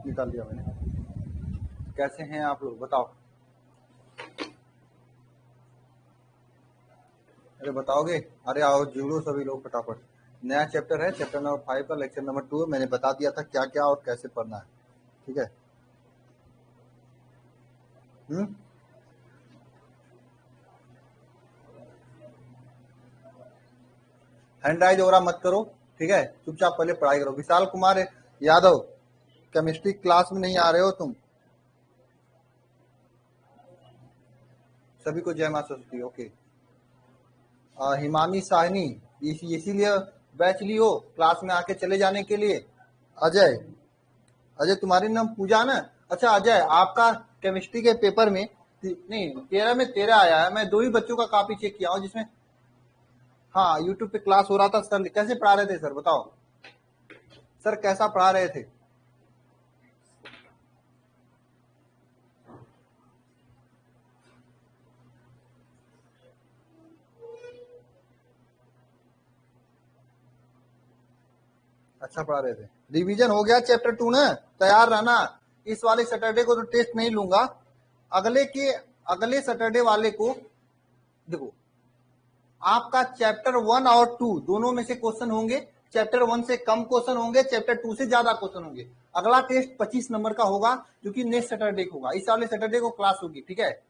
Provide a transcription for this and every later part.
निकाल दिया मैंने। कैसे हैं आप लोग बताओ? अरे बताओगे? अरे आओ जुड़ो सभी लोग फटाफट। नया चैप्टर है, चैप्टर नंबर 5 का लेक्चर नंबर 2। मैंने बता दिया था क्या क्या और कैसे पढ़ना है, ठीक है। हैंड राइज वगैरह मत करो, ठीक है, चुपचाप पहले पढ़ाई करो। विशाल कुमार यादव, केमिस्ट्री क्लास में नहीं आ रहे हो तुम? सभी को जय मां सरस्वती। ओके। हिमानी साहनी, इसीलिए बैच ली हो क्लास में आके चले जाने के लिए? अजय, अजय तुम्हारी नाम पूजा ना? अच्छा अजय, आपका केमिस्ट्री के पेपर में नहीं 13 में 13 आया है। मैं 2 ही बच्चों का कॉपी चेक किया हूँ जिसमें, हाँ यूट्यूब पे क्लास हो रहा था। सर कैसे पढ़ा रहे थे सर बताओ? सर कैसा पढ़ा रहे थे? अच्छा पढ़ा रहे थे। रिवीजन हो गया चैप्टर 2 ना? तैयार रहना। इस वाले सैटरडे को तो टेस्ट नहीं लूंगा, अगले सैटरडे वाले को देखो आपका चैप्टर 1 और 2 दोनों में से क्वेश्चन होंगे। चैप्टर 1 से कम क्वेश्चन होंगे, चैप्टर 2 से ज्यादा क्वेश्चन होंगे। अगला टेस्ट 25 नंबर का होगा जो कि नेक्स्ट सैटरडे को होगा। इस वाले सैटरडे को क्लास होगी, ठीक है।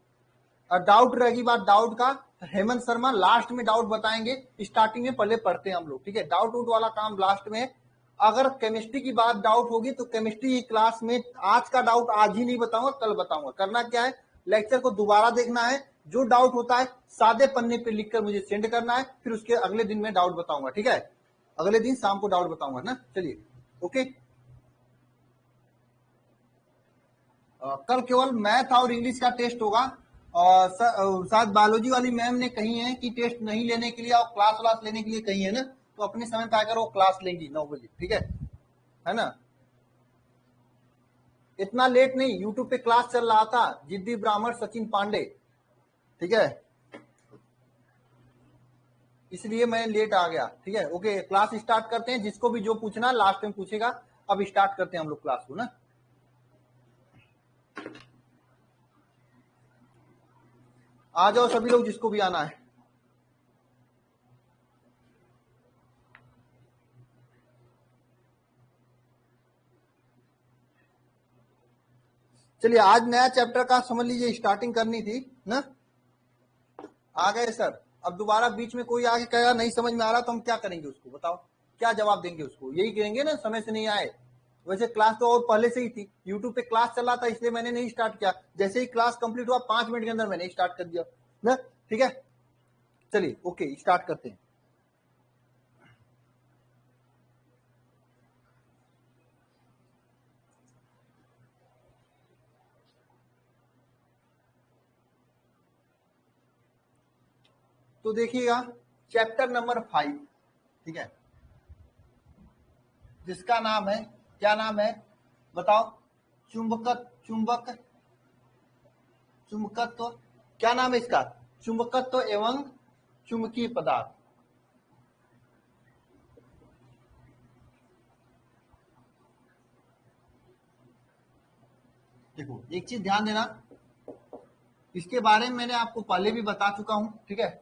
और डाउट रहेगी बात डाउट का, हेमंत शर्मा लास्ट में डाउट बताएंगे। स्टार्टिंग में पहले पढ़ते हैं हम लोग, ठीक है। डाउट उट वाला काम लास्ट में है। अगर केमिस्ट्री की बात डाउट होगी तो केमिस्ट्री की क्लास में आज का डाउट आज ही नहीं बताऊंगा, कल बताऊंगा। करना क्या है, लेक्चर को दोबारा देखना है, जो डाउट होता है सादे पन्ने पे लिखकर मुझे सेंड करना है, फिर उसके अगले दिन में डाउट बताऊंगा, ठीक है। अगले दिन शाम को डाउट बताऊंगा ना। चलिए ओके। कल केवल मैथ और इंग्लिश का टेस्ट होगा। और शायद बायोलॉजी वाली मैम ने कही है कि टेस्ट नहीं लेने के लिए और क्लास व्लास लेने के लिए कही है ना, तो अपने समय पे आकर वो क्लास लेंगी 9 बजे, ठीक है ना। इतना लेट नहीं, यूट्यूब पे क्लास चल रहा था, जिद्दी ब्राह्मण सचिन पांडे, ठीक है, इसलिए मैं लेट आ गया, ठीक है। ओके क्लास स्टार्ट करते हैं। जिसको भी जो पूछना लास्ट में पूछेगा। अब स्टार्ट करते हैं हम लोग क्लास को ना। आ जाओ सभी लोग जिसको भी आना है। चलिए आज नया चैप्टर का समझ लीजिए स्टार्टिंग करनी थी ना। आ गए सर। अब दोबारा बीच में कोई आगे कहेगा नहीं समझ में आ रहा तो हम क्या करेंगे उसको बताओ? क्या जवाब देंगे उसको? यही कहेंगे ना समय से नहीं आए। वैसे क्लास तो और पहले से ही थी, यूट्यूब पे क्लास चल रहा था इसलिए मैंने नहीं स्टार्ट किया। जैसे ही क्लास कंप्लीट हुआ 5 मिनट के अंदर मैंने स्टार्ट कर दिया ना, ठीक है। चलिए ओके स्टार्ट करते हैं। तो देखिएगा चैप्टर नंबर 5, ठीक है, जिसका नाम है, क्या नाम है बताओ? चुंबकत्व, क्या नाम है इसका? चुंबकत्व एवं चुंबकीय पदार्थ। देखो एक चीज ध्यान देना, इसके बारे में मैंने आपको पहले भी बता चुका हूं, ठीक है।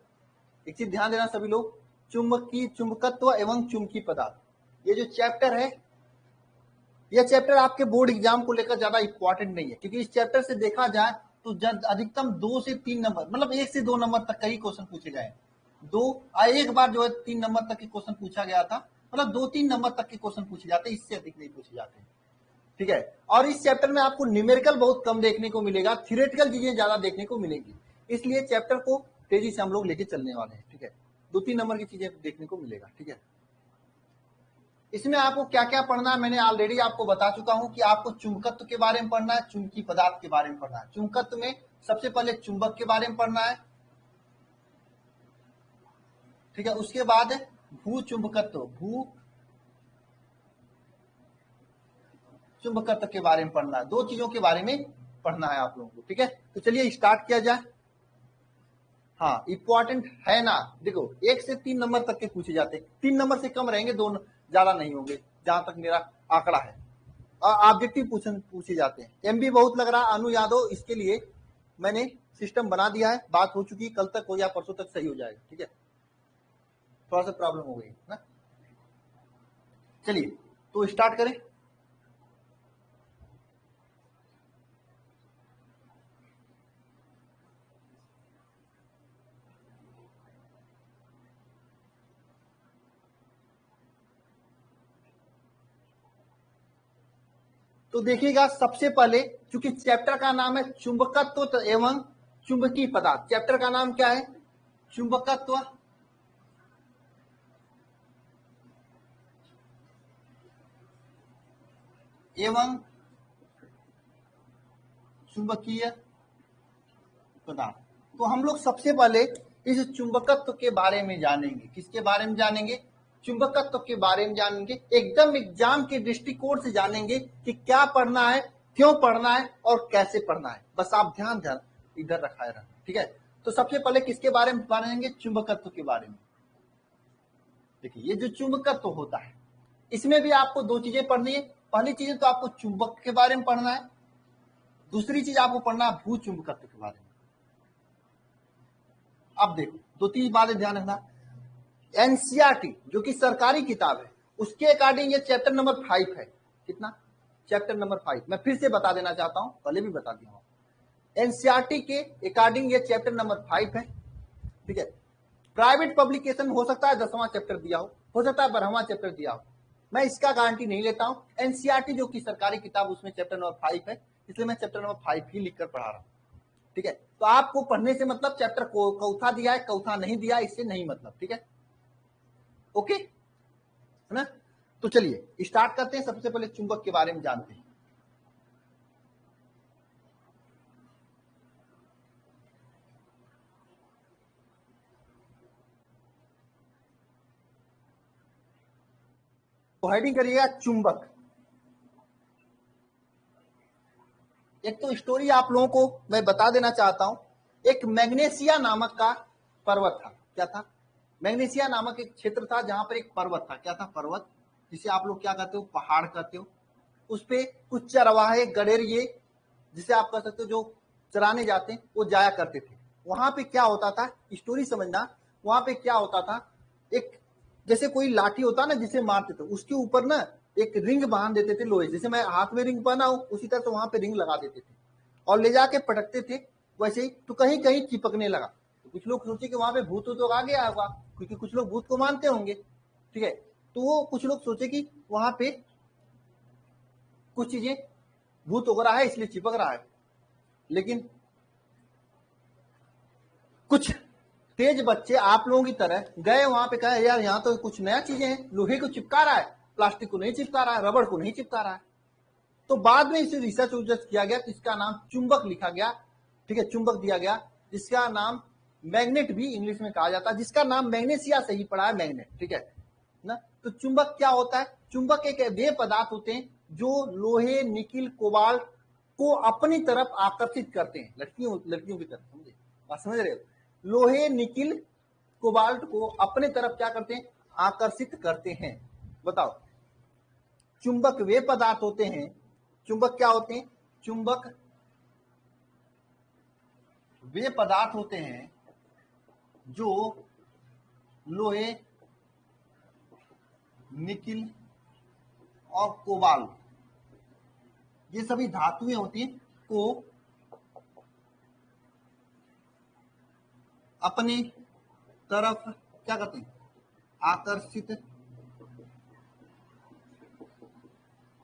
एक चीज ध्यान देना सभी लोग, चुंबकत्व एवं चुंबकीय पदार्थ, ये जो चैप्टर है, यह चैप्टर आपके बोर्ड एग्जाम को लेकर ज्यादा इंपॉर्टेंट नहीं है, क्योंकि इस चैप्टर से देखा जाए तो अधिकतम 2 से 3 नंबर, मतलब 1 से 2 नंबर तक का ही क्वेश्चन पूछे गए। एक बार जो है 3 नंबर तक के क्वेश्चन पूछा गया था, मतलब 2-3 नंबर तक के क्वेश्चन पूछे जाते हैं, इससे अधिक नहीं पूछे जाते, ठीक है। और इस चैप्टर में आपको न्यूमेरिकल बहुत कम देखने को मिलेगा, थियोरेटिकल चीजें ज्यादा देखने को मिलेगी। इसलिए चैप्टर को तेजी से हम लोग लेके चलने वाले हैं, ठीक है। 2-3 नंबर की चीजें देखने को मिलेगा, ठीक है। इसमें आपको क्या क्या पढ़ना है मैंने ऑलरेडी आपको बता चुका हूं कि आपको चुंबकत्व के बारे में पढ़ना है, चुंबकीय पदार्थ के बारे में पढ़ना है। चुंबकत्व में सबसे पहले चुंबक के बारे में पढ़ना है, ठीक है। उसके बाद भू चुंबकत्व के बारे में पढ़ना है। 2 चीजों के बारे में पढ़ना है आप लोगों को, ठीक है। तो चलिए स्टार्ट किया जाए। हाँ इंपॉर्टेंट है ना, देखो 1 से 3 नंबर तक के पूछे जाते हैं, 3 नंबर से कम रहेंगे, 2 ज्यादा नहीं होंगे, जहां तक मेरा आंकड़ा है। ऑब्जेक्टिव पूछे जाते हैं। एमबी बहुत लग रहा है अनु यादव, इसके लिए मैंने सिस्टम बना दिया है, बात हो चुकी है, कल तक हो या परसों तक सही हो जाएगा, ठीक है। थोड़ा सा प्रॉब्लम हो गई ना। चलिए तो स्टार्ट करें। तो देखिएगा, सबसे पहले चूंकि चैप्टर का नाम है चुंबकत्व एवं चुंबकीय पदार्थ, चैप्टर का नाम क्या है? चुंबकत्व एवं चुंबकीय पदार्थ। तो हम लोग सबसे पहले इस चुंबकत्व के बारे में जानेंगे। किसके बारे में जानेंगे? चुंबकत्व के बारे में जानेंगे। एकदम एग्जाम के दृष्टिकोण से जानेंगे कि क्या पढ़ना है, क्यों पढ़ना है और कैसे पढ़ना है। बस आप ध्यान इधर रखाए रहना, ठीक है। तो सबसे पहले किसके बारे में पढ़ेंगे? चुंबकत्व के बारे में। देखिए, ये जो चुंबकत्व होता है, इसमें भी आपको दो चीजें पढ़नी है। पहली चीज तो आपको चुंबक के बारे में पढ़ना है, दूसरी चीज आपको पढ़ना है भू चुंबकत्व के बारे में। अब देखो, दो तीन बातें ध्यान रखना। एनसीईआरटी जो कि सरकारी किताब है, उसके अकॉर्डिंग ये चैप्टर नंबर 5 है। कितना? Chapter number 5। मैं फिर से बता देना चाहता हूं, पहले भी बता दिया हूं। एनसीईआरटी के अकॉर्डिंग ये चैप्टर नंबर 5 है, ठीक है। प्राइवेट पब्लिकेशन हो सकता है 10वां चैप्टर दिया हो सकता है 12वां चैप्टर दिया हो, मैं इसका गारंटी नहीं लेता हूं। एनसीईआरटी जो कि सरकारी किताब, उसमें चैप्टर नंबर 5 है, इसलिए मैं चैप्टर नंबर 5 ही लिखकर पढ़ा रहा हूं, ठीक है। तो आपको पढ़ने से मतलब चैप्टर को कौथा दिया है कौथा नहीं दिया, इससे नहीं मतलब, ठीक है। ओके है ना। तो चलिए स्टार्ट करते हैं। सबसे पहले चुंबक के बारे में जानते हैं। तो हेडिंग करिएगा चुंबक। एक तो स्टोरी आप लोगों को मैं बता देना चाहता हूं। एक मैग्नेशिया नामक का पर्वत था। क्या था? मैग्नेशिया नामक एक क्षेत्र था जहां पर एक पर्वत था। क्या था? पर्वत, जिसे आप लोग क्या कहते हो? पहाड़ कहते हो। उस पे कुछ चरवाहे, गडेरिए, जिसे आप कह सकते हो जो चराने जाते हैं, वो जाया करते थे। वहां पे क्या होता था, स्टोरी समझना। वहां पे क्या होता था, एक जैसे कोई लाठी होता ना जिसे मारते थे, उसके ऊपर ना एक रिंग बांध देते थे लोहे। जैसे मैं हाथ में रिंग पहना हूं, उसी तरह से वहां पे रिंग लगा देते थे और ले जाके पटकते थे। वैसे ही तो कहीं कहीं चिपकने लगा। तो कुछ लोग सोचे कि वहां पे भूत तो आ गया होगा, क्योंकि कुछ लोग भूत को मानते होंगे, ठीक है। तो वो कुछ लोग सोचे कि वहां पे कुछ चीजें भूत हो रहा है, इसलिए चिपक रहा है। लेकिन कुछ तेज बच्चे आप लोगों की तरह गए वहां पे, कहे यार यहाँ तो कुछ नया चीजें हैं, लोहे को चिपका रहा है, प्लास्टिक को नहीं चिपका रहा है, रबड़ को नहीं चिपका रहा है। तो बाद में इसे रिसर्च उर्सर्च किया गया, तो इसका नाम चुंबक लिखा गया, ठीक है, चुंबक दिया गया, जिसका नाम मैग्नेट भी इंग्लिश में कहा जाता है, जिसका नाम मैग्नेशिया से ही पड़ा है, मैग्नेट, ठीक है ना। तो चुंबक क्या होता है? चुंबक एक वे पदार्थ होते हैं जो लोहे, निकिल, कोबाल्ट को अपनी तरफ आकर्षित करते हैं। लड़कियों की तरफ, समझे बात? समझ रहे हो? लोहे, निकिल, कोबाल्ट को अपने तरफ क्या करते हैं? आकर्षित करते हैं। बताओ, चुंबक वे पदार्थ होते हैं, चुंबक क्या होते हैं? चुंबक वे पदार्थ होते हैं जो लोहे, निकिल और कोबाल्ट, ये सभी धातुएं होती हैं, को अपनी तरफ क्या करते हैं? आकर्षित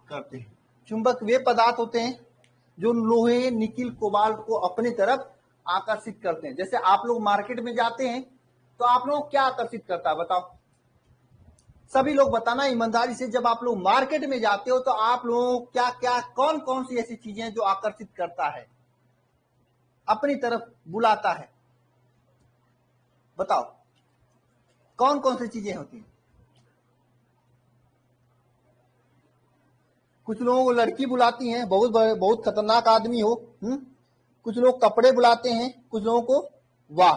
करते हैं। चुंबक वे पदार्थ होते हैं जो लोहे, निकिल, कोबाल्ट को अपनी तरफ आकर्षित करते हैं। जैसे आप लोग मार्केट में जाते हैं तो आप लोग क्या आकर्षित करता है? बताओ, सभी लोग बताना ईमानदारी से। जब आप लोग मार्केट में जाते हो तो आप लोगों क्या क्या, कौन कौन सी ऐसी चीजें जो आकर्षित करता है, अपनी तरफ बुलाता है? बताओ, कौन कौन सी चीजें होती हैं? कुछ लोगों को लड़की बुलाती हैं, बहुत खतरनाक आदमी हो, कुछ लोग कपड़े बुलाते हैं, कुछ लोगों को वाह।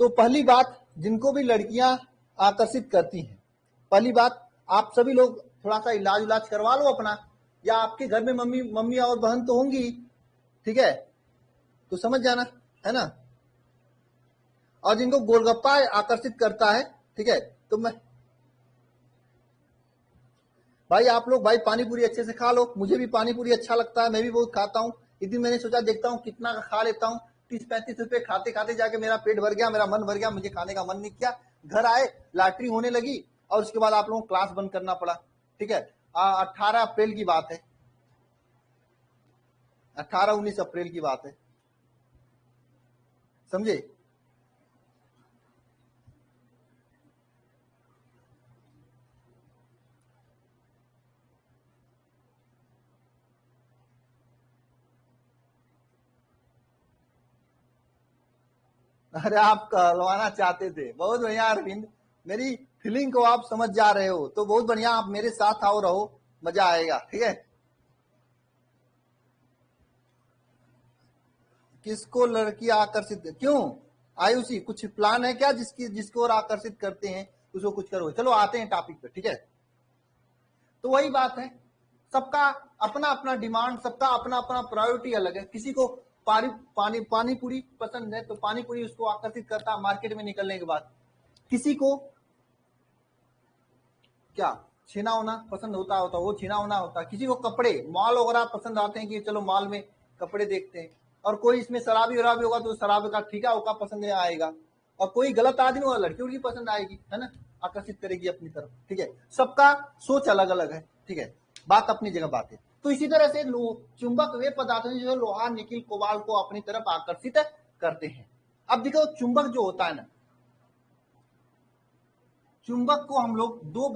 तो पहली बात, जिनको भी लड़कियां आकर्षित करती हैं, पहली बात, आप सभी लोग थोड़ा सा इलाज उलाज करवा लो अपना, या आपके घर में मम्मी मम्मी और बहन तो होंगी, ठीक है, तो समझ जाना, है ना। और जिनको गोलगप्पा आकर्षित करता है, ठीक है, तो मैं भाई आप लोग भाई पानी पूरी अच्छे से खा लो, मुझे भी पानी पूरी अच्छा लगता है, मैं भी बहुत खाता हूँ। एक दिन मैंने सोचा देखता हूँ कितना का खा लेता हूँ, 30-35 रुपए खाते खाते जाके मेरा पेट भर गया, मेरा मन भर गया, मुझे खाने का मन नहीं किया। घर आए, लैट्रिन होने लगी, और उसके बाद आप लोगों को क्लास बंद करना पड़ा, ठीक है। 18 अप्रैल की बात है, 18-19 अप्रैल की बात है, समझे। अरे आप कहलवाना चाहते थे, बहुत बढ़िया अरविंद, मेरी फीलिंग को आप समझ जा रहे हो, तो बहुत बढ़िया, आप मेरे साथ आओ, रहो, मजा आएगा, ठीक है। किसको लड़की आकर्षित, क्यों आयुषी, कुछ प्लान है क्या जिसको और आकर्षित करते हैं, उसको कुछ करो। चलो आते हैं टॉपिक पे, ठीक है। तो वही बात है, सबका अपना अपना डिमांड, सबका अपना अपना प्रायोरिटी अलग है। किसी को पानी पूरी पसंद है तो पानी पूरी उसको आकर्षित करता है मार्केट में निकलने के बाद। किसी को क्या छीना होना पसंद होता वो छीना होना होता। किसी को कपड़े मॉल वगैरह पसंद आते हैं कि चलो मॉल में कपड़े देखते हैं। और कोई इसमें शराबी वराबी होगा तो शराब का ठीक है, उसका पसंद आएगा। और कोई गलत आदमी होगा, लड़कियों की पसंद आएगी, है ना, आकर्षित करेगी अपनी तरफ, ठीक है। सबका सोच अलग अलग है, ठीक है, बात अपनी जगह बात है। तो इसी तरह से चुंबक वे पदार्थ हैं जो लोहा निकिल कोबाल्ट को अपनी तरफ आकर्षित करते हैं। अब देखो चुंबक जो होता है ना, चुंबक को हम लोग दो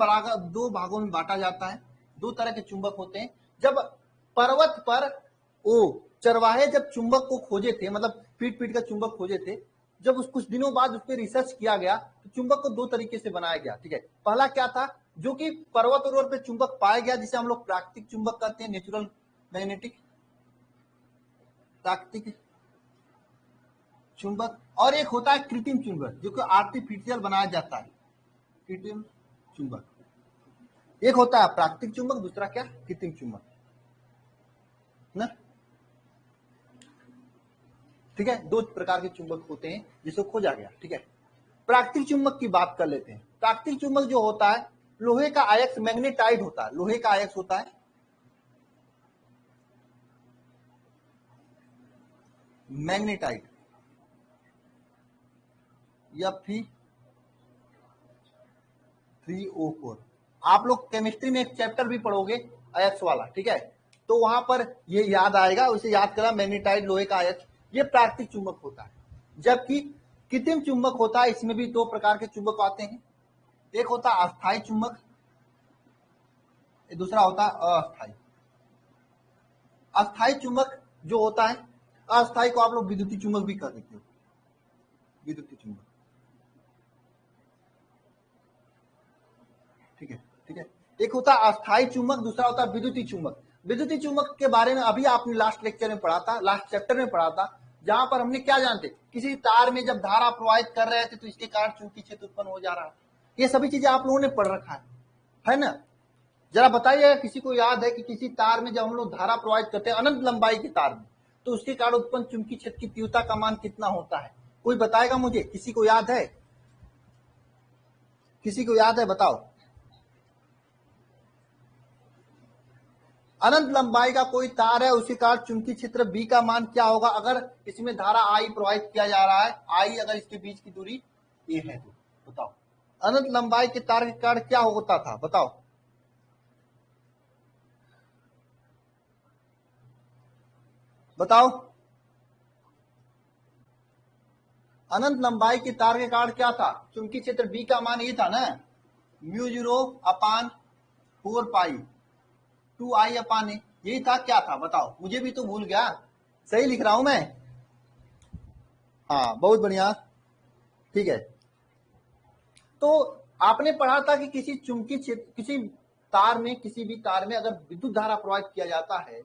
भागों में बांटा जाता है। दो तरह के चुंबक होते हैं। जब पर्वत पर ओ चरवाहे जब चुंबक को खोजे थे, मतलब पीट पीट कर चुंबक खोजे थे, जब उस कुछ दिनों बाद उस पर रिसर्च किया गया तो चुंबक को दो तरीके से बनाया गया, ठीक है। पहला क्या था, जो कि पर्वत और पे चुंबक पाया गया, जिसे हम लोग प्राकृतिक चुंबक कहते हैं, नेचुरल मैग्नेटिक, प्राकृतिक चुंबक। और एक होता है कृत्रिम चुंबक, जो कि आर्टिफिशियल बनाया जाता है, कृत्रिम चुंबक। एक होता है प्राकृतिक चुंबक, दूसरा क्या, कृत्रिम चुंबक ना, ठीक है। दो प्रकार के चुंबक होते हैं जिसे खोजा गया, ठीक है। प्राकृतिक चुंबक की बात कर लेते हैं। प्राकृतिक चुंबक जो होता है, लोहे का आयस्क मैग्नेटाइड होता है, लोहे का आयस्क होता है मैग्नेटाइड, या Fe3O4। आप लोग केमिस्ट्री में एक चैप्टर भी पढ़ोगे अयस्क वाला, ठीक है, तो वहां पर ये याद आएगा, उसे याद करा, मैग्नेटाइड लोहे का अयस्क, ये प्राकृतिक चुंबक होता है। जबकि कृत्रिम चुंबक होता है, इसमें भी दो प्रकार के चुंबक आते हैं। एक होता है अस्थायी चुंबक, दूसरा होता है अस्थायी। अस्थायी चुंबक जो होता है, अस्थायी को आप लोग विद्युतीय चुंबक भी कह सकते हो, विद्युतीय चुंबक, ठीक है, ठीक है। एक होता है अस्थायी चुंबक, दूसरा होता है विद्युतीय चुंबक। विद्युतीय चुंबक के बारे में अभी आपने लास्ट लेक्चर में पढ़ा था, लास्ट चैप्टर में पढ़ा था, जहां पर हमने क्या जानते, किसी तार में जब धारा प्रवाहित कर रहे थे तो इसके कारण चुंबकीय क्षेत्र उत्पन्न हो जा रहा है। ये सभी चीजें आप लोगों ने पढ़ रखा है ना। जरा बताइए, किसी को याद है कि किसी तार में जब हम लोग धारा प्रवाहित करते हैं अनंत लंबाई के तार में, तो उसके कारण उत्पन्न चुंबकीय क्षेत्र की तीव्रता का मान कितना होता है? कोई बताएगा मुझे, किसी को याद है, किसी को याद है, बताओ। अनंत लंबाई का कोई तार है, उसी कारण चुंबकीय क्षेत्र बी का मान क्या होगा? अगर इसमें धारा आई प्रवाहित किया जा रहा है, आई अगर इसके बीच की दूरी ए है तो बताओ, अनंत लंबाई के तार के कारण क्या होता था, बताओ। बताओ, अनंत लंबाई के तार के कारण क्या था? चुंबकीय क्षेत्र बी का मान ये था ना, μ0/4 पाई 2I/a, यही था, क्या था बताओ, मुझे भी तो भूल गया। सही लिख रहा हूं मैं? हाँ बहुत बढ़िया, ठीक है। तो आपने पढ़ा था कि किसी चुंबकीय क्षेत्र, किसी तार में, किसी भी तार में अगर विद्युत धारा प्रवाहित किया जाता है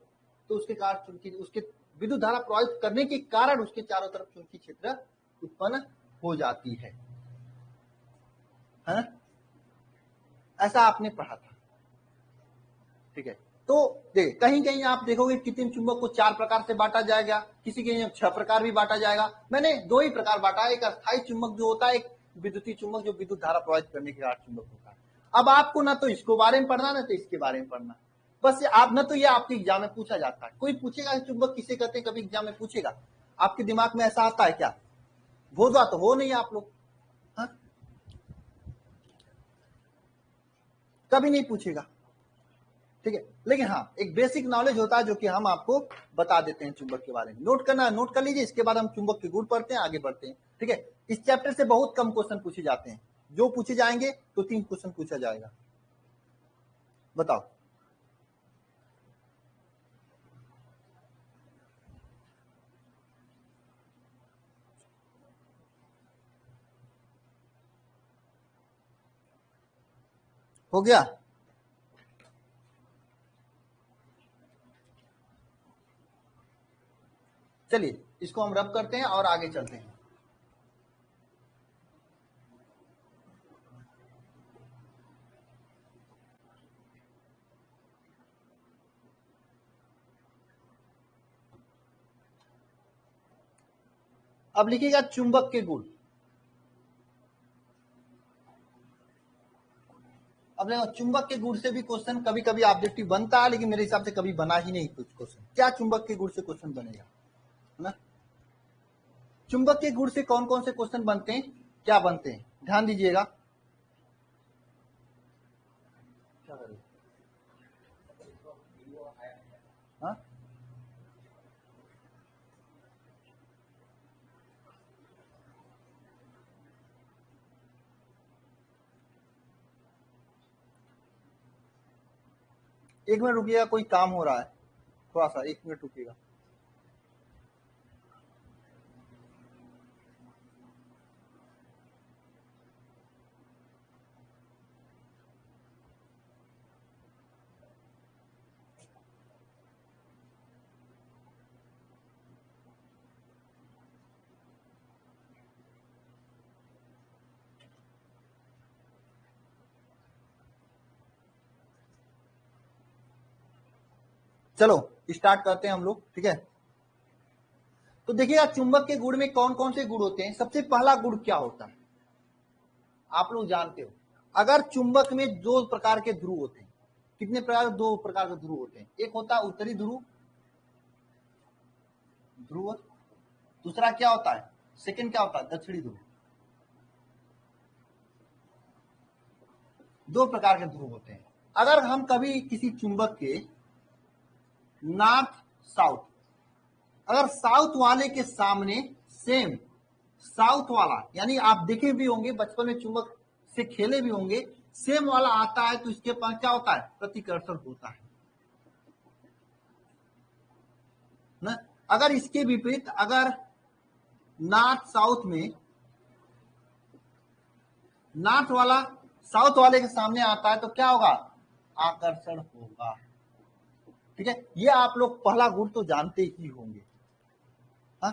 तो उसके कारण चुंबकीय, उसके विद्युत धारा प्रवाहित करने के कारण उसके चारों तरफ चुंबकीय क्षेत्र उत्पन्न हो जाती है ना? ऐसा आपने पढ़ा था। ठीक है। तो देख कहीं कहीं आप देखोगे कृत्रिम चुंबक को 4 प्रकार से बांटा जाएगा, किसी के 6 प्रकार भी बांटा जाएगा। मैंने 2 ही प्रकार बांटा, एक अस्थायी चुंबक जो होता है, एक विद्युतीय चुंबक जो विद्युत धारा प्रवाहित करने के कारण चुंबक होता है। अब आपको ना तो इसको बारे में पढ़ना, ना तो इसके बारे में पढ़ना, बस आप ना तो ये आपके एग्जाम में पूछा जाता है। कोई पूछेगा चुंबक किसे कहते हैं, कभी एग्जाम में पूछेगा, आपके दिमाग में ऐसा आता है क्या? भोजवा तो हो नहीं आप लोग, हाँ? कभी नहीं पूछेगा, ठीक है। लेकिन हाँ, एक बेसिक नॉलेज होता है जो कि हम आपको बता देते हैं चुंबक के बारे में। नोट करना, नोट कर लीजिए, इसके बाद हम चुंबक के गुण पढ़ते हैं, आगे बढ़ते हैं, ठीक है। इस चैप्टर से बहुत कम क्वेश्चन पूछे जाते हैं, जो पूछे जाएंगे तो 3 क्वेश्चन पूछा जाएगा। बताओ, हो गया? चलिए इसको हम रब करते हैं और आगे चलते हैं। अब लिखिएगा चुंबक के गुण। अब देखो, चुंबक के गुण से भी क्वेश्चन कभी कभी ऑब्जेक्टिव बनता है, लेकिन मेरे हिसाब से कभी बना ही नहीं कुछ क्वेश्चन। क्या चुंबक के गुण से क्वेश्चन बनेगा, है ना? चुंबक के गुण से कौन कौन से क्वेश्चन बनते हैं, क्या बनते हैं, ध्यान दीजिएगा। क्या करें? हाँ? एक मिनट रुकिएगा, कोई काम हो रहा है, थोड़ा सा 1 मिनट रुकिएगा। चलो स्टार्ट करते हैं हम लोग, ठीक है। तो देखिएगा चुंबक के गुण में कौन कौन से गुण होते हैं। सबसे पहला गुण क्या होता है, आप लोग जानते हो। अगर चुंबक में 2 प्रकार के ध्रुव होते हैं, कितने प्रकार? 2 प्रकार के ध्रुव होते हैं। एक होता है उत्तरी ध्रुव, ध्रुव। दूसरा क्या होता है, सेकंड क्या होता है, दक्षिणी ध्रुव। 2 प्रकार के ध्रुव होते हैं। अगर हम कभी किसी चुंबक के नॉर्थ साउथ, अगर साउथ वाले के सामने सेम साउथ वाला, यानी आप देखे भी होंगे बचपन में चुंबक से खेले भी होंगे, सेम वाला आता है तो इसके पास क्या होता है, प्रतिकर्षण होता है ना। अगर इसके विपरीत, अगर नॉर्थ साउथ में नॉर्थ वाला साउथ वाले के सामने आता है तो क्या होगा, आकर्षण होगा, ठीक है। ये आप लोग पहला गुण तो जानते ही होंगे, हाँ?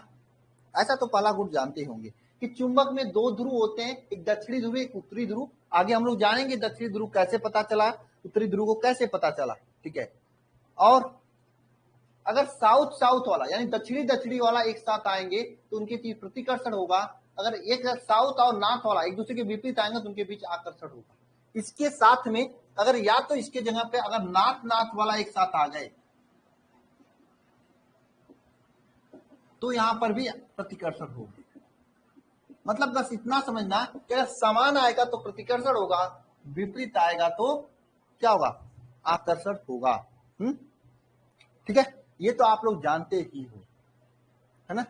ऐसा तो पहला गुण जानते ही होंगे कि चुंबक में 2 ध्रुव होते हैं, एक दक्षिणी ध्रुव, एक उत्तरी ध्रुव। आगे हम लोग जानेंगे दक्षिणी ध्रुव कैसे पता चला, उत्तरी ध्रुव को कैसे पता चला, ठीक है। और अगर साउथ साउथ वाला यानी दक्षिणी दक्षिणी वाला एक साथ आएंगे तो उनके बीच प्रतिकर्षण होगा। अगर एक साउथ और नॉर्थ वाला एक दूसरे के विपरीत आएंगे तो उनके बीच आकर्षण होगा। इसके साथ में अगर या तो इसके जगह पे अगर नॉर्थ नॉर्थ वाला एक साथ आ जाए तो यहां पर भी प्रतिकर्षण होगा। मतलब बस इतना समझना कि अगर समान आएगा तो प्रतिकर्षण होगा, विपरीत आएगा तो क्या होगा, आकर्षण होगा। ठीक है, ये तो आप लोग जानते ही हो, है ना।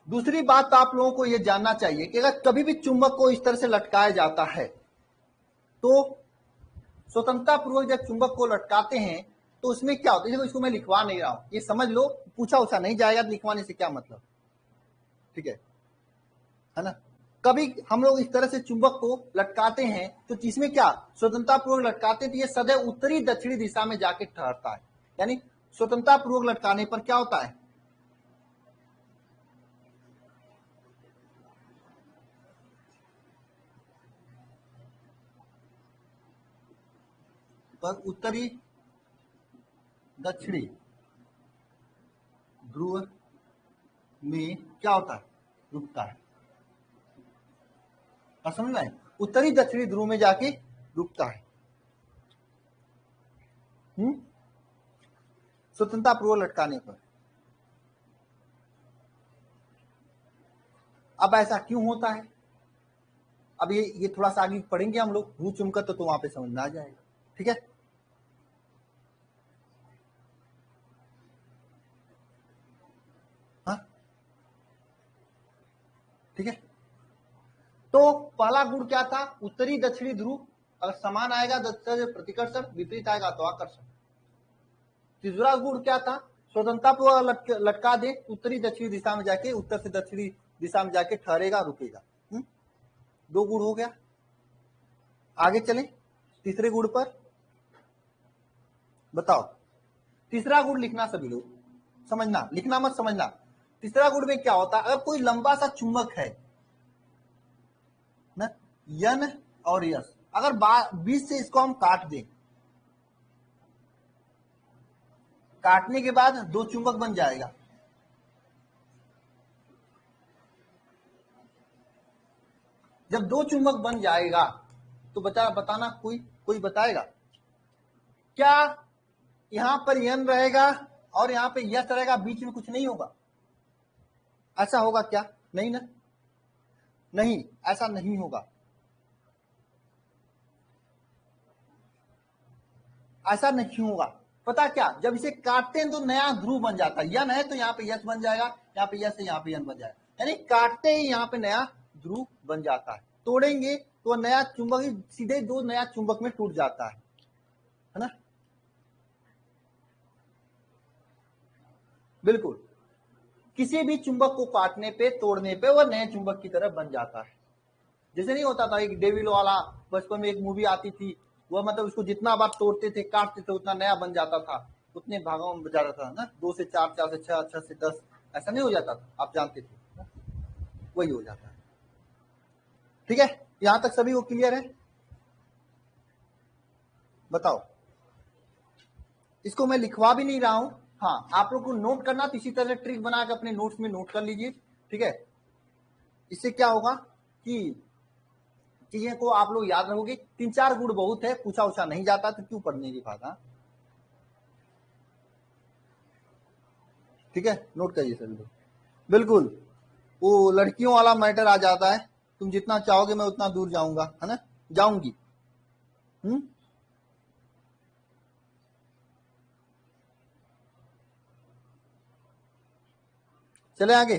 दूसरी बात आप लोगों को यह जानना चाहिए कि अगर कभी भी चुंबक को इस तरह से लटकाया जाता है तो स्वतंत्रता पूर्वक जब चुंबक को लटकाते हैं तो उसमें क्या होता है, देखो इसको मैं लिखवा नहीं रहा हूं, ये समझ लो, पूछा उछा नहीं जाएगा, लिखवाने से क्या मतलब, ठीक है ना। कभी हम लोग इस तरह से चुंबक को लटकाते हैं तो इसमें क्या, स्वतंत्रता पूर्वक लटकाते हैं तो ये सदैव उत्तरी दक्षिणी दिशा में जाके ठहरता है। यानी स्वतंत्रता पूर्वक लटकाने पर क्या होता है, पर उत्तरी दक्षिणी ध्रुव में क्या होता है, रुकता है। समझ में? उत्तरी दक्षिणी ध्रुव में जाके रुकता है। स्वतंत्रता पूर्व लटकाने पर। अब ऐसा क्यों होता है? अब ये थोड़ा सा आगे पढ़ेंगे हम लोग भू चुंबकत्व, तो वहां पे समझ में आ जाएगा। ठीक है, हाँ ठीक है। तो पहला गुण क्या था? उत्तरी दक्षिणी ध्रुव अगर समान आएगा तो प्रतिकर्षण, विपरीत आएगा तो आकर्षण। तीसरा गुण क्या था? स्वतंत्रता पूर्वक लटका दे, उत्तरी दक्षिणी दिशा में जाके, उत्तर से दक्षिणी दिशा में जाके ठहरेगा, रुकेगा। 2 गुण हो गया। आगे चलें तीसरे गुण पर। बताओ, तीसरा गुण लिखना सभी लोग, समझना, लिखना मत समझना। तीसरा गुण में क्या होता है? अगर कोई लंबा सा चुंबक है ना, यन और यस, अगर बीच से इसको हम काट दें, काटने के बाद 2 चुंबक बन जाएगा। जब 2 चुंबक बन जाएगा तो बताना, कोई बताएगा क्या यहां पर यन रहेगा और यहां पे यस रहेगा, बीच में कुछ नहीं होगा? ऐसा होगा क्या? नहीं ना, नहीं, ऐसा नहीं होगा। ऐसा नहीं होगा। पता क्या, जब इसे काटते हैं तो नया ध्रुव बन जाता है। यन है तो यहाँ पे यस बन जाएगा, यहाँ पे यस है, यहाँ पे यन बन जाएगा, यानी काटते ही यहाँ पे नया ध्रुव बन जाता है। तोड़ेंगे तो नया चुंबक सीधे 2 नया चुंबक में टूट जाता है ना। बिल्कुल, किसी भी चुंबक को काटने पे, तोड़ने पे वह नए चुंबक की तरह बन जाता है। जैसे नहीं होता था एक डेविल वाला, बचपन में एक मूवी आती थी, वह मतलब उसको जितना बार तोड़ते थे, काटते थे, उतना नया बन जाता था, उतने भागों में जाता था ना, 2 से 4, 4 से 6, 6 से 10, ऐसा नहीं हो जाता था, आप जानते थे, वही हो जाता है। ठीक है, यहां तक सभी को क्लियर है? बताओ, इसको मैं लिखवा भी नहीं रहा हूं, हाँ, आप लोग को नोट करना तो इसी तरह ट्रिक बना के अपने नोट्स में नोट कर लीजिए। ठीक है, इससे क्या होगा कि चीजें को आप लोग याद रहोगे। 3-4 गुण बहुत है, पूछा उछा नहीं जाता तो क्यों पढ़ने की बात। ठीक है, नोट करिए सभी लोग। बिल्कुल, वो लड़कियों वाला मैटर आ जाता है, तुम जितना चाहोगे मैं उतना दूर जाऊंगा, है ना, जाऊंगी। चले आगे।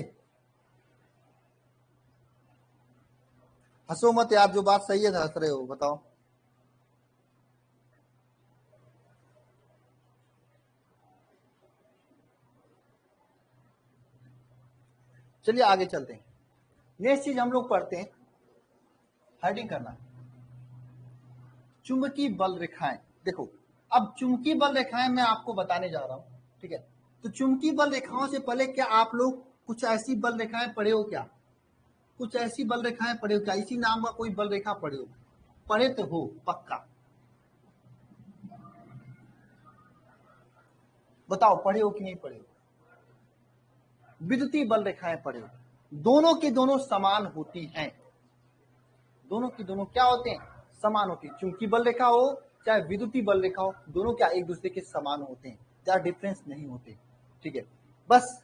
हंसो मत यार, जो बात सही है हंस रहे हो, बताओ। चलिए आगे चलते हैं। नेक्स्ट चीज हम लोग पढ़ते हैं, हेडिंग करना, चुंबकीय बल रेखाएं। देखो, अब चुंबकीय बल रेखाएं मैं आपको बताने जा रहा हूं। ठीक है, तो चुंबकीय बल रेखाओं से पहले क्या आप लोग कुछ ऐसी बल रेखाएं पढ़े हो क्या? कुछ ऐसी बल रेखाएं पढ़े हो क्या? इसी नाम का कोई बल रेखा पढ़े हो? पढ़े तो हो पक्का, बताओ पढ़े हो कि नहीं पढ़े हो? विद्युतीय बल रेखाएं पढ़े हो, दोनों की दोनों समान होती हैं। दोनों की दोनों क्या होते हैं? समान होती है। चुंबकीय बल रेखा हो चाहे विद्युतीय बल रेखा हो, दोनों क्या एक दूसरे के समान होते हैं, ज्यादा डिफरेंस नहीं होते। ठीक है, बस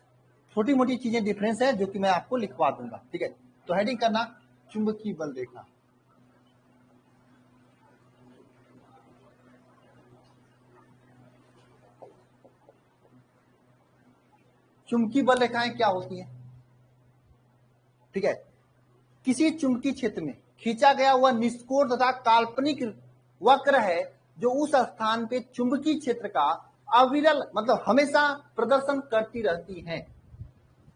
छोटी मोटी चीजें डिफरेंस है जो कि मैं आपको लिखवा दूंगा। ठीक है, तो हेडिंग करना, चुंबकीय बल रेखा। चुंबकीय बल रेखाएं क्या होती हैं? ठीक है, किसी चुंबकीय क्षेत्र में खींचा गया हुआ निष्कोण तथा काल्पनिक वक्र है जो उस स्थान पे चुंबकीय क्षेत्र का अविरल मतलब हमेशा प्रदर्शन करती रहती है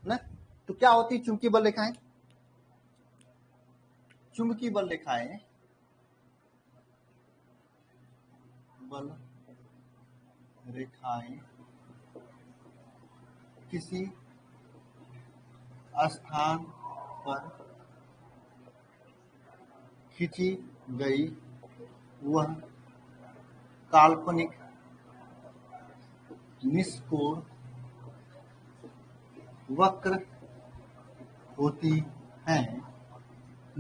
ना। तो क्या होती है चुंबकीय बल रेखाएं? चुंबकीय बल रेखाएं बल रेखाएं किसी स्थान पर खींची गई वह काल्पनिक निष्कोण वक्र होती हैं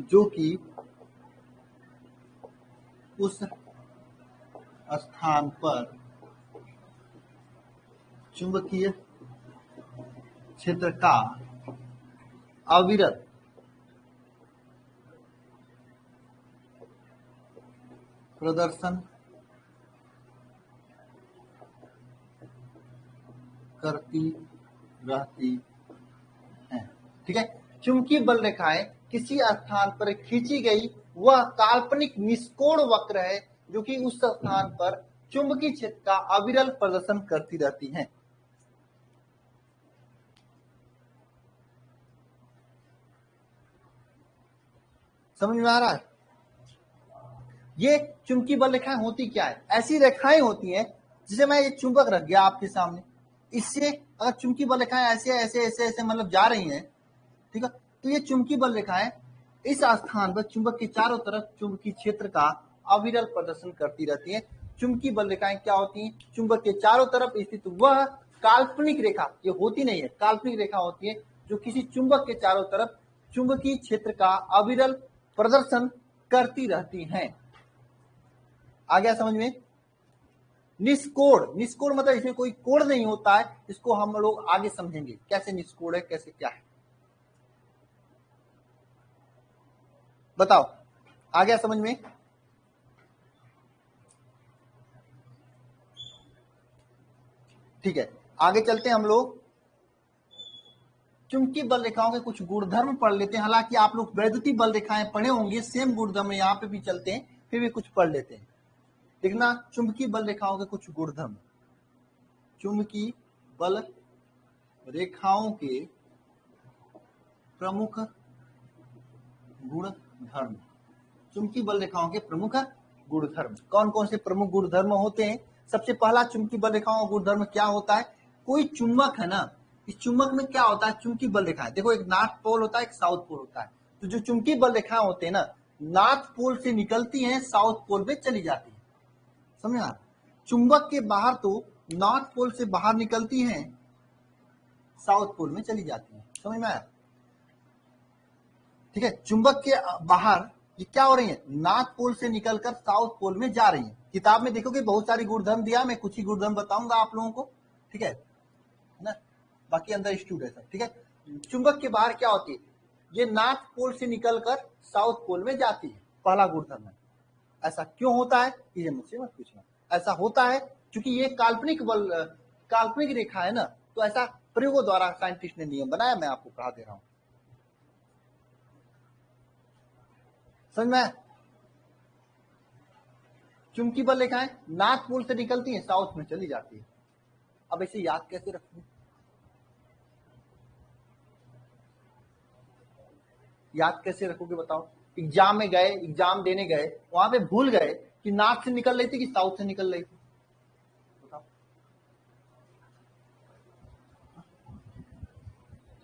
जो कि उस स्थान पर चुंबकीय क्षेत्र का अविरत प्रदर्शन करती रहती हैं। ठीक है, चुंबकीय बल रेखाएं किसी स्थान पर खींची गई वह काल्पनिक निष्कोण वक्र है जो कि उस स्थान पर चुंबकीय क्षेत्र का अविरल प्रदर्शन करती रहती हैं। समझ में आ रहा है? ये चुंबकीय बल रेखाएं होती क्या है? ऐसी रेखाएं होती हैं जिसे मैं ये चुंबक रख गया आपके सामने, इससे अगर चुंबकीय बल रेखाएं ऐसे ऐसे ऐसे ऐसे मतलब जा रही हैं, ठीक है, तो ये चुंबकीय बल रेखाएं इस स्थान पर चुंबक के चारों तरफ चुंबकीय क्षेत्र का अविरल प्रदर्शन करती रहती है। चुंबकीय बल रेखाएं क्या होती हैं? चुंबक के चारों तरफ स्थित वह काल्पनिक रेखा, ये होती नहीं है, काल्पनिक रेखा होती है जो किसी चुंबक के चारों तरफ चुंबकीय क्षेत्र का अविरल प्रदर्शन करती रहती हैं। आ गया समझ में? निष्कोण, निष्कोण मतलब इसमें कोई कोण नहीं होता है, इसको हम लोग आगे समझेंगे कैसे निष्कोण है, कैसे क्या है। बताओ, आ गया समझ में? ठीक है, आगे चलते हैं हम लोग चुंबकीय बल रेखाओं के कुछ गुणधर्म पढ़ लेते हैं। हालांकि आप लोग वैद्युतीय बल रेखाएं पढ़े होंगे, सेम गुणधर्म यहाँ पे भी चलते हैं, फिर भी कुछ पढ़ लेते हैं। देखना, चुंबकीय बल रेखाओं के कुछ गुणधर्म। चुंबकीय बल रेखाओं के प्रमुख गुणधर्म। चुंबकीय बल रेखाओं के प्रमुख गुणधर्म कौन कौन से प्रमुख गुणधर्म होते हैं? सबसे पहला चुंबकीय बल रेखाओं का गुणधर्म क्या होता है? कोई चुंबक है ना, इस चुंबक में क्या होता है? चुंबकीय बल रेखा, देखो एक नॉर्थ पोल होता है, एक साउथ पोल होता है। तो जो चुंबकीय बल रेखाएं होते हैं ना, नॉर्थ पोल से निकलती हैं, साउथ पोल में चली जाती है। समझा? चुंबक के बाहर तो नॉर्थ पोल से बाहर निकलती हैं, साउथ पोल में चली जाती है। समझ में आया? ठीक है, चुंबक के बाहर ये क्या हो रही है? नॉर्थ पोल से निकलकर साउथ पोल में जा रही है। किताब में देखोगे बहुत सारी गुणधर्म दिया, मैं कुछ ही गुणधर्म बताऊंगा आप लोगों को, ठीक है ना, बाकी अंदर स्टूडेंट है। ठीक है, चुंबक के बाहर क्या होती है? ये नॉर्थ पोल से निकलकर साउथ पोल में जाती है, पहला गुणधर्म है। ऐसा क्यों होता है ये मुझसे मत पूछना। ऐसा होता है क्योंकि ये काल्पनिक बल, काल्पनिक रेखा है ना, तो ऐसा प्रयोगों द्वारा साइंटिस्ट ने नियम बनाया, मैं आपको पढ़ा दे रहा हूं। समझ में? चुंबकीय बल रेखाएं नॉर्थ पोल से निकलती हैं, साउथ में चली जाती है। अब इसे याद कैसे रखें? याद कैसे रखोगे बताओ? एग्जाम में गए, एग्जाम देने गए, वहां पे भूल गए कि नॉर्थ से निकल रही थी कि साउथ से निकल रही थी, बताओ।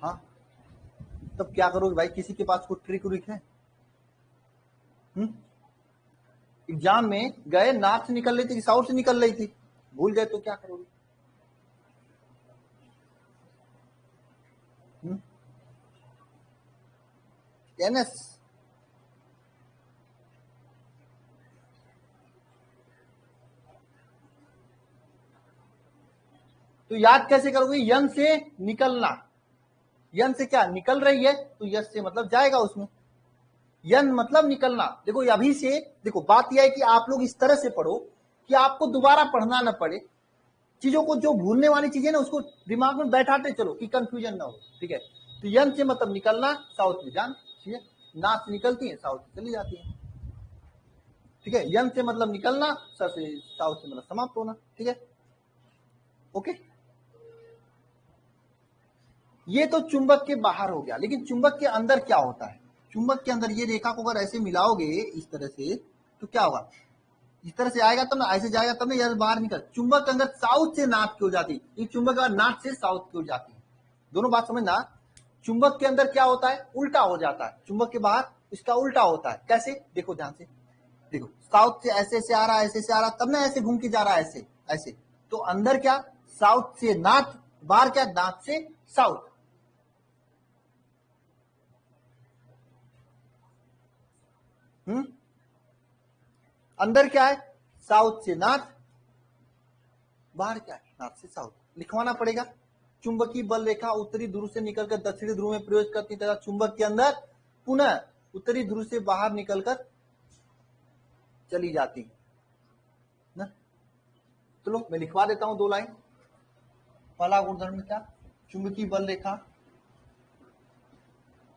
हाँ, तब क्या करोगे भाई? किसी के पास कोई ट्रिक व्रिक है? एग्जाम में गए, नॉर्थ से निकल रही थी कि साउथ से निकल रही थी, भूल गए तो क्या करोगे? एनएस, तो याद कैसे करोगे? यन से निकलना, यन से क्या निकल रही है तो यस से मतलब जाएगा उसमें, यन मतलब निकलना। देखो अभी से, देखो बात यह है कि आप लोग इस तरह से पढ़ो कि आपको दोबारा पढ़ना ना पड़े, चीजों को जो भूलने वाली चीजें ना उसको दिमाग में बैठाते चलो कि कंफ्यूजन ना हो। ठीक है, तो यन से मतलब निकलना, साउथ में जान, ठीक है, ना से निकलती है साउथ से चली जाती है। ठीक है, यन से मतलब निकलना, स से साउथ से मतलब समाप्त होना। ठीक है, ओके। ये तो चुंबक के बाहर हो गया, लेकिन चुंबक के अंदर क्या होता है? चुंबक के अंदर ये रेखा को अगर ऐसे मिलाओगे इस तरह से तो क्या होगा? इस तरह से आएगा तब ना, ऐसे जाएगा तब ना, यार बाहर निकल। चुंबक के अंदर साउथ से नॉर्थ की ओर जाती है, चुंबक के नॉर्थ से साउथ की ओर जाती है। दोनों बात समझना। चुंबक के अंदर क्या होता है? उल्टा हो जाता है, चुंबक के बाहर इसका उल्टा होता है। कैसे? देखो ध्यान से, देखो साउथ से ऐसे ऐसे आ रहा है, ऐसे ऐसे आ रहा, तब ना ऐसे घूम के जा रहा है, ऐसे ऐसे। तो अंदर क्या, साउथ से नॉर्थ, बाहर क्या, नॉर्थ से साउथ। अंदर क्या है, साउथ से नॉर्थ, बाहर क्या है, नॉर्थ से साउथ। लिखवाना पड़ेगा। चुंबकीय बल रेखा उत्तरी ध्रुव से निकलकर दक्षिणी ध्रुव में प्रवेश करती तथा चुंबक के अंदर पुनः उत्तरी ध्रुव से बाहर निकलकर चली जाती ना। चलो मैं लिखवा देता हूं 2 लाइन। पहला गुणधर्म क्या, चुंबकीय बल रेखा,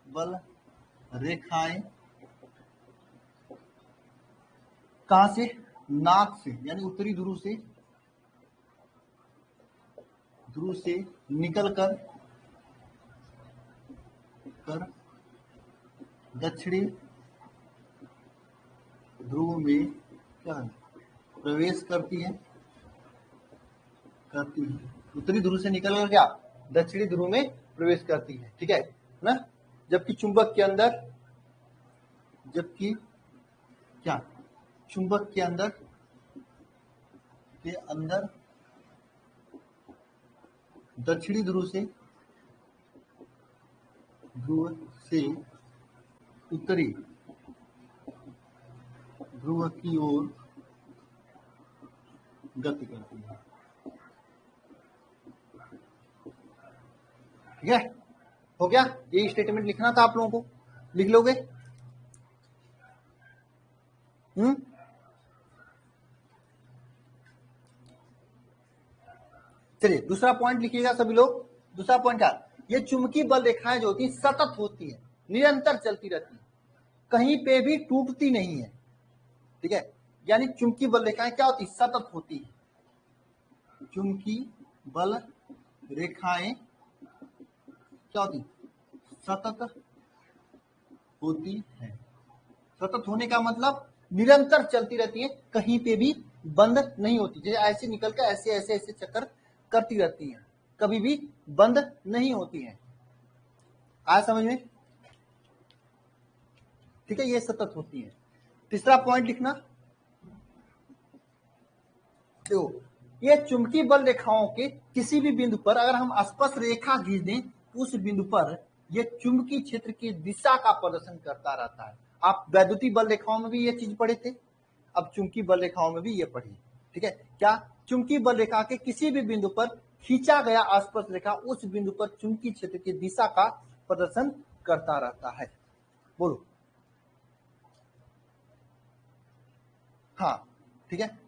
बल रेखाएं कहां से, नॉर्थ से यानी उत्तरी ध्रुव से निकलकर दक्षिणी ध्रुव में क्या प्रवेश करती है। उत्तरी ध्रुव से निकलकर क्या, दक्षिणी ध्रुव में प्रवेश करती है, ठीक है ना। जबकि चुंबक के अंदर, जबकि क्या, चुंबक के अंदर दक्षिणी ध्रुव से उत्तरी ध्रुव की ओर गति करती है, ठीक है। हो गया, ये स्टेटमेंट लिखना था आप लोगों को, लिख लोगे। चलिए दूसरा पॉइंट लिखिएगा सभी लोग। दूसरा पॉइंट क्या, ये चुंबकीय बल रेखाएं जो होती है सतत होती है, निरंतर चलती रहती है, कहीं पे भी टूटती नहीं है, ठीक है। यानी चुंबकीय बल रेखाएं क्या होती है, सतत होती है। चुंबकीय बल रेखाएं क्या होती, सतत होती है। सतत होने का मतलब निरंतर चलती रहती है, कहीं पे भी बंद नहीं होती। जैसे ऐसे निकलकर ऐसे ऐसे ऐसे चक्कर करती रहती है, कभी भी बंद नहीं होती है। आया समझ में, ठीक है, ये सतत होती है। तीसरा पॉइंट लिखना, देखो ये चुंबकीय बल रेखाओं के किसी भी बिंदु पर अगर हम स्पर्श रेखा खींच दें, उस बिंदु पर ये चुंबकीय क्षेत्र की दिशा का प्रदर्शन करता रहता है। आप वैद्युतीय बल रेखाओं में भी ये चीज पढ़े थे, अब चुंबकीय बल रेखाओं में भी ये पढ़िए, ठीक है। क्या, चुंबकीय बल रेखा के किसी भी बिंदु पर खींचा गया स्पर्श रेखा उस बिंदु पर चुंबकीय क्षेत्र की दिशा का प्रदर्शन करता रहता है। बोलो, हाँ ठीक है।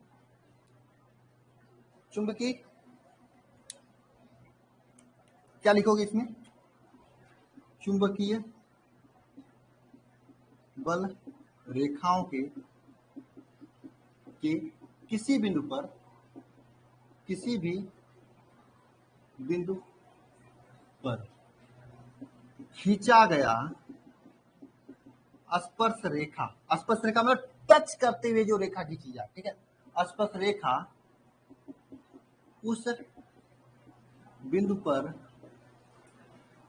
चुंबकीय क्या लिखोगे इसमें, चुंबकीय बल रेखाओं के किसी बिंदु पर, किसी भी बिंदु पर खींचा गया स्पर्श रेखा, स्पर्श रेखा मतलब टच करते हुए जो रेखा खींची जाए, ठीक है। स्पर्श रेखा उस बिंदु पर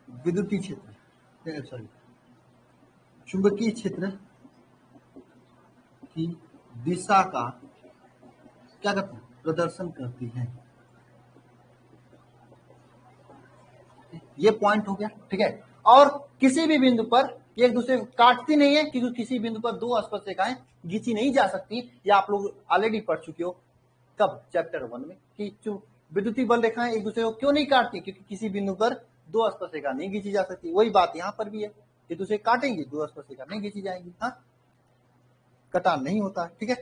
विद्युतीय क्षेत्र, सॉरी चुंबकीय क्षेत्र की दिशा का क्या करती है, प्रदर्शन करती है। ये पॉइंट हो गया, ठीक है। और किसी भी बिंदु पर एक दूसरे को काटती नहीं है, क्योंकि किसी बिंदु पर दो स्पर्श रेखाएं खींची नहीं जा सकती। ये आप लोग ऑलरेडी पढ़ चुके हो, कब, चैप्टर 1 में, कि विद्युतीय बल रेखाएं एक दूसरे को क्यों नहीं काटती, क्योंकि किसी बिंदु पर दो स्पर्श रेखा नहीं खींची जा सकती। वही बात यहाँ पर भी है, एक दूसरे काटेंगे, दो स्पर्श रेखा नहीं खींची जाएंगी, हाँ, कटान नहीं होता, ठीक है।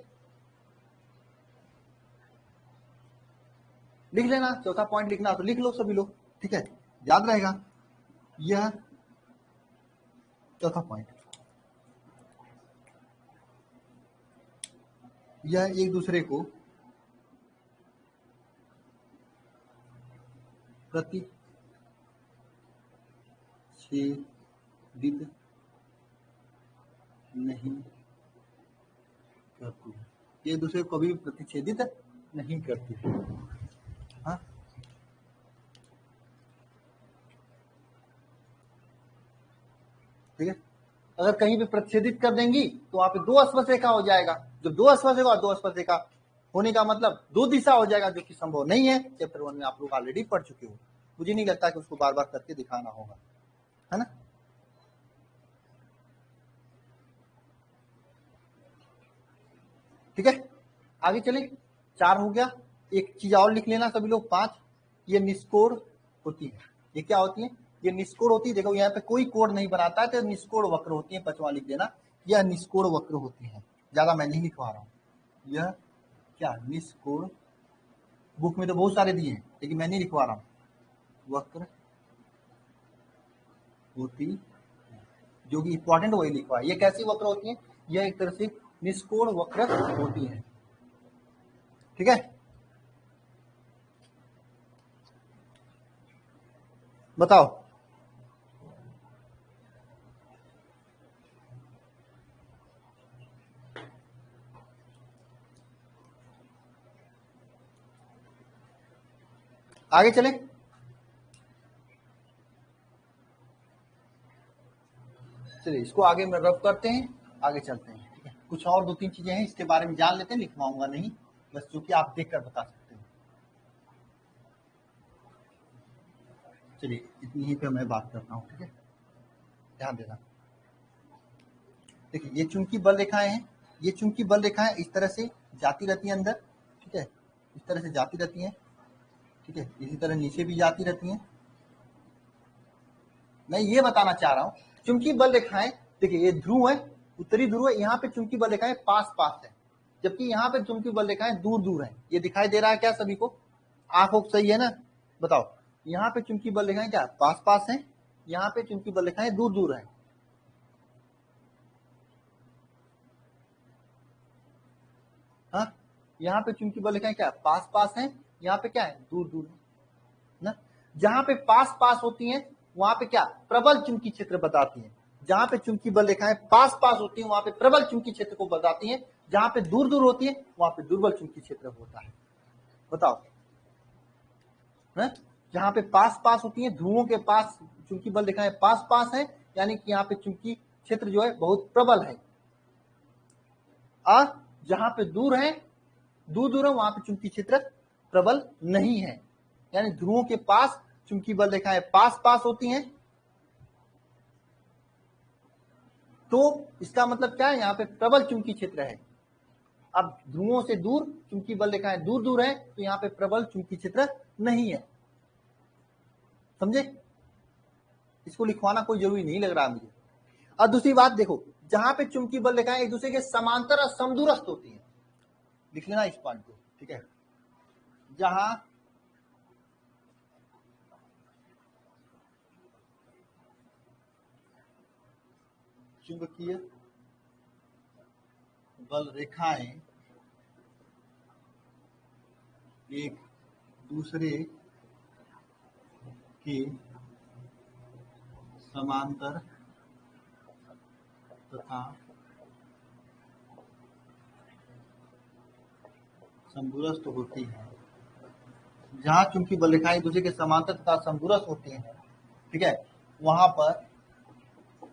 लिख लेना, चौथा पॉइंट लिखना तो लिख लो सभी लोग, ठीक है, याद रहेगा। यह चौथा पॉइंट, यह एक दूसरे को प्रतिच्छेदित नहीं करती है, एक दूसरे को कभी प्रतिच्छेदित नहीं करती है, हाँ। ठीक है, अगर कहीं पे प्रतिच्छेदित कर देंगी तो वहां पे दो स्पर्श रेखा हो जाएगा। जब दो स्पर्श रेखा और दो स्पर्श रेखा होने का मतलब दो दिशा हो जाएगा, जो कि संभव नहीं है। चैप्टर 1 में आप लोग ऑलरेडी पढ़ चुके हो, मुझे नहीं लगता कि उसको बार बार करके दिखाना होगा, है ना। ठीक है, आगे चले। 4 हो गया। एक चीज और लिख लेना सभी लोग, 5, ये निष्कोण होती है। ये क्या होती है? ये निष्कोण होती है। देखो यहाँ पे कोई कोण नहीं बनाता है तो निष्कोण वक्र होती है। 5वां लिख देना, यह निष्कोण वक्र होती है। ज्यादा मैं नहीं लिखवा रहा हूँ। यह क्या निष्कोण, बुक में तो बहुत सारे दिए हैं लेकिन मैं नहीं लिखवा रहा हूँ। वक्र होती, जो कि इंपॉर्टेंट वही लिखवा है। ये कैसी वक्र होती है? यह एक तरह से निष्कोण वक्र होती है। ठीक है, बताओ। आगे चले। चलिए इसको आगे में रफ करते हैं, आगे चलते हैं। ठीक है, कुछ और 2-3 चीजें हैं, इसके बारे में जान लेते हैं, लिखवाऊंगा नहीं, बस चूंकि आप देख कर बता सकते हैं। चलिए इतनी ही पे मैं बात करता हूँ। ठीक है, ध्यान देना। देखिए ये चुंबकीय बल रेखाएं हैं, ये चुंबकीय बल रेखाएं इस तरह से जाती रहती हैं अंदर। ठीक है, इस तरह से जाती रहती हैं। ठीक है, इसी तरह नीचे भी जाती रहती हैं। मैं ये बताना चाह रहा हूँ, चुंबकीय बल रेखाएं, देखिए ये ध्रुव है, उत्तरी ध्रुव है, यहाँ पे चुंबकीय बल रेखाएं पास पास है, जबकि यहाँ पे चुंबकीय बल रेखाएं दूर दूर है। ये दिखाई दे रहा है क्या सभी को? आंखों सही है ना? बताओ, यहाँ पे चुंबकीय बल रेखाएं क्या पास पास है, यहाँ पे चुंबकीय बल रेखाएं दूर दूर है। हाँ, यहाँ पे चुंबकीय बल रेखाएं क्या पास पास है, यहाँ पे क्या है दूर दूर है ना। जहां पे पास पास होती हैं वहां पे क्या प्रबल चुंबकीय क्षेत्र बताती हैं। जहां पे चुंबकीय बल रेखाएं पास पास होती हैं वहां पे प्रबल चुंबकीय क्षेत्र को बताती हैं। जहां पे दूर दूर होती है वहां पे दुर्बल चुंबकीय क्षेत्र होता है। बताओ, है? जहां पे पास पास होती है, ध्रुवों के पास चुंबकीय बल रेखाएं पास पास है, यानी कि यहाँ पे चुंबकीय क्षेत्र जो है बहुत प्रबल है। और जहां पे दूर है, दूर दूर है, वहां पे चुंबकीय क्षेत्र प्रबल नहीं है। यानी ध्रुवों के पास चुंबकीय बल रेखाएं पास पास होती हैं, तो इसका मतलब क्या है, यहाँ पे प्रबल चुंबकीय क्षेत्र है। अब ध्रुवों से दूर चुंबकीय बल रेखाएं दूर दूर है, तो यहाँ पे प्रबल चुंबकीय क्षेत्र नहीं है। समझे? इसको लिखवाना कोई जरूरी नहीं लग रहा मुझे। और दूसरी बात देखो, जहां पे चुंबकीय बल रेखाएं एक दूसरे के समांतर और समदूरस्थ होती है, लिख लेना इस पॉइंट को। ठीक है, जहां चुंबकीय बल रेखाएं एक दूसरे के समांतर तथा समदूरस्थ होती है। जहां चुंबकीय बल रेखाएं एक दूसरे के समांतर तथा समदूरस्थ होती हैं, ठीक है, वहां पर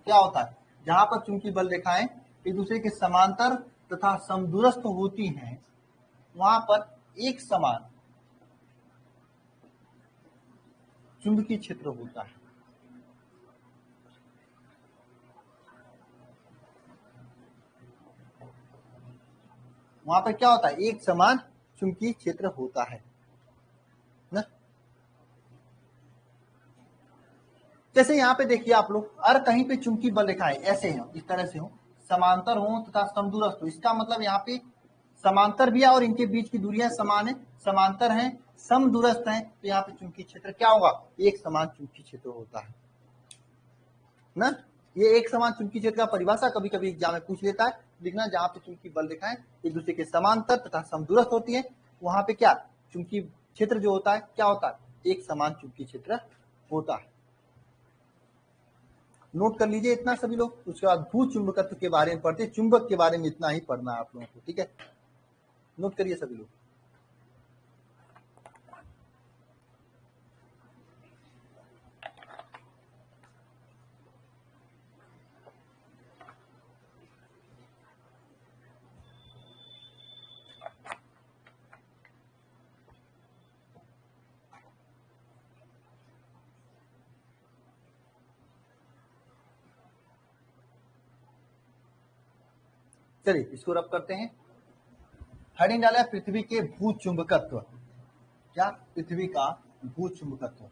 क्या होता है, जहां पर चुंबकीय बल रेखाएं एक दूसरे के समांतर तथा समदूरस्थ होती हैं, वहां पर एक समान चुंबकीय क्षेत्र होता है। वहां पर क्या होता है, एक समान चुंबकीय क्षेत्र होता है ना। जैसे यहाँ पे देखिए आप लोग, अगर कहीं पे चुंबकीय बल रेखाएं ऐसे हो, इस तरह से हो, समांतर हो तथा समदूरस्थ हो, इसका मतलब यहाँ पे समांतर भी है और इनके बीच की दूरियां समान है, समांतर हैं, समदूरस्थ हैं, तो यहाँ पे चुंबकीय क्षेत्र क्या होगा, एक समान चुंबकीय क्षेत्र होता है ना। ये एक समान चुंबकीय क्षेत्र का परिभाषा कभी कभी एग्जाम में पूछ लेता है, लिखना जहां पे चुंबकीय बल रेखाएं एक दूसरे के समांतर तथा समदूरस्थ होती है, वहां पे क्या चुंबकीय क्षेत्र जो होता है क्या होता है, एक समान चुंबकीय क्षेत्र होता है। नोट कर लीजिए इतना सभी लोग। उसके बाद भू चुंबकत्व के बारे में पढ़ते, चुंबक के बारे में इतना ही पढ़ना है आप लोगों को। ठीक है, नोट करिए सभी लोग। चलिए इसको रब करते हैं। हेडिंग डाला है पृथ्वी के भू चुंबकत्व। क्या? पृथ्वी का भू चुंबकत्व।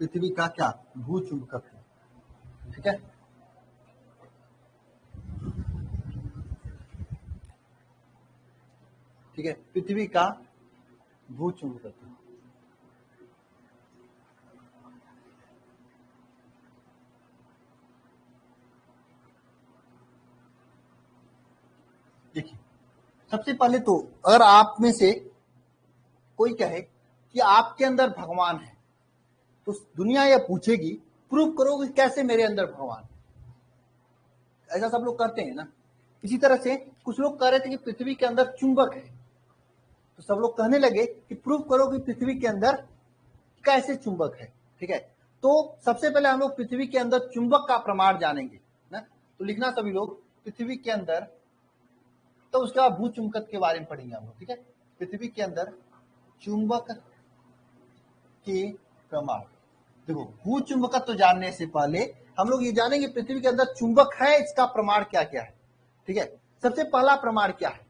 पृथ्वी का क्या? भू चुंबकत्व। ठीक है, ठीक है, पृथ्वी का भू चुंबकत्व। देखिए, सबसे पहले तो अगर आप में से कोई कहे कि आपके अंदर भगवान है, तो दुनिया यह पूछेगी प्रूव करोगे कैसे मेरे अंदर भगवान। ऐसा सब लोग करते हैं ना। इसी तरह से कुछ लोग कह रहे थे कि पृथ्वी के अंदर चुंबक है, तो सब लोग कहने लगे कि प्रूव करो कि पृथ्वी के अंदर कैसे चुंबक है। ठीक है, तो सबसे पहले हम लोग पृथ्वी के अंदर चुंबक का प्रमाण जानेंगे ना। तो लिखना सभी लोग पृथ्वी के अंदर, तो उसके बाद भू चुंबकत्व के बारे में पढ़ेंगे हम लोग। ठीक है, पृथ्वी के अंदर चुंबक के प्रमाण। देखो, भू चुंबकत्व जानने से पहले हम लोग ये जानेंगे पृथ्वी के अंदर चुंबक है, इसका प्रमाण क्या क्या है। ठीक है, सबसे पहला प्रमाण क्या है?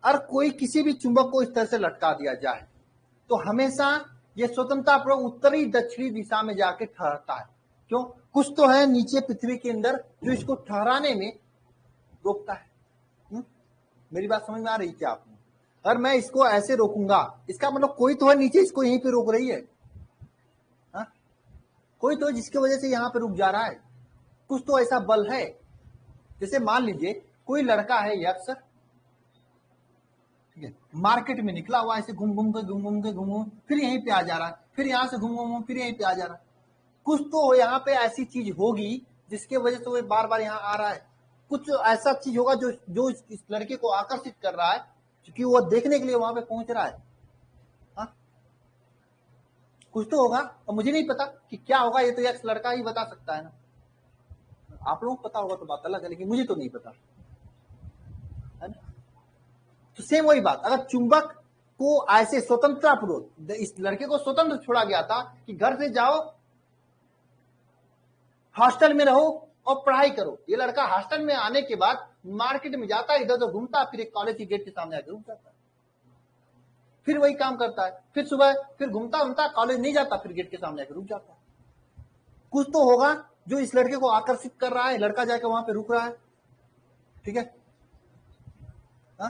और कोई किसी भी चुंबक को इस तरह से लटका दिया जाए तो हमेशा ये स्वतंत्रतापूर्वक उत्तरी दक्षिणी दिशा में जाके ठहरता है। क्यों? कुछ तो है नीचे पृथ्वी के अंदर जो इसको ठहराने में रोकता है। मेरी बात समझ में आ रही क्या आपको? अगर मैं इसको ऐसे रोकूंगा, इसका मतलब कोई तो है नीचे इसको यहीं पे रोक रही है। हा? कोई तो जिसकी वजह से यहाँ पे रुक जा रहा है। कुछ तो ऐसा बल है। जैसे मान लीजिए कोई लड़का है यक्स, ठीक है, मार्केट में निकला हुआ, ऐसे घूम घूम के फिर यहीं पे आ जा रहा है, फिर यहाँ से घूम फिर यहीं पे आ जा रहा है। कुछ तो यहाँ पे ऐसी चीज होगी जिसके वजह से वो बार बार यहाँ आ रहा है। कुछ ऐसा चीज होगा जो जो इस लड़के को आकर्षित कर रहा है, क्योंकि वो देखने के लिए वहां पे पहुंच रहा है। हा? कुछ तो होगा, और मुझे नहीं पता कि क्या होगा, ये तो यक्स लड़का ही बता सकता है ना। आप लोगों को पता होगा तो बात अलग है, लेकिन मुझे तो नहीं पता है ना। तो सेम वही बात, अगर चुंबक को ऐसे स्वतंत्रता पूर्वक इस लड़के को स्वतंत्र छोड़ा गया था कि घर से जाओ, हॉस्टल में रहो और पढ़ाई करो। ये लड़का हॉस्टल में आने के बाद मार्केट में जाता है, इधर उधर घूमता, फिर एक कॉलेज की गेट के सामने आकर रुक जाता है, फिर वही काम करता है, फिर सुबह फिर घूमता घूमता कॉलेज नहीं जाता, फिर गेट के सामने आकर रुक जाता है। कुछ तो होगा जो इस लड़के को आकर्षित कर रहा है, लड़का जाकर वहां पे रुक रहा है। ठीक है, हा?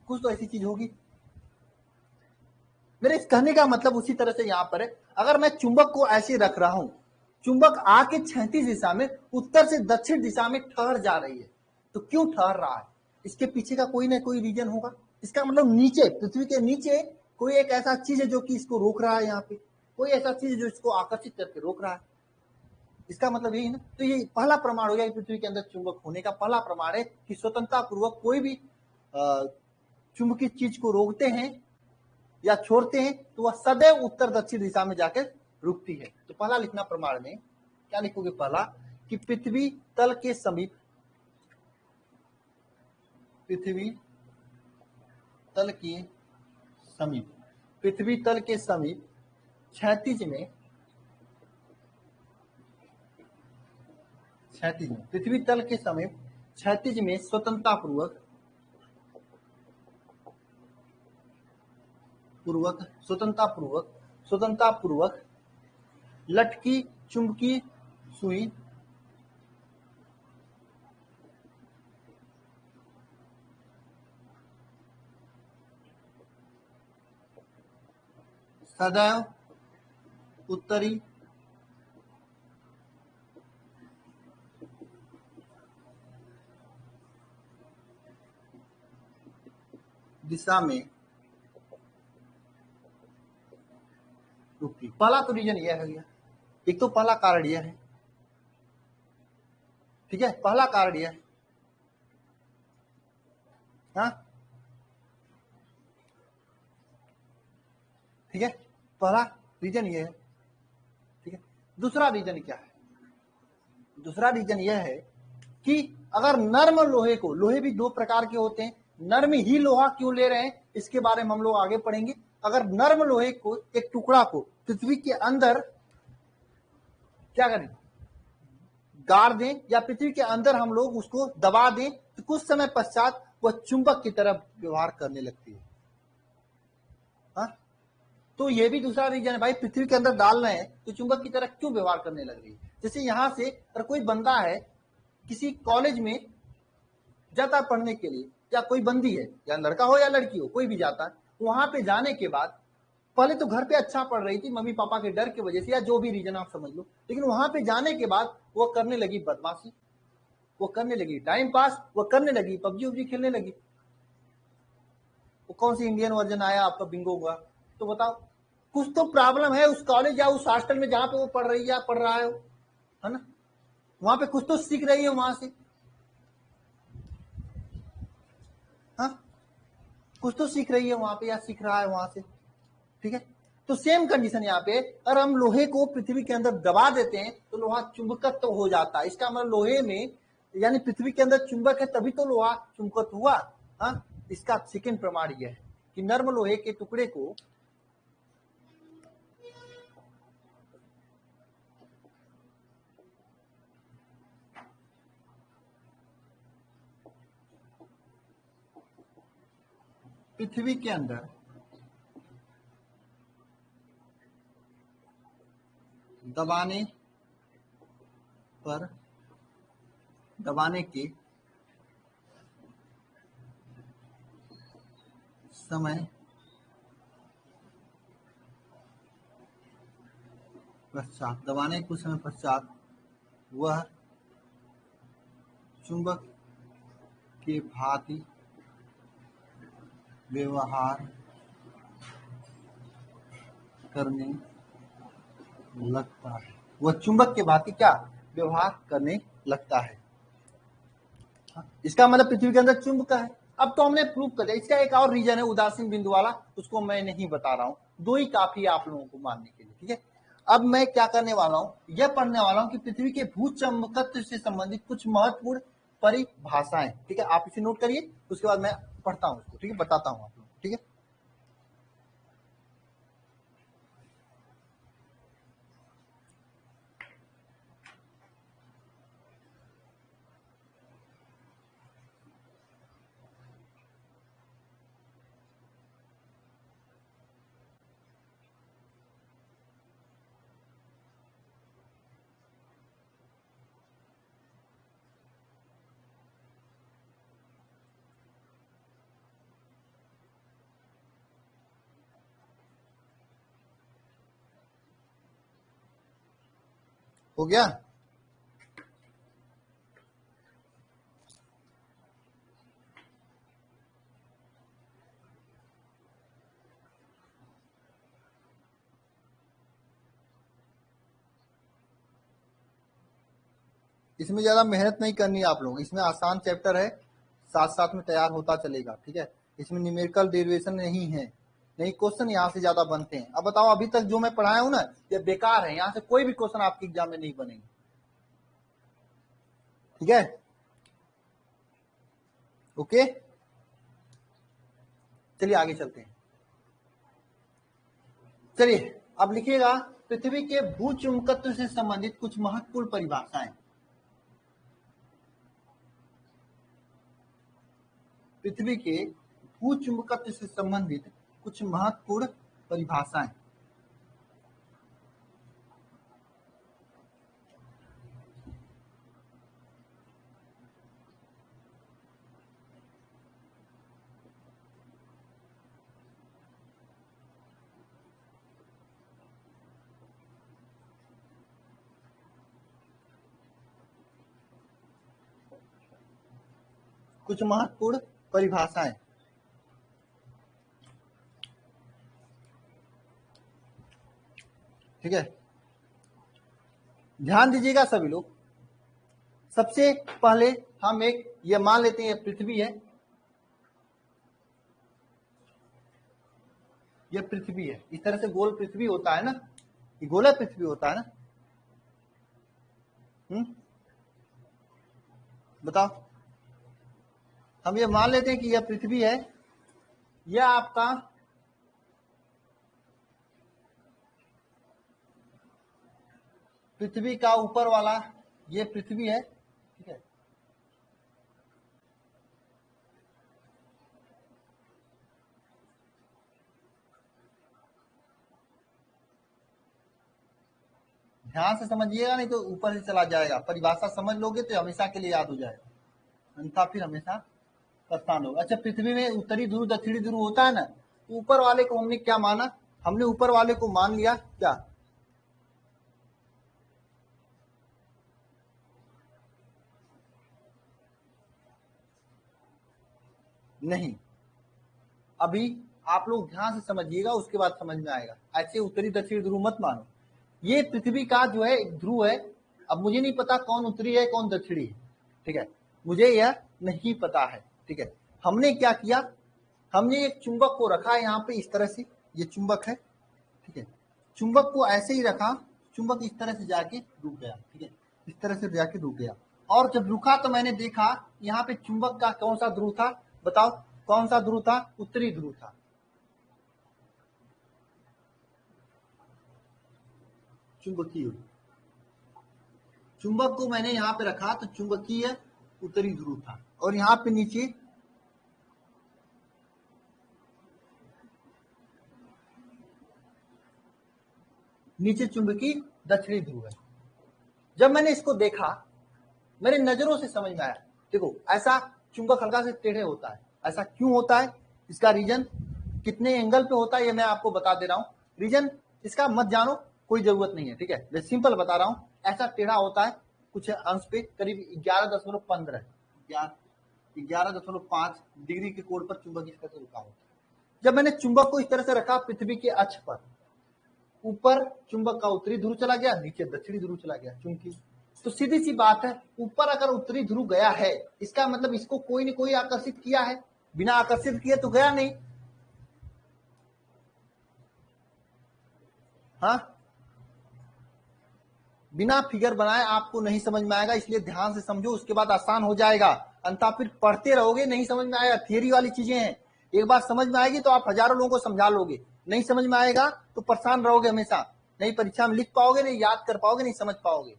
कुछ तो ऐसी चीज होगी। मेरे इस कहने का मतलब उसी तरह से यहां पर है, अगर मैं चुंबक को ऐसे रख रहा हूं, चुंबक आके 36 दिशा में उत्तर से दक्षिण दिशा में ठहर जा रही है, तो क्यों ठहर रहा है? इसके पीछे का कोई ना कोई रीजन होगा। इसका मतलब नीचे, पृथ्वी के नीचे कोई एक ऐसा चीज है जो कि इसको रोक रहा है, यहाँ पे कोई ऐसा चीज है जो इसको आकर्षित करके रोक रहा है। इसका मतलब यही ना। तो ये पहला प्रमाण हो गया पृथ्वी के अंदर चुंबक होने का। पहला प्रमाण है कि स्वतंत्रता पूर्वक कोई भी चुंबकीय चीज को रोकते हैं या छोड़ते हैं तो वह सदैव उत्तर दक्षिण दिशा में जाकर रुकती है। तो पहला लिखना प्रमाण में क्या लिखोगे? पहला कि पृथ्वी तल के समीप, पृथ्वी तल के समीप, पृथ्वी तल के समीप क्षैतिज में, क्षैतिज में, पृथ्वी तल के समीप क्षैतिज में स्वतंत्रता पूर्वक, स्वतंत्रता पूर्वक लटकी चुंबकीय सुई सदैव उत्तरी दिशा में रुकती। पहला तो रीजन यह है गया, एक तो पहला कारण यह है। ठीक है, पहला कारण यह है। हाँ, ठीक है, पहला रीजन ये है। ठीक है, दूसरा रीजन क्या है? दूसरा रीजन यह है कि अगर नर्म लोहे को, लोहे भी दो प्रकार के होते हैं, नर्म ही लोहा क्यों ले रहे हैं इसके बारे में हम लोग आगे पढ़ेंगे। अगर नर्म लोहे को, एक टुकड़ा को पृथ्वी के अंदर क्या करें, गाड़ दें या पृथ्वी के अंदर हम लोग उसको दबा दें, तो कुछ समय पश्चात वह चुंबक की तरह व्यवहार करने लगती है। हा? तो ये भी दूसरा रीजन है, भाई पृथ्वी के अंदर डाल रहे हैं तो चुंबक की तरह क्यों व्यवहार करने लग रही है। जैसे यहां से अगर कोई बंदा है किसी कॉलेज में जाता पढ़ने के लिए, या कोई बंदी है, या लड़का हो या लड़की हो, कोई भी जाता है, वहां पे जाने के बाद पहले तो घर पे अच्छा पढ़ रही थी, मम्मी पापा के डर की वजह से या जो भी रीजन आप समझ लो, लेकिन वहां पे जाने के बाद वो करने लगी बदमाशी, वो करने लगी टाइम पास, वो करने लगी पबजी उबजी खेलने लगी। वो कौन सी इंडियन वर्जन आया आपका बिंगो हुआ, तो बताओ, कुछ तो प्रॉब्लम है उस कॉलेज या उस हॉस्टल में जहां पे वो पढ़ रही है या पढ़ रहा है ना, वहां पे कुछ तो सीख रही है वहां से। हाँ, कुछ तो सीख रही है वहां पे या सीख रहा है वहां से। ठीक है, तो सेम कंडीशन यहाँ पे, अगर हम लोहे को पृथ्वी के अंदर दबा देते हैं तो लोहा चुंबकत्व तो हो जाता है। इसका मतलब लोहे में यानी पृथ्वी के अंदर चुंबक है तभी तो लोहा चुंबकत्व हुआ। हाँ, इसका सेकेंड प्रमाण यह है कि नर्म लोहे के टुकड़े को पृथ्वी के अंदर दबाने पर, दबाने के समय पश्चात, दबाने के कुछ समय पश्चात वह चुंबक के भांति व्यवहार करने लगता है। वह चुंबक के भांति क्या व्यवहार करने लगता है। इसका मतलब पृथ्वी के अंदर चुंबक है। अब तो हमने प्रूव कर दिया। इसका एक और रीजन है उदासीन बिंदु वाला, उसको मैं नहीं बता रहा हूं, दो ही काफी है आप लोगों को मानने के लिए। ठीक है, अब मैं क्या करने वाला हूं, यह पढ़ने वाला हूं कि पृथ्वी के भूचंबकत्व से संबंधित कुछ महत्वपूर्ण परिभाषाएं। ठीक है, आप इसे नोट करिए, उसके बाद मैं पढ़ता हूं उसको। ठीक है, बताता हूं आप लोग। ठीक है, हो गया। इसमें ज्यादा मेहनत नहीं करनी है आप लोग, इसमें आसान चैप्टर है, साथ साथ में तैयार होता चलेगा। ठीक है, इसमें न्यूमेरिकल डेरिवेशन नहीं है, नहीं क्वेश्चन यहाँ से ज्यादा बनते हैं। अब बताओ, अभी तक जो मैं पढ़ाया हूं ना, ये बेकार है, यहाँ से कोई भी क्वेश्चन आपके एग्जाम में नहीं बनेंगे। ठीक है, ओके, चलिए आगे चलते हैं। चलिए अब लिखिएगा, पृथ्वी के भूचुंबकत्व से संबंधित कुछ महत्वपूर्ण परिभाषाएं। पृथ्वी के भूचुंबकत्व से संबंधित कुछ महत्वपूर्ण परिभाषाएं। कुछ महत्वपूर्ण परिभाषाएं। ठीक है, ध्यान दीजिएगा सभी लोग। सबसे पहले हम एक ये मान लेते हैं, पृथ्वी है, ये पृथ्वी है, इस तरह से गोल पृथ्वी होता है ना, ये गोला पृथ्वी होता है ना। बताओ, हम ये मान लेते हैं कि यह पृथ्वी है, यह आपका पृथ्वी का ऊपर वाला, ये पृथ्वी है, ठीक है। ध्यान से समझिएगा, नहीं तो ऊपर से चला जाएगा। परिभाषा समझ लोगे तो हमेशा के लिए याद हो जाएगा, अन्यथा फिर हमेशा परेशान होगा। अच्छा, पृथ्वी में उत्तरी ध्रुव दक्षिणी ध्रुव होता है ना, तो ऊपर वाले को हमने क्या माना, हमने ऊपर वाले को मान लिया क्या, नहीं। अभी आप लोग ध्यान से समझिएगा, उसके बाद समझ में आएगा। ऐसे उत्तरी दक्षिणी ध्रुव मत मानो। ये पृथ्वी का जो है ध्रुव है। अब मुझे नहीं पता कौन उत्तरी है कौन दक्षिणी है, ठीक है, मुझे यह नहीं पता है, ठीक है। हमने क्या किया, हमने एक चुंबक को रखा यहाँ पे इस तरह से, ये चुंबक है, ठीक है। चुंबक को ऐसे ही रखा, चुंबक इस तरह से जाके रुक गया, ठीक है, इस तरह से जाके रुक गया। और जब रुका तो मैंने देखा यहाँ पे चुंबक का कौन सा ध्रुव था, बताओ कौन सा ध्रुव था, उत्तरी ध्रुव था। चुंबकीय, चुंबक को मैंने यहाँ पे रखा तो चुंबकीय उत्तरी ध्रुव था, और यहाँ पे नीचे नीचे चुंबकीय दक्षिणी ध्रुव है। जब मैंने इसको देखा, मेरे नजरों से समझ में आया, देखो ऐसा चुंबक हल्का से टेढ़े होता है, ऐसा क्यों होता है, इसका रीजन कितने एंगल पे होता है ये मैं आपको बता दे रहा हूँ। रीजन इसका मत जानो, कोई जरूरत नहीं है, ठीक है, मैं सिंपल बता रहा हूँ। ऐसा टेढ़ा होता है कुछ अंश पे, करीब 11.15 11.5 डिग्री के कोण पर चुंबक इस तरह से रुका होता है। जब मैंने चुंबक को इस तरह से रखा पृथ्वी के अक्ष पर, ऊपर चुंबक का उत्तरी ध्रुव चला गया, नीचे दक्षिणी ध्रुव चला गया, चुंबकीय। तो सीधी सी बात है, ऊपर अगर उत्तरी ध्रुव गया है, इसका मतलब इसको कोई न कोई आकर्षित किया है, बिना आकर्षित किए तो गया नहीं। हाँ, बिना फिगर बनाए आपको नहीं समझ में आएगा, इसलिए ध्यान से समझो, उसके बाद आसान हो जाएगा। अन्यथा फिर पढ़ते रहोगे, नहीं समझ में आएगा। थियरी वाली चीजें हैं, एक बार समझ में आएगी तो आप हजारों लोगों को समझा लोगे, नहीं समझ में आएगा तो परेशान रहोगे हमेशा, नहीं परीक्षा में लिख पाओगे, नहीं याद कर पाओगे, नहीं समझ पाओगे।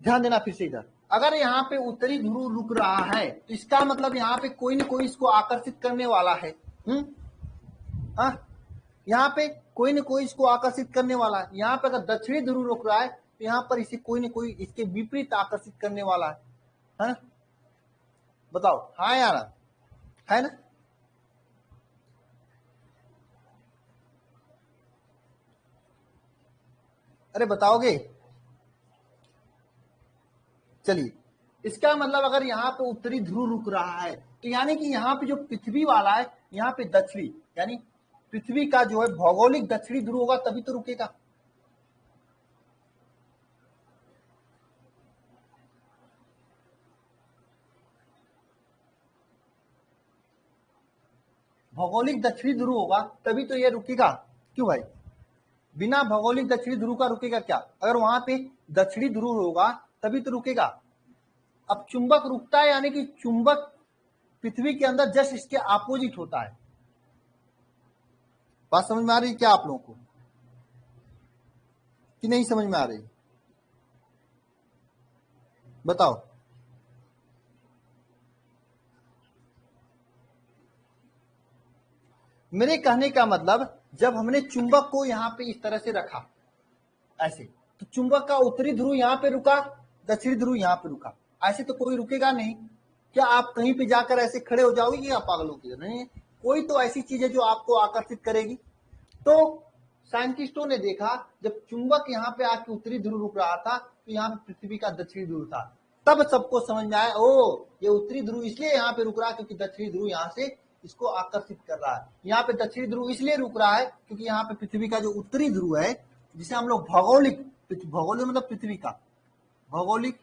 ध्यान देना फिर से इधर, अगर यहाँ पे उत्तरी ध्रुव रुक रहा है तो इसका मतलब यहाँ पे कोई न कोई इसको आकर्षित करने वाला है। यहाँ पे कोई न कोई इसको आकर्षित करने वाला है। यहाँ पे अगर दक्षिणी ध्रुव रुक रहा है तो यहाँ पर इसे कोई न कोई इसके विपरीत आकर्षित करने वाला है? बताओ, हाँ यार, है ना। अरे बताओगे, चलिए, इसका मतलब अगर यहाँ पे उत्तरी ध्रुव रुक रहा है तो यानी कि यहाँ पे जो पृथ्वी वाला है, यहाँ पे दक्षिणी, यानी पृथ्वी का जो है भौगोलिक दक्षिणी ध्रुव होगा तभी तो रुकेगा। भौगोलिक दक्षिणी ध्रुव होगा तभी तो ये रुकेगा। क्यों भाई, बिना भौगोलिक दक्षिणी ध्रुव का रुकेगा क्या? अगर वहां पे दक्षिणी ध्रुव होगा तभी तो रुकेगा। अब चुंबक रुकता है यानी कि चुंबक पृथ्वी के अंदर जस्ट इसके अपोजिट होता है। बात समझ में आ रही है क्या आप लोगों को, कि नहीं समझ में आ रही? बताओ। मेरे कहने का मतलब, जब हमने चुंबक को यहां पे इस तरह से रखा ऐसे, तो चुंबक का उत्तरी ध्रुव यहां पे रुका, दक्षिणी ध्रुव यहां पे रुका, ऐसे तो कोई रुकेगा नहीं। क्या आप कहीं पे जाकर ऐसे खड़े हो जाओगे कि आप पागलों की? नहीं, कोई तो ऐसी चीज है जो आपको आकर्षित करेगी। तो साइंटिस्टों ने देखा, जब चुंबक यहाँ पे आके उत्तरी ध्रुव रुक रहा था तो यहाँ पे पृथ्वी का दक्षिणी ध्रुव था, तब सबको समझ में आया, ओ ये उत्तरी ध्रुव इसलिए यहाँ पे रुक रहा है क्योंकि दक्षिणी ध्रुव यहाँ से इसको आकर्षित कर रहा है। यहाँ पे दक्षिणी ध्रुव इसलिए रुक रहा है क्योंकि यहाँ पे पृथ्वी का जो उत्तरी ध्रुव है, जिसे हम लोग भौगोलिक, भौगोलिक मतलब पृथ्वी का भौगोलिक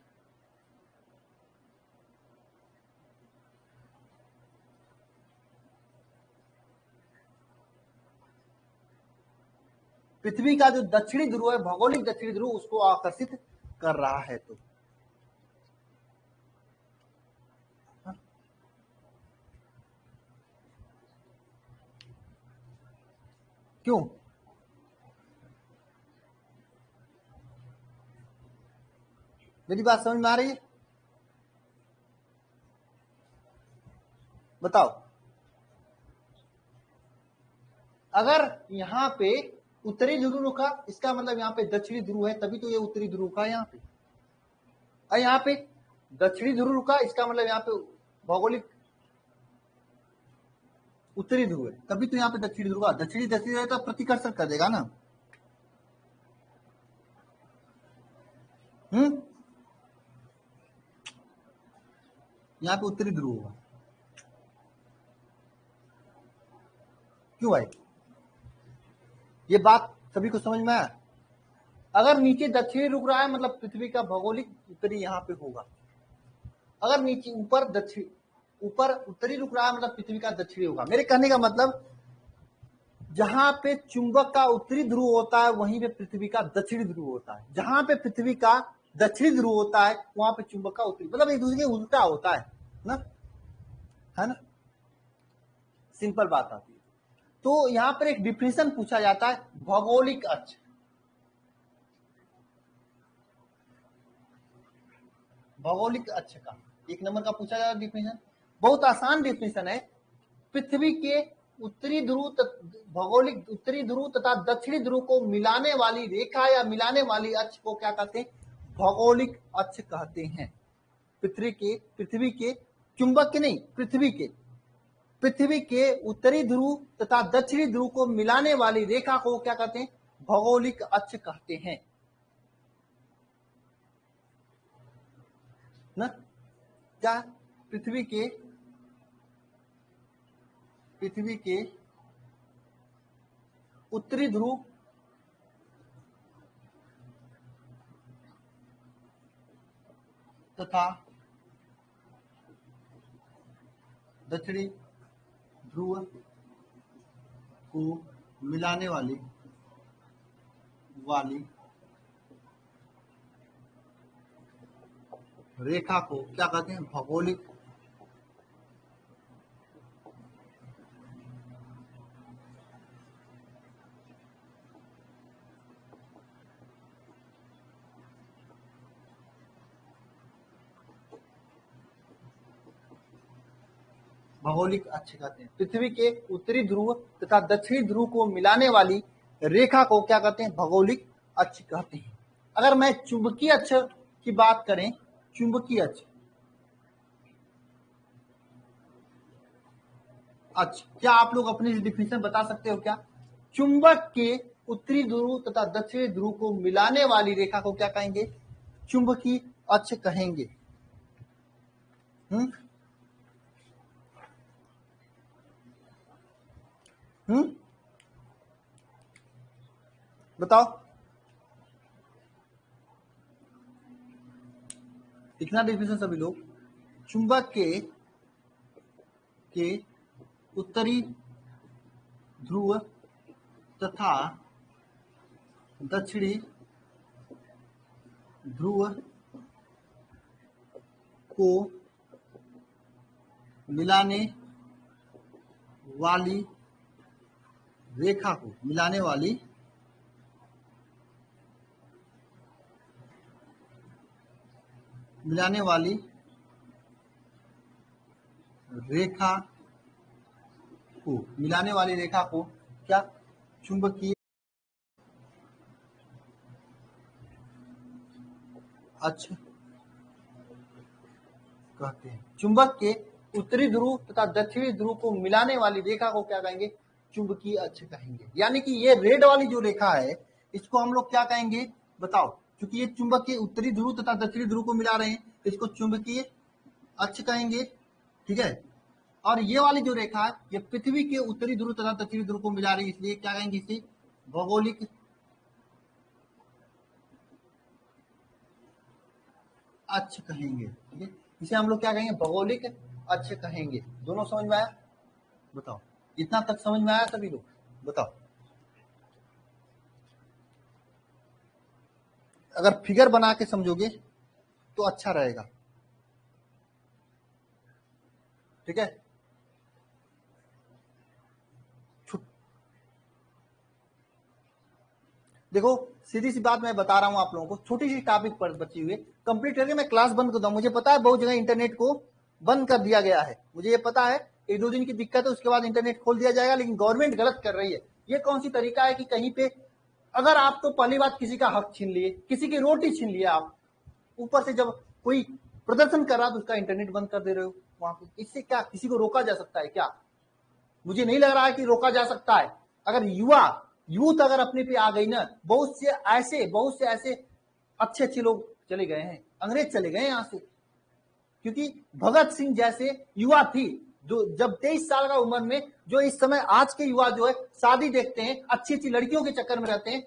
पृथ्वी का जो दक्षिणी ध्रुव है, भौगोलिक दक्षिणी ध्रुव, उसको आकर्षित कर रहा है। तो क्यों? मेरी बात समझ में आ रही है? बताओ। अगर यहाँ पे उत्तरी ध्रुव रुका, इसका मतलब यहाँ पे दक्षिणी ध्रुव है, तभी तो ये उत्तरी ध्रुव का है यहाँ पे। और यहाँ पे दक्षिणी ध्रुव रुका, इसका मतलब यहाँ पे भौगोलिक उत्तरी ध्रुव है, तभी तो यहाँ पे दक्षिणी ध्रुव का। दक्षिणी दक्षिणी तो प्रतिकर्षण कर देगा ना। यहाँ पे उत्तरी ध्रुव होगा। क्यों भाई? ये बात सभी को समझ में आया? अगर नीचे दक्षिणी रुक रहा है, मतलब पृथ्वी का भौगोलिक उत्तरी यहाँ पे होगा। अगर नीचे ऊपर दक्षिण, ऊपर उत्तरी रुक रहा है, मतलब पृथ्वी का दक्षिणी होगा। मेरे कहने का मतलब, जहां पे चुंबक का उत्तरी ध्रुव होता है, वहीं पे पृथ्वी का दक्षिणी ध्रुव होता है। जहां पे पृथ्वी का दक्षिणी ध्रुव होता है, वहां पे चुंबक का उत्तरी, मतलब एक दूसरे के उल्टा होता है ना, है ना। सिंपल बात आती है। तो यहां पर एक डिफिनेशन पूछा जाता है, भौगोलिक अक्ष। भौगोलिक अक्ष का 1 नंबर का पूछा जाता है डिफिनेशन। बहुत आसान डिफिनेशन है। पृथ्वी के उत्तरी ध्रुव, भौगोलिक उत्तरी ध्रुव तथा दक्षिणी ध्रुव को मिलाने वाली रेखा या मिलाने वाली अक्ष को क्या कहते हैं? भौगोलिक अक्ष कहते हैं। पृथ्वी के चुंबक के नहीं, पृथ्वी के उत्तरी ध्रुव तथा दक्षिणी ध्रुव को मिलाने वाली रेखा को क्या कहते हैं? भौगोलिक अक्ष कहते हैं ना। क्या? पृथ्वी के उत्तरी ध्रुव तथा दक्षिणी ध्रुव को मिलाने वाली रेखा को क्या कहते हैं? भौगोलिक अक्ष कहते हैं। पृथ्वी के उत्तरी ध्रुव तथा दक्षिणी ध्रुव को मिलाने वाली रेखा को क्या कहते हैं? भौगोलिक अक्ष कहते हैं। अगर मैं चुंबकीय अक्ष की बात करें, चुंबकीय अक्ष, क्या आप लोग अपनी डिफिनेशन बता सकते हो क्या? चुंबक के उत्तरी ध्रुव तथा दक्षिणी ध्रुव को मिलाने वाली रेखा को क्या कहेंगे? चुंबकीय अक्ष कहेंगे। बताओ, लिखना डिफिनेशन सभी लोग। चुंबक के उत्तरी ध्रुव तथा दक्षिणी ध्रुव को मिलाने वाली रेखा को, मिलाने वाली रेखा को क्या? चुंबकीय अक्ष कहते हैं। चुंबक के उत्तरी ध्रुव तथा दक्षिणी ध्रुव को मिलाने वाली रेखा को क्या कहेंगे? चुंबकीय अक्ष कहेंगे। यानी कि ये रेड वाली जो रेखा है, इसको हम लोग क्या कहेंगे? बताओ। क्योंकि ये चुंबक के उत्तरी ध्रुव तथा दक्षिणी ध्रुव को मिला रहे हैं, इसको चुंबकीय अक्ष कहेंगे। ठीक है। और ये वाली जो रेखा है, ये पृथ्वी के उत्तरी ध्रुव तथा दक्षिणी ध्रुव को मिला रही है, इसलिए क्या कहेंगे? इसे भौगोलिक अक्ष कहेंगे। ठीक है। इसे हम लोग क्या कहेंगे? भौगोलिक अक्ष कहेंगे। दोनों समझ में आया? बताओ, इतना तक समझ में आया सभी लोग? बताओ। अगर फिगर बना के समझोगे तो अच्छा रहेगा, ठीक है। देखो सीधी सी बात मैं बता रहा हूं आप लोगों को, छोटी सी टॉपिक पर बची हुई है, कंप्लीट करके मैं क्लास बंद कर दूं। मुझे पता है बहुत जगह इंटरनेट को बंद कर दिया गया है, मुझे ये पता है, एक दो दिन की दिक्कत है, उसके बाद इंटरनेट खोल दिया जाएगा, लेकिन गवर्नमेंट गलत कर रही है। ये कौन सी तरीका है कि कहीं पे अगर आप तो पहली बात किसी का हक छीन लिए, किसी की रोटी छीन लिए आप, ऊपर से जब कोई प्रदर्शन कर रहा तो उसका इंटरनेट बंद कर दे रहे हो वहां पे, इससे क्या किसी को रोका जा सकता है क्या? मुझे नहीं लग रहा है कि रोका जा सकता है। अगर यूथ अगर अपने पे आ गई ना, बहुत से ऐसे अच्छे अच्छे लोग चले गए हैं, अंग्रेज चले गए यहाँ से, क्योंकि भगत सिंह जैसे युवा थी जो जब 23 साल का उम्र में, जो इस समय आज के युवा जो है शादी देखते हैं, अच्छी अच्छी लड़कियों के चक्कर में रहते हैं,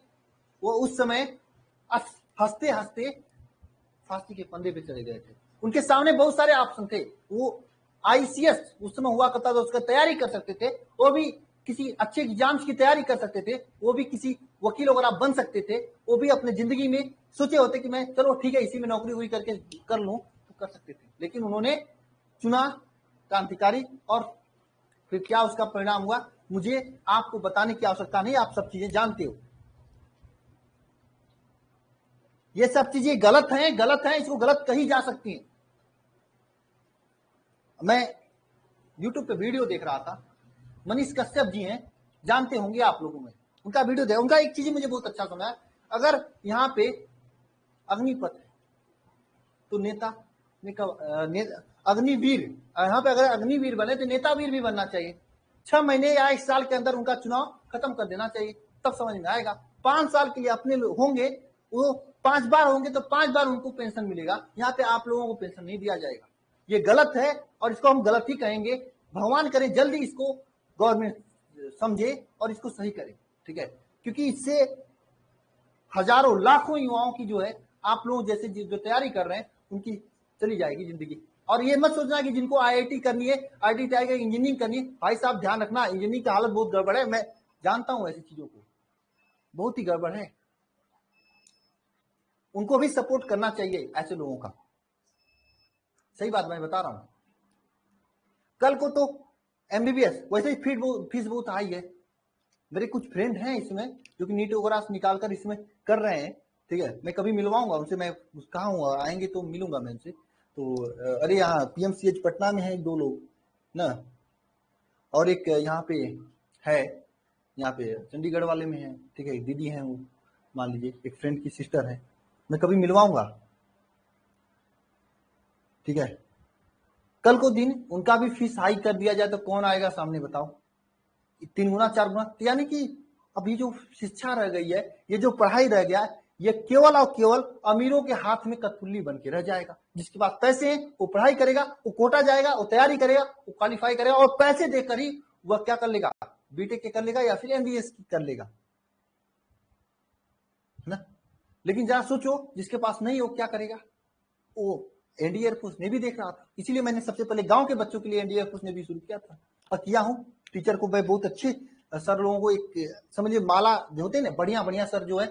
वो उस समय हंसते हंसते फांसी के फंदे पे चले गए थे। उनके सामने बहुत सारे ऑप्शन थे, वो आईसीएस उस समय हुआ करता था, उसका तैयारी कर सकते थे, वो भी किसी अच्छे एग्जाम्स की तैयारी कर सकते थे, वो भी किसी वकील वगैरह बन सकते थे, वो भी अपने जिंदगी में सोचे होते कि मैं चलो ठीक है इसी में नौकरी हुई करके कर लूं तो कर सकते थे, लेकिन उन्होंने चुना क्रांतिकारी, और फिर क्या उसका परिणाम हुआ मुझे आपको बताने की आवश्यकता नहीं, आप सब चीजें जानते हो। ये सब चीजें गलत हैं, इसको गलत कही जा सकती है। मैं यूट्यूब पे वीडियो देख रहा था, मनीष कश्यप जी हैं, जानते होंगे आप लोगों में, उनका वीडियो देखा, उनका एक चीज मुझे बहुत अच्छा सुना है, अगर यहाँ पे अग्निपथ है तो अग्निवीर, यहाँ पे अगर अग्निवीर बने तो नेतावीर भी बनना चाहिए। 6 महीने या 1 साल के अंदर उनका चुनाव खत्म कर देना चाहिए, तब समझ में आएगा। 5 साल के लिए अपने होंगे, वो 5 बार होंगे तो 5 बार उनको पेंशन मिलेगा, यहाँ पे आप लोगों को पेंशन नहीं दिया जाएगा। ये गलत है और इसको हम गलत ही कहेंगे। भगवान करें जल्दी इसको गवर्नमेंट समझे और इसको सही करे, ठीक है, क्योंकि इससे हजारों लाखों युवाओं की जो है आप लोग जैसे जो तैयारी कर रहे हैं उनकी चली जाएगी जिंदगी। और ये मत सोचना कि जिनको आईआईटी करनी है, आईआईटी इंजीनियरिंग करनी है, भाई साहब ध्यान रखना, इंजीनियरिंग की हालत बहुत गड़बड़ है, मैं जानता हूं ऐसी चीजों को, बहुत ही गड़बड़ है, उनको भी सपोर्ट करना चाहिए ऐसे लोगों का, सही बात मैं बता रहा हूं। कल को तो एमबीबीएस वैसे ही फीस बहुत हाई है, मेरे कुछ फ्रेंड हैं इसमें जो कि नीट वगैरह निकाल कर इसमें कर रहे हैं, ठीक है, मैं कभी मिलवाऊंगा उनसे, मैं कहा हूँ आएंगे तो मिलूंगा मैं उनसे। तो अरे यहाँ पीएमसीएच पटना में है 2 लोग ना, और एक यहाँ पे है, यहाँ पे चंडीगढ़ वाले में है, ठीक है, दीदी है वो, मान लीजिए एक फ्रेंड की सिस्टर है, मैं कभी मिलवाऊंगा, ठीक है। कल को दिन उनका भी फीस हाई कर दिया जाए तो कौन आएगा सामने बताओ, 3 गुना 4 गुना, यानी कि अभी जो शिक्षा रह गई है, ये जो पढ़ाई रह गया है, ये केवल और केवल अमीरों के हाथ में कठपुतली बन के रह जाएगा। जिसके पास पैसे हैं वो पढ़ाई करेगा, वो कोटा जाएगा, वो तैयारी करेगा, वो क्वालिफाई करेगा, और पैसे देकर ही वह क्या कर लेगा, बीटेक के कर लेगा या फिर एमबीएस की कर लेगा ना। लेकिन जरा सोचो जिसके पास नहीं हो क्या करेगा, वो एनडीए एयरफोर्स ने भी देख रहा था, इसीलिए मैंने सबसे पहले गांव के बच्चों के लिए एनडीए एयरफोर्स ने भी शुरू किया था, और किया हूं। टीचर को मैं बहुत अच्छे सर लोगों को, एक समझिए माला जो होते हैं ना, बढ़िया बढ़िया सर जो है,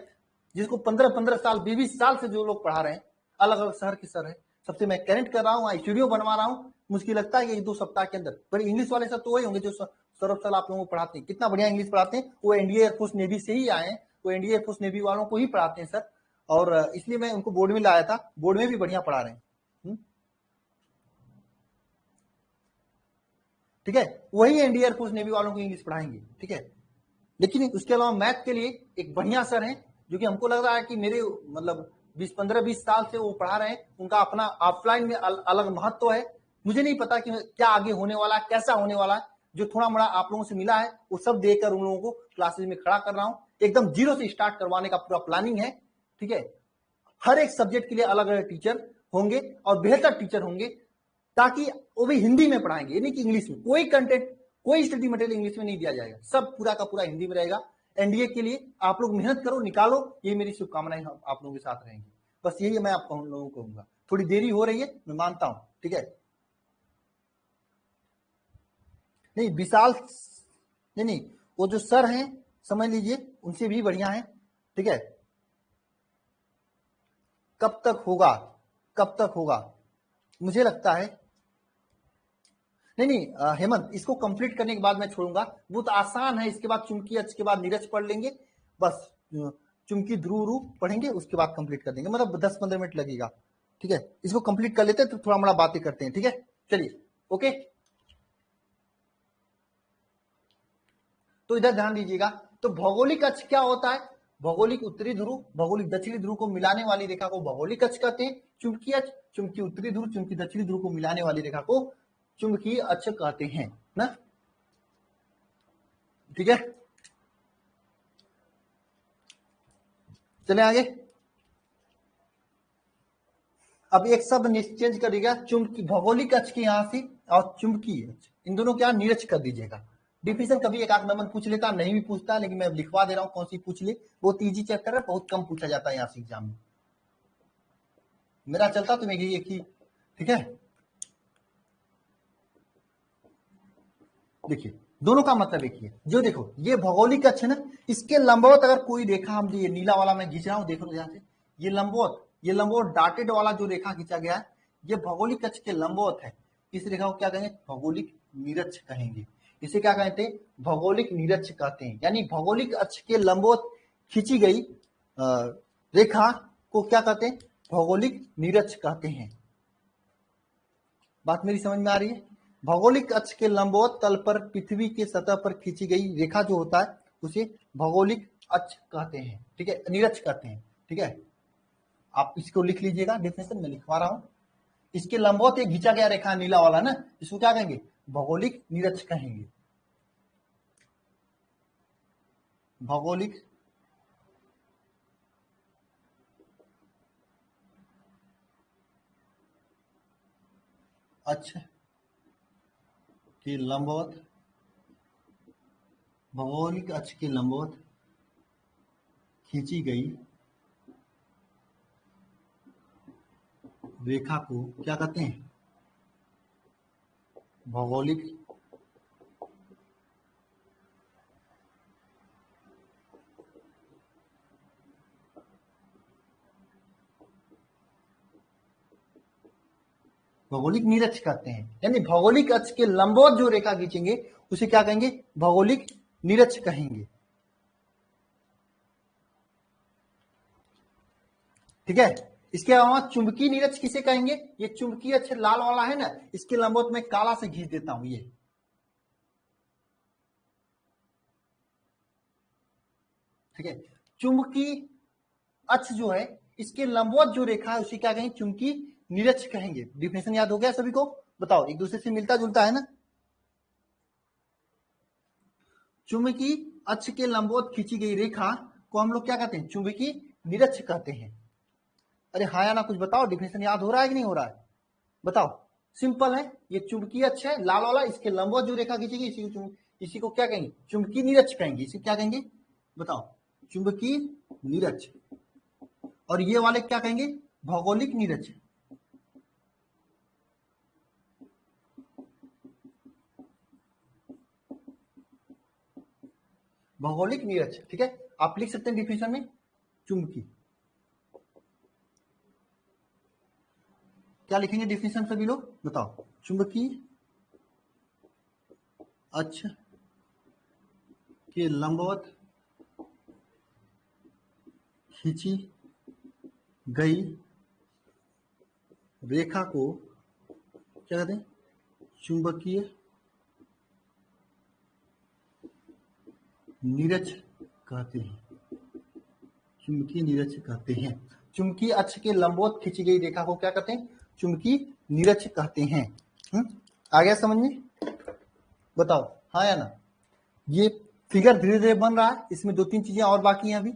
जिसको 15-15 साल 20-20 साल से जो लोग पढ़ा रहे हैं, अलग अलग शहर के सर है, सबसे मैं कनेक्ट कर रहा हूँ, स्टूडियो बनवा रहा हूँ। मुझे लगता है कि 1-2 सप्ताह के अंदर, पर इंग्लिश वाले सर तो वही होंगे जो सौरभ साल आप लोगों को पढ़ाते हैं, कितना बढ़िया इंग्लिश पढ़ाते हैं, वो एनडीए एयरफोर्स नेवी से ही आए हैं, वो एनडीए एयरफोर्स नेवी वालों को ही पढ़ाते हैं सर, और इसलिए मैं उनको बोर्ड में लाया था, बोर्ड में भी बढ़िया पढ़ा रहे हैं, ठीक है, वही एनडीए एयरफोर्स नेवी वालों को इंग्लिश पढ़ाएंगे, ठीक है। लेकिन उसके अलावा मैथ के लिए एक बढ़िया सर हैं, जो कि हमको लग रहा है कि मेरे मतलब 15-20 साल से वो पढ़ा रहे हैं, उनका अपना ऑफलाइन में अलग महत्व है। मुझे नहीं पता कि क्या आगे होने वाला है, कैसा होने वाला है, जो थोड़ा मोड़ा आप लोगों से मिला है वो सब देकर उन लोगों को क्लासेज में खड़ा कर रहा हूँ, एकदम जीरो से स्टार्ट करवाने का पूरा प्लानिंग है, ठीक है। हर एक सब्जेक्ट के लिए अलग अलग टीचर होंगे और बेहतर टीचर होंगे, ताकि वो भी हिंदी में पढ़ाएंगे, यानी कि इंग्लिश में कोई कंटेंट, कोई स्टडी मटेरियल इंग्लिश में नहीं दिया जाएगा, सब पूरा का पूरा हिंदी में रहेगा। एनडीए के लिए आप लोग मेहनत करो, निकालो, ये मेरी शुभकामनाएं आप लोगों के साथ रहेंगी, बस यही मैं आप लोगों को कहूंगा। थोड़ी देरी हो रही है मैं मानता हूं, ठीक है, नहीं विशाल, नहीं वो जो सर हैं समझ लीजिए उनसे भी बढ़िया है, ठीक है। कब तक होगा, कब तक होगा? मुझे लगता है नहीं हेमंत, इसको कंप्लीट करने के बाद मैं छोड़ूंगा, बहुत आसान है। इसके बाद चुंबकीय अक्ष के बाद नीरज पढ़ लेंगे, बस चुंबकीय ध्रुव रूप पढ़ेंगे, उसके बाद कंप्लीट कर देंगे, मतलब 10-15 मिनट लगेगा। ठीक है, इसको कंप्लीट कर लेते हैं तो थोड़ा मोड़ा बातें करते हैं। ठीक है, चलिए ओके। तो इधर ध्यान दीजिएगा, तो भौगोलिक अक्ष क्या होता है? भौगोलिक उत्तरी ध्रुव, भौगोलिक दक्षिणी ध्रुव को मिलाने वाली रेखा को भौगोलिक अक्ष कहते हैं। चुंबकीय अक्ष, चुंबकीय उत्तरी ध्रुव, चुंबकीय दक्षिणी ध्रुव को मिलाने वाली रेखा को चुंबकीय अक्ष कहते हैं ना। ठीक है, चले आगे। अब एक शब्द चेंज कर दीजिएगा, चुंबकीय भौगोलिक अक्ष के यहां से और चुंबकीय अक्ष, इन दोनों क्या नीरज कर दीजिएगा। डिफिनेशन कभी एक आध नंबर पूछ लेता, नहीं भी पूछता, लेकिन मैं लिखवा दे रहा हूं, कौन सी पूछ ले। बहुत इजी चैप्टर है, बहुत कम पूछा जाता है यहाँ से एग्जाम में। मेरा चलता तो मेरी एक ही। ठीक है, देखिए दोनों का मतलब एक ही है। जो देखो ये भौगोलिक अक्ष है ना, इसके लंबवत अगर कोई रेखा हम, ये नीला वाला मैं खींच रहा हूं, देखो ध्यान से, ये लंबवत डाटेड वाला जो रेखा खींचा गया है, ये भौगोलिक अक्ष के लंबवत है। इस रेखा को क्या कहेंगे? भौगोलिक नीरज कहेंगे। इसे क्या कहते हैं? भौगोलिक नीरज कहते हैं। यानी भौगोलिक अक्ष के लंबवत खींची गई रेखा को क्या कहते हैं? भौगोलिक नीरज कहते हैं। बात मेरी समझ में आ रही है? भौगोलिक अक्ष के लंबवत तल पर पृथ्वी के सतह पर खींची गई रेखा जो होता है, उसे भौगोलिक अक्ष कहते हैं। ठीक है, नीरज कहते हैं। ठीक है, आप इसको लिख लीजिएगा, डेफिनेशन में लिखवा रहा हूं। इसके लंबवत एक खींचा गया रेखा नीला वाला ना, इसको क्या कहेंगे? भौगोलिक नीरज कहेंगे। भौगोलिक अक्ष के लंबवत, भौगोलिक अक्ष के लंबवत खींची गई रेखा को क्या कहते हैं? भौगोलिक भौगोलिक नीरज कहते हैं। यानी भौगोलिक अक्ष के लंबवत जो रेखा खींचेंगे उसे क्या कहेंगे? भौगोलिक नीरज कहेंगे। ठीक है, इसके अलावा चुंबकीय नीरज किसे कहेंगे? ये चुंबकीय अक्ष लाल वाला है ना, इसके लंबवत में काला से खींच देता हूं ये। ठीक है, चुंबकीय अक्ष जो है, इसके लंबवत जो रेखा है उसे क्या कहेंगे? चुंबकीय नीरज कहेंगे। डिफिनेशन याद हो गया सभी को? बताओ, एक दूसरे से मिलता जुलता है ना। चुंबकीय अक्ष के लंबवत खींची गई रेखा को हम लोग क्या कहते हैं? चुंबकीय नीरज कहते हैं। अरे हाँ या ना, कुछ बताओ, डिफिनेशन याद हो रहा है कि नहीं हो रहा है? बताओ, सिंपल है। ये चुंबकीय अक्ष है लाल वाला, इसके लंबवत जो रेखा खींचेगी इसी को क्या कहेंगे? चुंबकीय नीरज कहेंगे। इसे क्या कहेंगे? बताओ, चुंबकीय नीरज। और ये वाले क्या कहेंगे? भौगोलिक नीरज। भौगोलिक नीरज। ठीक है, आप लिख सकते हैं डिफिनेशन में, चुंबकीय। क्या लिखेंगे डिफिनेशन सभी लोग? बताओ, चुंबकीय अक्ष के लंबवत खींची गई रेखा को क्या कहते हैं? चुंबकीय नीरज कहते हैं। चुंबकीय नीरज कहते हैं। चुंबकीय अक्ष के लंबवत खींची गई रेखा को क्या कहते हैं? चुंबकीय नीरज कहते हैं। आ गया समझ में? बताओ हाँ या ना। ये फिगर धीरे धीरे बन रहा है, इसमें 2-3 चीजें और बाकी हैं अभी।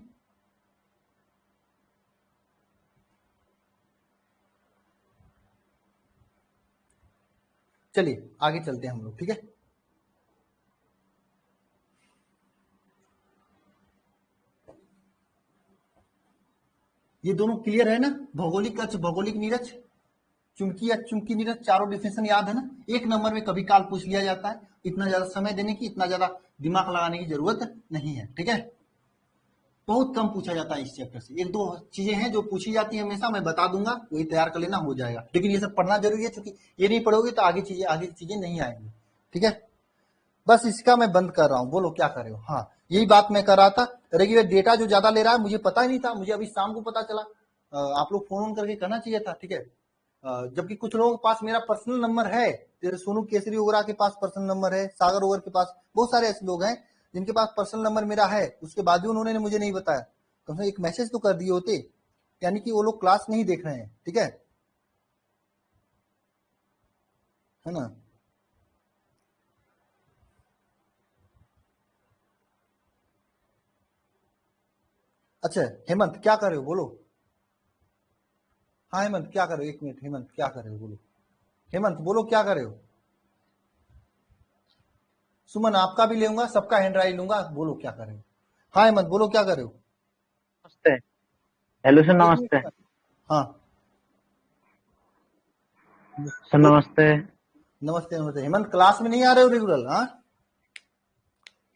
चलिए आगे चलते हैं हम लोग। ठीक है, ये दोनों क्लियर है ना? भौगोलिक अक्ष, भौगोलिक नीरज, चुंबकीय अक्ष, चुंबकीय नीरज, चारों डिफिनेशन याद है ना? एक नंबर में कभी काल पूछ लिया जाता है, इतना ज्यादा समय देने की, इतना ज्यादा दिमाग लगाने की जरूरत नहीं है। ठीक है, बहुत कम पूछा जाता है इस चैप्टर से। एक दो चीजें हैं जो पूछी जाती है हमेशा, मैं बता दूंगा, वही तैयार कर लेना, हो जाएगा। लेकिन ये सब पढ़ना जरूरी है, क्योंकि ये नहीं पढ़ोगे तो आगे की चीजें नहीं आएंगी। ठीक है, बस इसका मैं बंद कर रहा हूँ। बोलो क्या कर रहे हो? हाँ, यही बात मैं कर रहा था। रेगुलर डेटा जो ज्यादा ले रहा है, मुझे पता ही नहीं था, मुझे अभी शाम को पता चला। आप लोग फोन करके कहना चाहिए था। ठीक है, जबकि कुछ लोगों के पास मेरा पर्सनल नंबर है, जैसे सोनू केसरी वगैरह के पास पर्सनल नंबर है, सागर वगैरह के पास, बहुत सारे ऐसे लोग हैं जिनके पास पर्सनल नंबर मेरा है, उसके बाद भी उन्होंने मुझे नहीं बताया। कम से कम एक मैसेज तो कर दिए होते, यानी कि वो लोग क्लास नहीं देख रहे हैं। ठीक है ना? अच्छा हेमंत क्या कर रहे हो? बोलो। हाँ हेमंत क्या कर रहे हो? एक मिनट, हेमंत क्या कर रहे हो? बोलो हेमंत, बोलो क्या कर रहे हो? सुमन आपका भी लूंगा, सबका हैंड राइट लूंगा, बोलो क्या कर रहे हो? हाँ हेमंत बोलो क्या कर रहे हो? नमस्ते। हेलो सर, एक नमस्ते। मिनट। हाँ सर बोल। नमस्ते। नमस्ते नमस्ते। हेमंत क्लास में नहीं आ रहे हो रेगुलर? हाँ,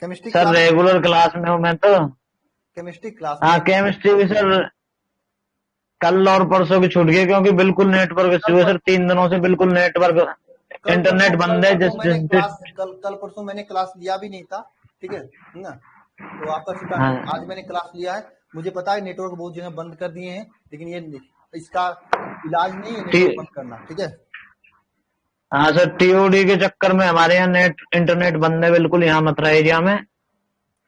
chemistry sir class, regular class में हूँ मैं तो। केमिस्ट्री क्लास में हाँ, एक केमिस्ट्री भी सर कल और परसों की छूट गई क्योंकि बिल्कुल नेटवर्क कल इश्यू है सर। परसों 3 दिनों से बिल्कुल नेटवर्क इंटरनेट कल बंद है। परसों जिस मैंने जिस जिस क्लास कल परसों मैंने क्लास लिया भी नहीं था। ठीक है ना? तो आपका शुक्र है, आज हाँ मैंने क्लास लिया है। मुझे पता है नेटवर्क बहुत जगह बंद कर दिए हैं, लेकिन ये इसका इलाज नहीं है टी नेटवर्क बंद करना। ठीक है? हाँ सर, टीओडी के चक्कर में हमारे यहाँ इंटरनेट बंद है बिल्कुल, यहाँ मथुरा एरिया में।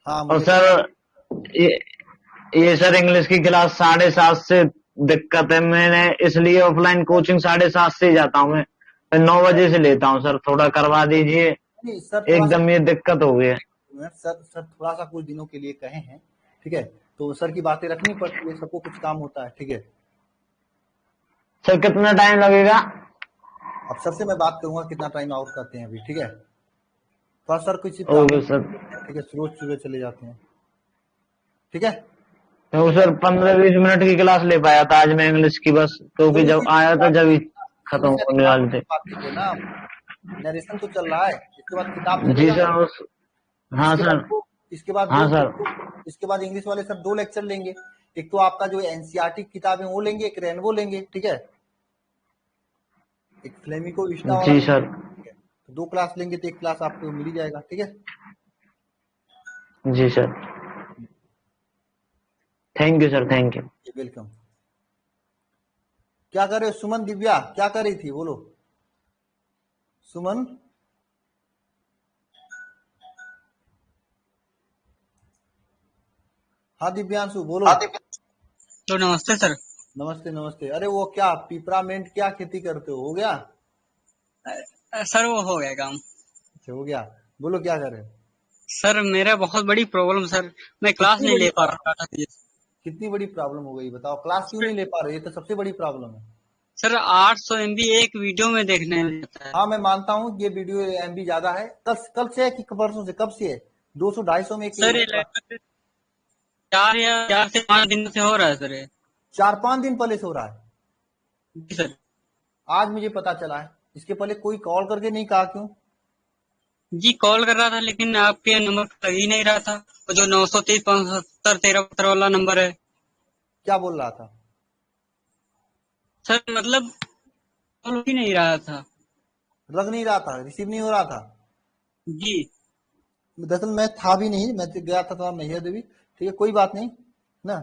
हाँ और मुझे पता सर ये ये सर इंग्लिश की क्लास 7:30 से दिक्कत है। मैंने इसलिए ऑफलाइन कोचिंग 7:30 से ही जाता हूँ मैं 9 बजे से लेता हूँ सर। थोड़ा करवा दीजिए, नहीं सर, थोड़ा सा एकदम ये दिक्कत हो गई है। सर थोड़ा सा कुछ दिनों के लिए कहे हैं। ठीक है, तो सर की बातें रखनी पड़ती है, सबको कुछ काम होता है। ठीक है, सर कितना टाइम लगेगा? अब सर से मैं बात करूंगा कितना टाइम आउट करते हैं अभी। ठीक है, थोड़ा सर कुछ ओके प्रॉब्लम। सर। ठीक है, रोज सुबह चले जाते हैं। ठीक है, तो सर 15-20 मिनट की क्लास ले पाया था आज मैं इंग्लिश की, बस क्योंकि शुरू जब से आया था जब ही खत्म शुरू से होने किताब वाले थे। बात कीजिए ना। नरेशन तो चल रहा है, इसके बाद किताब जी चलेगा। सर हाँ इसके बाद सर। दो इसके बाद हाँ सर। इसके बाद इंग्लिश वाले सर 2 लेक्चर लेंगे। एक तो आपका जो एनसीईआरटी किताब है वो लेंगे, एक रेनबो लेंगे। ठीक है, एक फ्लेमिको विस्टा वाला जी लेंगे। सर। ठीक है, तो 2 क्लास लेंगे तो एक क्लास आपको मिल ही जाएगा। ठीक है, जी sir. Thank you sir, thank you. Welcome. क्या कर रहे हो सुमन? दिव्या क्या कर रही थी? बोलो सुमन। हाँ दिव्यांशु बोलो। तो नमस्ते सर। नमस्ते नमस्ते। अरे वो क्या पिपरामेंट क्या खेती करते हो गया? सर वो हो गया काम। अच्छा हो गया। बोलो क्या कर रहे हो? सर मेरा बहुत बड़ी प्रॉब्लम सर, मैं क्लास कितनी नहीं बड़ी ले पा रहा था। कितनी बड़ी प्रॉब्लम हो गई बताओ? क्लास क्यों नहीं ले पा रहे? ये तो सबसे बड़ी प्रॉब्लम है। सर 800 MB एक वीडियो में देखने में जाता है। हाँ मैं मानता हूँ ये वीडियो एमबी ज्यादा है। कल कल से है कि परसों से? कब से है? 200-250 में एक सर ये लगभग 4 से 5 दिन से हो रहा है सर ये। 4-5 दिन पहले से हो रहा है? जी सर। आज मुझे पता चला है। इसके पहले कोई कॉल करके नहीं कहा? क्यों? जी कॉल कर रहा था लेकिन आपके नंबर लग ही नहीं रहा था। वो जो 930-75-13 वाला नंबर है। क्या बोल रहा था? सर मतलब कॉल ही नहीं रहा था। लग नहीं रहा था, रिसीव नहीं हो रहा था? जी दरअसल मैं था भी नहीं, मैं तो गया था थोड़ा मैहर देवी। ठीक है कोई बात नहीं ना।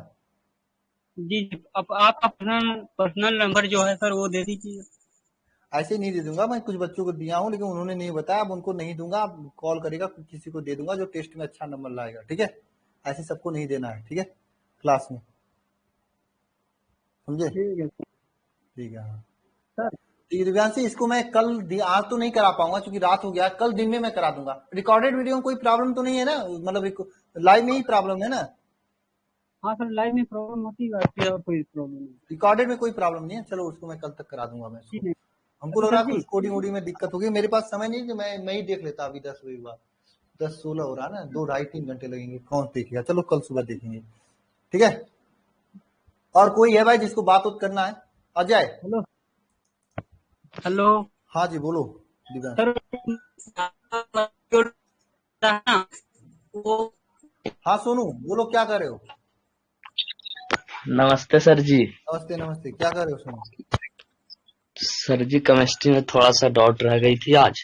जी। अब आपका पर्सनल नंबर जो है सर वो दे दीजिए। ऐसे ही नहीं दे दूंगा, मैं कुछ बच्चों को दिया हूँ लेकिन उन्होंने नहीं बताया, अब उनको नहीं दूंगा। अब कॉल करेगा किसी को दे दूंगा जो टेस्ट में अच्छा नंबर लाएगा। ठीक है, ऐसे सबको नहीं देना है। ठीक है, क्लास में, समझे? ठीक है ठीक है हाँ। सर। ठीक है दिव्यांशी, इसको मैं आज तो नहीं करा पाऊंगा क्योंकि रात हो गया। कल दिन में मैं करा दूंगा। रिकॉर्डेड वीडियो में कोई प्रॉब्लम तो नहीं है ना? मतलब लाइव में ही प्रॉब्लम है ना? हाँ सर लाइव में प्रॉब्लम होती है, बाकी और कोई प्रॉब्लम नहीं। रिकॉर्डेड में कोई प्रॉब्लम नहीं है। चलो उसको मैं कल तक करा दूंगा मैं जी इसको। नहीं। हमको अच्छा लग रहा सर है जी। कुछ कोडिंग वोडिंग में दिक्कत होगी। मेरे पास समय नहीं कि मैं ही देख लेता। अभी 10 बजे के बाद 10-16 हो रहा है ना, 2 ढाई 3 घंटे लगेंगे, कौन देखेगा? चलो कल सुबह देखेंगे। ठीक है, और कोई है भाई जिसको बात उत करना है? अजय। हेलो। हेलो। हाँ जी बोलो दिव्यांश। सर जो है ना वो हाँ सोनू बोलो क्या कर रहे हो? नमस्ते सर जी। नमस्ते नमस्ते, क्या कर रहे हो सुनो? सर जी केमिस्ट्री में थोड़ा सा डाउट रह गई थी आज।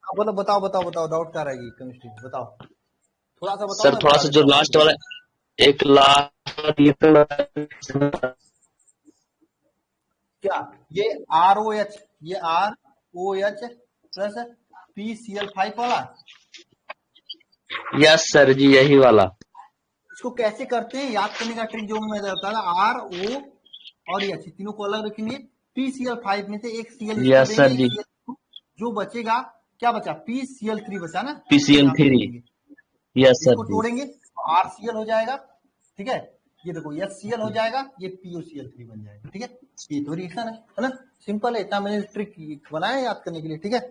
हाँ मतलब बताओ बताओ बताओ, डाउट क्या रहेगी केमिस्ट्री में, बताओ थोड़ा सा बताओ, सर मैं थोड़ा बता सा जो देता हूँ, ठीक लास्ट है। वाला एक लास्ट ये तो क्या ये ROH, ये ROH प्लस PCl5 वाला, यस सर जी यही वाला। इसको कैसे करते हैं याद करने का ट्रिक जो मैं बताता था, RO और H तीनों को अलग रखेंगे, PCl5 में से एक Cl इसको यस देंगे, सर एक जी। Cl इसको, जो बचेगा क्या बचा, PCl3 बचा ना, इसको पीसीएल यहाँ पे लिख थ्री। देंगे, यस सर इसको जी। तोड़ेंगे RCl हो जाएगा, ठीक है। ये देखो HCl हो जाएगा, ये POCl3 बन जाएगा, ठीक है। ये तो रिएक्शन है ना, सिंपल है, इतना मैंने ट्रिक बनाया है याद करने के लिए, ठीक है।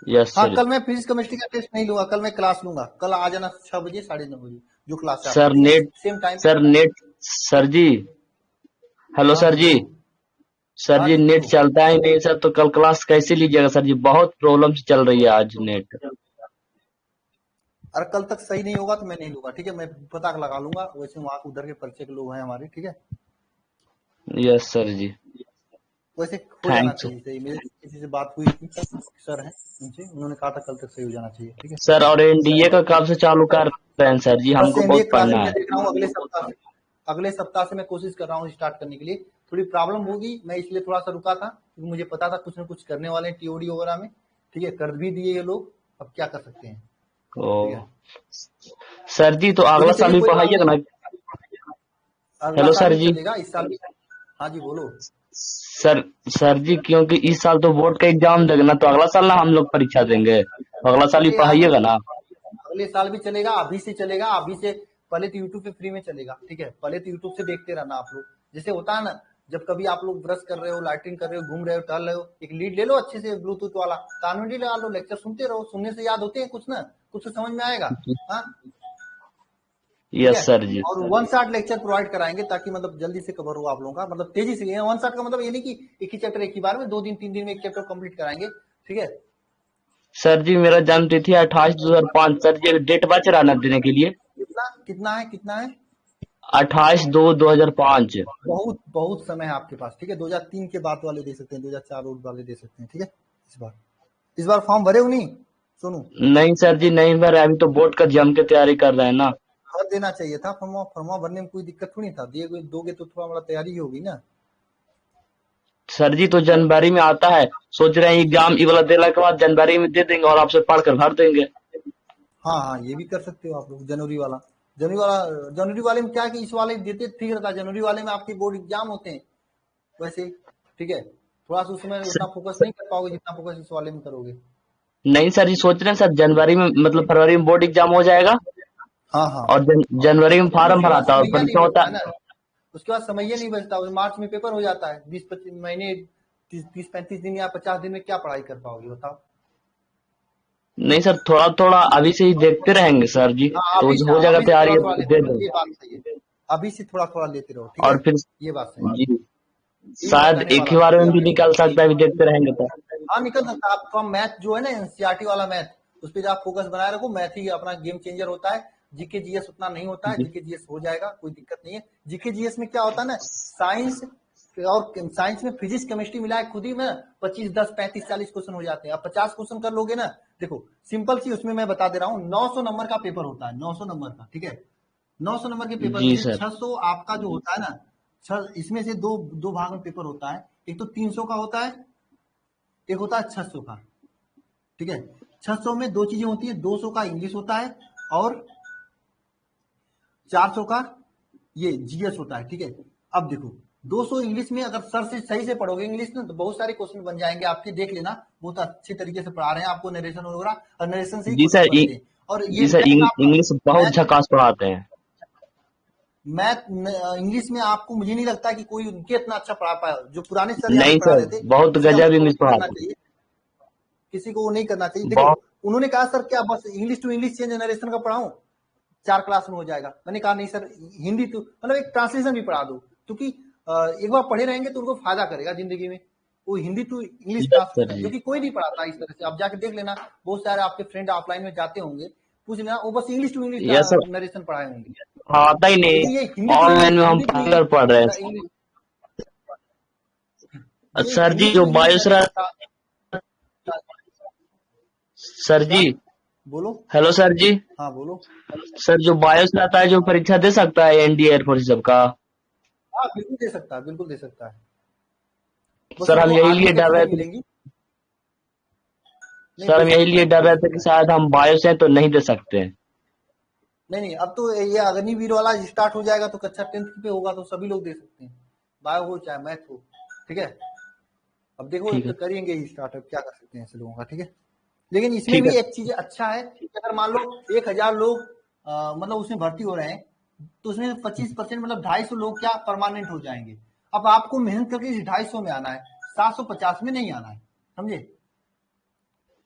यस हाँ सर। कल मैं फिजिक्स केमिस्ट्री का टेस्ट नहीं लूंगा, कल मैं क्लास लूंगा, कल आ जाना 6 बजे 9:30 बजे जो क्लास है आपकी, सर ठीक है, नेट सेम टाइम पे। सर नेट सर जी। हेलो हाँ सर हाँ जी। बोलो। सर हाँ जी जी नेट बोलो। चलता ही नहीं सर, तो कल क्लास कैसे लीजिएगा सर जी? बहुत प्रॉब्लम से चल रही है आज नेट। अरे कल तक सही नहीं होगा तो मैं नहीं लूंगा, ठीक है, मैं पता लगा लूंगा, वैसे वहां उधर के परिचय के लोग हैं हमारे, ठीक है। यस सर जी। वैसे हो जाना थैंक्स चाहिए सही, मेरे किसी से बात हुई थी, सर हैं उनसे, उन्होंने कहा था कल तक सही हो जाना चाहिए, ठीक है। सर। और एनडीए का कब से चालू कर रहे हैं सर जी? बस हमको एनडीए बहुत क्लासेस पढ़ना में है। देख रहा हूँ अगले सप्ताह से मैं कोशिश कर रहा हूँ स्टार्ट करने के लिए। थोड़ी प्रॉब्लम होगी, मैं इसलिए थोड़ा सा रुका था क्योंकि मुझे पता था कुछ ना कुछ करने वाले हैं टीओडी वगैरह में, ठीक है, कर भी दिए ये लोग, अब क्या कर सकते हैं, ओ ठीक है। सर जी तो जो अगला भी साल चलिए भी कोई बात पढ़ाइएगा नहीं, ना? अगला हेलो साल सर भी जी। चलेगा, इस साल भी। हाँ जी बोलो। सर सर जी क्योंकि इस साल तो बोर्ड का एग्जाम देगा ना, तो अगला साल ना हम लोग परीक्षा देंगे, तो अगला साल भी अरे यार पढ़ाइएगा ना? अगले साल भी चलेगा, अभी से चलेगा, अभी से पहले तो यूट्यूब पे फ्री में चलेगा, ठीक है, पहले तो यूट्यूब से देखते रहना आप लोग, जैसे होता है ना, जब कभी आप लोग ब्रश कर रहे हो, लाइटिंग कर रहे हो, घूम रहे हो, टहल रहे हो, एक लीड ले लो अच्छे से ब्लूटूथ वाला, कान में लगा लो, लेक्चर सुनते रहो, सुनने से याद होते हैं कुछ ना कुछ, तो समझ में आएगा। हाँ ठीक है। यस सर जी। और 1 शॉट लेक्चर प्रोवाइड कराएंगे ताकि मतलब जल्दी से कवर हो आप लोगों का, मतलब तेजी से। 1 शॉट का मतलब ये नहीं कि एक ही चैप्टर एक ही बार में 2 दिन 3 दिन में एक चैप्टर कंप्लीट कराएंगे, ठीक है। सर जी मेरा जन्म तिथि 28/2/2005। सर जी डेट बच रहा ना देने के लिए? कितना कितना है? 28/2/2005। बहुत बहुत समय है आपके पास, ठीक है, 2003 के बाद वाले दे सकते हैं, 2004 वाले दे सकते हैं, ठीक है। इस बार फॉर्म भरे हो नहीं सोनू? नहीं सर जी नहीं भर, अभी तो बोर्ड का जम के तैयारी कर रहे हैं ना। भर देना चाहिए था फॉर्म, फॉर्म भरने में कोई दिक्कत थोड़ी था, दोगे तो थोड़ा बड़ा तैयारी ही होगी ना। सर जी तो जनवरी में आता है, सोच रहे हैं एग्जाम ये वाला देने के बाद जनवरी में दे देंगे और आपसे पढ़ कर भर देंगे। हाँ हाँ ये भी कर सकते हो आप लोग, जनवरी वाले में क्या है कि इस वाले देते ठीक रहता है, जनवरी वाले में आपके बोर्ड एग्जाम होते हैं वैसे, ठीक है, थोड़ा सा उसमें उतना फोकस नहीं कर पाओगे जितना फोकस इस वाले में करोगे। नहीं सर जी सोच रहे हैं सर जनवरी में मतलब फरवरी में बोर्ड एग्जाम हो जाएगा हाँ हाँ और जनवरी में फार्म उसके बाद भराता है और समय नहीं परीक्षा होता बचता है है। ना, उसके बाद समय नहीं बचता, मार्च में पेपर हो जाता है, 20-25 महीने, 30-35 दिन या 50 दिन में क्या पढ़ाई कर पाओगे बताओ। नहीं सर थोड़ा थोड़ा अभी से ही देखते रहेंगे सर जी, हाँ तो हो जाएगा अभी से तैयारी थोड़ा थोड़ा लेते दे रहो, देंगे। ये बात सही है, अभी से थोड़ा थोड़ा लेते रहो, ठीक है, और फिर ये बात सही है, जी यही मैं शायद कहने एक वाला ही था बार कि में भी आप निकल सकता है, अभी देखते रहेंगे तो। हाँ निकल सकता है आपका मैथ जो है ना, एनसीईआरटी वाला मैथ, उस पर आप फोकस बनाए रखो, मैथ ही अपना गेम चेंजर होता है, जीके जीएस उतना नहीं होता है, जी जीके जीएस हो जाएगा, कोई दिक्कत नहीं है। जीके जीएस में क्या होता है ना, साइंस और साइंस में फिजिक्स केमिस्ट्री मिलाए खुद ही में 25 10 35 40 क्वेश्चन हो जाते हैं, अब 50 क्वेश्चन कर लोगे ना, देखो सिंपल सी उसमें मैं बता दे रहा हूँ, 900 नंबर का पेपर होता है, 900 नंबर का, ठीक है, 900 नंबर के पेपर में जी से सर। 600 आपका जो होता है ना, इसमें से दो दो भाग में पेपर होता है, एक तो 300 का होता है, एक होता है 600 का, ठीक है। 600 में दो चीजें होती है, 200 का इंग्लिश होता है और 400 का ये जीएस होता है, ठीक है। अब देखो 200 इंग्लिश में अगर सर से सही से पढ़ोगे इंग्लिश में तो बहुत सारे क्वेश्चन बन जाएंगे आपके, देख लेना, बहुत अच्छे तरीके से पढ़ा रहे हैं आपको, नरेशन वगैरह, और नरेशन से ही जी क्वेश्चन सर बनते हैं। और जी ये सर मैथ आपका, इंग्लिश बहुत मैथ झकास पढ़ाते हैं। मैथ इंग्लिश में आपको, मुझे नहीं लगता कि कोई उनके इतना अच्छा पढ़ा पाया, जो पुराने सर यहाँ पे नहीं पढ़ाते सर थे, बहुत किसी का गजब मतलब वो इंग्लिश नहीं करना पढ़ाते चाहिए, किसी को वो नहीं करना चाहिए। हैं देखो बहुत। उन्होंने कहा सर क्या बस English to English change generation का पढ़ाऊं, 4 क्लास में हो जाएगा, मैंने कहा नहीं सर, हिंदी तो मतलब एक ट्रांसलेशन भी पढ़ा दो, क्योंकि एक बार पढ़े रहेंगे तो उनको फायदा करेगा जिंदगी में, वो Hindi to English yes sir translation, जो जी। कि कोई नहीं पढ़ाता इस तरह से, आप जाके देख लेना, बहुत सारे आपके फ्रेंड ऑफलाइन में जाते होंगे, पूछ लेना, वो बस English to English yes sir. Narration पढ़ाए होंगे। आता ही लेकिन नहीं। ये हिंदी तो ऑनलाइन में हम हिंदी तो नहीं पढ़ पढ़ रहे अच्छा, हैं। ये सर हिंदी जी तो जो नहीं है वायुसेना, सर क्या जी, बोलो। हेलो सर जी, हाँ बोलो। सर जो बायोस रहता है जो परीक्षा दे सकता है एनडी एयरफोर्स सबका? हाँ बिल्कुल दे सकता है, बिल्कुल दे सकता है। बस सर हम उसको यही आर्मी लिए की डर अच्छी रहे जॉब थे, मिलेंगी। नहीं सर दे हम यही सकता लिए है, डर दे रहे थे कि सकता है। शायद हम बायोस हैं तो नहीं दे सकते हैं। नहीं नहीं, अब तो ये अग्निवीर वाला स्टार्ट हो जाएगा तो कक्षा 10th पे होगा तो सभी लोग दे सकते हैं, बायो हो चाहे मैथ हो। ठीक है, अब देखो ठीक तो है, करेंगे ही स्टार्टअप, क्या कर सकते हैं ऐसे लोगों का। ठीक है, लेकिन इसमें ठीक है। भी एक चीज अच्छा है कि अगर मान लो 1,000 लोग मतलब उसमें भर्ती हो रहे हैं, तो उसमें 25% मतलब 250 लोग क्या परमानेंट हो जाएंगे। अब आपको मेहनत करके इस 250 में आना है, 750 में नहीं आना है, समझे।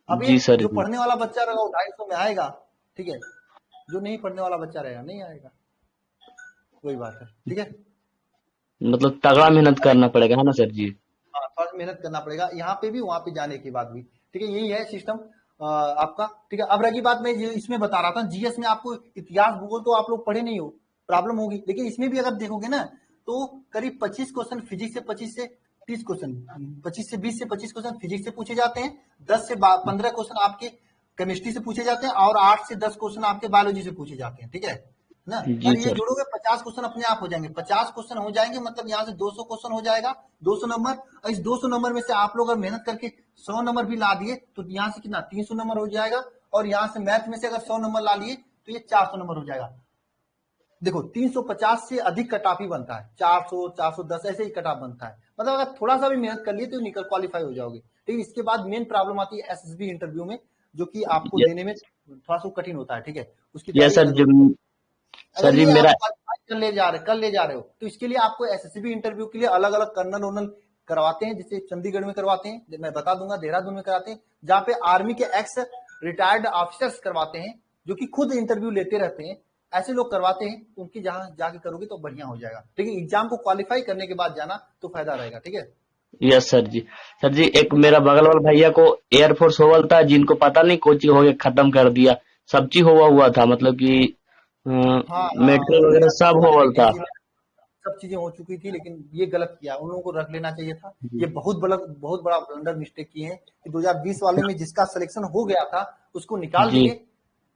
अब जी एक सर जो जी, पढ़ने वाला बच्चा रहेगा वो 250 में आएगा, ठीक है, जो नहीं पढ़ने वाला बच्चा रहेगा नहीं आएगा, वही बात है। ठीक है, मतलब तगड़ा मेहनत अरे करना पड़ेगा है ना सर जी? हाँ, थोड़ा सा मेहनत करना पड़ेगा यहाँ पे भी वहां पे जाने के बाद भी। ठीक है, यही है सिस्टम आपका। ठीक है, अब रही बात मैं इसमें बता रहा था, जीएस में आपको इतिहास भूगोल तो आप लोग पढ़े नहीं हो, प्रॉब्लम होगी, लेकिन इसमें भी अगर देखोगे ना तो करीब 25 क्वेश्चन फिजिक्स से, 25 से 30 क्वेश्चन, 25 से 20 से 25 क्वेश्चन फिजिक्स से पूछे जाते हैं, 10 से 15 क्वेश्चन आपके केमिस्ट्री से पूछे जाते हैं, और 8 से 10 क्वेश्चन आपके बायोलॉजी से पूछे जाते हैं। ठीक है ना, जी और ये सर, जोड़ोगे 50 क्वेश्चन अपने आप हो जाएंगे, 50 क्वेश्चन हो जाएंगे मतलब यहाँ से 200 क्वेश्चन हो जाएगा, 200 नंबर। और इस 200 नंबर में से आप लोग अगर मेहनत करके 100 नंबर भी ला दिए तो यहाँ से कितना 300 नंबर हो जाएगा, और यहाँ से मैथ में से अगर 100 नंबर ला लिए तो ये 400 नंबर हो जाएगा। देखो 350 से अधिक कट ऑफ ही बनता है, 400 410 ऐसे ही कट ऑफ बनता है, मतलब अगर थोड़ा सा भी मेहनत कर लिए तो निकल क्वालिफाई हो जाओगे। ठीक है, इसके बाद मेन प्रॉब्लम आती है एसएसबी इंटरव्यू में, जो कि आपको य- देने में थोड़ा सा कठिन होता है। ठीक है, उसकी यस तैयारी सर जी, जरूर। अगर सर जी ये आप मेरा, क्वालिफाई कर ले जा रहे हो तो इसके लिए आपको एसएसबी इंटरव्यू के लिए अलग अलग कर्नल वर्नल करवाते हैं, जैसे चंडीगढ़ में करवाते हैं, मैं बता दूंगा देहरादून में कराते हैं, जहाँ पे आर्मी के एक्स रिटायर्ड ऑफिसर्स करवाते हैं, जो कि खुद इंटरव्यू लेते रहते हैं, ऐसे लोग करवाते हैं, तो उनकी जहां जाके करोगे तो बढ़िया हो जाएगा। ठीक है, एग्जाम को क्वालिफाई करने के बाद जाना तो फायदा रहेगा। ठीक है, यस सर जी, सर जी एक मेरा बगल वाला भैया को एयरफोर्स होवल था, जिनको पता नहीं कोचिंग हो गया खत्म कर दिया, सब चीज हुआ था, मतलब कि हाँ हाँ, मेडिकल मेरा वगैरह सब दोस्त होवल था। वैकेंसी में सब चीजें हो चुकी थी, लेकिन ये गलत किया, उन लोगों को रख लेना चाहिए था। ये बहुत बड़ा ब्लंडर मिस्टेक किए हैं कि 2020 वाले में जिसका सिलेक्शन हो गया था उसको निकाल जी, दिए,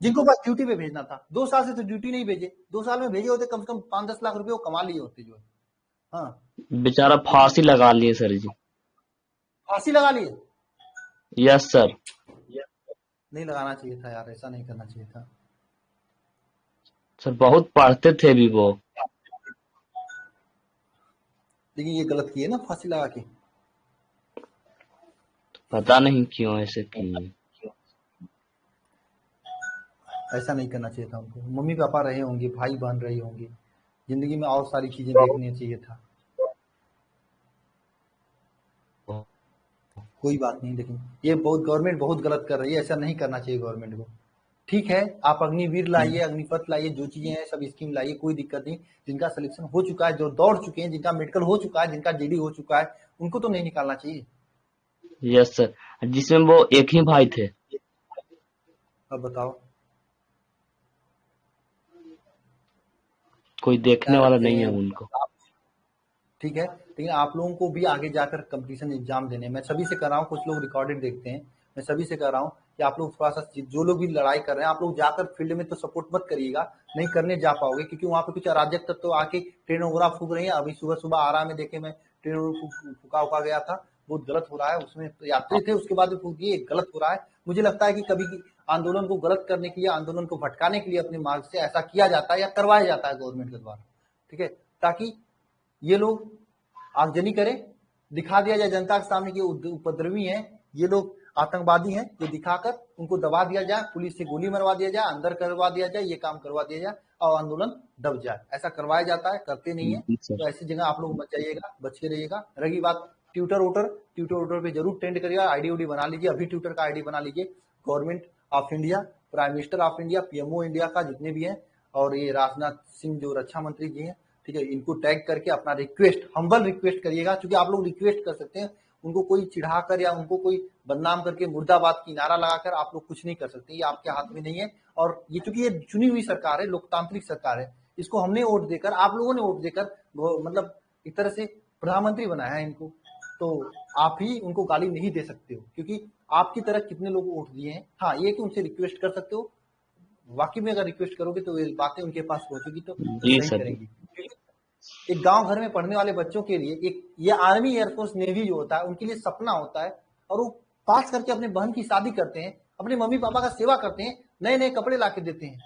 जिनको बस ड्यूटी पे भेजना था। 2 साल से तो ड्यूटी नहीं भेजे, 2 साल में भेजे होते कम से कम 5-10 लाख रुपए वो कमा लिए होते जो है। हाँ, बेचारा लेकिन फांसी लगा लिए सर जी। फांसी लगा लिए। यस सर, नहीं लगाना चाहिए था यार, ऐसा नहीं करना चाहिए था। सर बहुत पढ़ते थे भी वो। लेकिन ये गलत किए ना फांसी लगा के। पता नहीं क्यों ऐसे किए। ऐसा नहीं करना चाहिए था उनको, मम्मी पापा रहे होंगे, भाई बहन रहे होंगे, जिंदगी में और सारी चीजें देखनी चाहिए था। कोई बात नहीं, लेकिन ये बहुत गवर्नमेंट बहुत गलत कर रही है, ऐसा नहीं करना चाहिए गवर्नमेंट को। ठीक है, आप अग्निवीर लाइए, अग्निपथ लाइए, जो चीजें हैं सब स्कीम लाइए, कोई दिक्कत नहीं। जिनका सिलेक्शन हो चुका है, जो दौड़ चुके हैं, जिनका मेडिकल हो चुका है, जिनका जीडी हो चुका है, उनको तो नहीं निकालना चाहिए। यस सर, जिसमें वो एक ही भाई थे। अब बताओ कोई क्या देखने वाला रखते नहीं है हैं उनको। आप। ठीक है, लेकिन आप लोगों को भी आगे जाकर कंपटीशन एग्जाम देने, मैं सभी से कर रहा हूँ, कुछ लोग रिकॉर्डेड देखते हैं, मैं सभी से कर रहा हूँ कि आप लोग थोड़ा सा जो लोग भी लड़ाई कर रहे हैं, आप लोग जाकर फील्ड में तो सपोर्ट मत करिएगा, नहीं करने जा पाओगे, क्योंकि वहाँ पे कुछ अराजक तत्व तो आके ट्रेन वगैरह फूक रही है। अभी सुबह सुबह आरा में देखे मैं, ट्रेन फूका उका गया था, बहुत गलत हो रहा है, उसमें तो यात्री थे, उसके बाद भी फूक दिए, गलत हो रहा है। मुझे लगता है कि कभी आंदोलन को गलत करने के लिए, आंदोलन को भटकाने के लिए अपने मार्ग से ऐसा किया जाता है या करवाया जाता है गवर्नमेंट के द्वारा। ठीक है, ताकि ये लोग आगजनी करें, दिखा दिया जाए जनता के सामने कि उपद्रवी हैं, ये लोग आतंकवादी हैं, ये दिखाकर उनको दबा दिया जाए, पुलिस से गोली मरवा दिया जाए, अंदर करवा दिया जाए, ये काम करवा दिया जाए और आंदोलन दब जाए। ऐसा करवाया जाता है, करते नहीं है। जी सर, तो ऐसी जगह आप लोग बच जाइएगा, बच के रहिएगा। रही बात ट्विटर पे जरूर ट्रेंड करिएगा, आईडी उडी बना लीजिए, अभी ट्विटर का आईडी बना लीजिए, government of India, prime minister of India, PMO India का जितने भी हैं, और ये राजनाथ सिंह जो रक्षा मंत्री जी हैं, ठीक है, इनको टैग करके अपना रिक्वेस्ट, हम्बल रिक्वेस्ट करिएगा, क्योंकि आप लोग रिक्वेस्ट कर सकते हैं, उनको कोई चिढ़ाकर या उनको कोई बदनाम करके मुर्दाबाद की नारा लगाकर आप लोग कुछ नहीं कर सकते, ये आपके हाथ में नहीं है। और ये चूंकि ये चुनी हुई सरकार है, लोकतांत्रिक सरकार है, इसको हमने वोट देकर, आप लोगों ने वोट देकर मतलब एक तरह से प्रधानमंत्री बनाया है इनको, तो आप ही उनको गाली नहीं दे सकते हो, क्योंकि आपकी तरह कितने लोग वोट दिए हैं। हाँ, ये कि उनसे रिक्वेस्ट कर सकते हो, वाकई में अगर रिक्वेस्ट करोगे तो ये बातें उनके पास पहुंचेगी तो जी सही सर जी। करेंगी। एक गांव घर में पढ़ने वाले बच्चों के लिए एक ये आर्मी, एयरफोर्स, नेवी जो होता है उनके लिए सपना होता है, और वो पास करके अपने बहन की शादी करते हैं, अपने मम्मी पापा का सेवा करते हैं, नए नए कपड़े ला के देते हैं,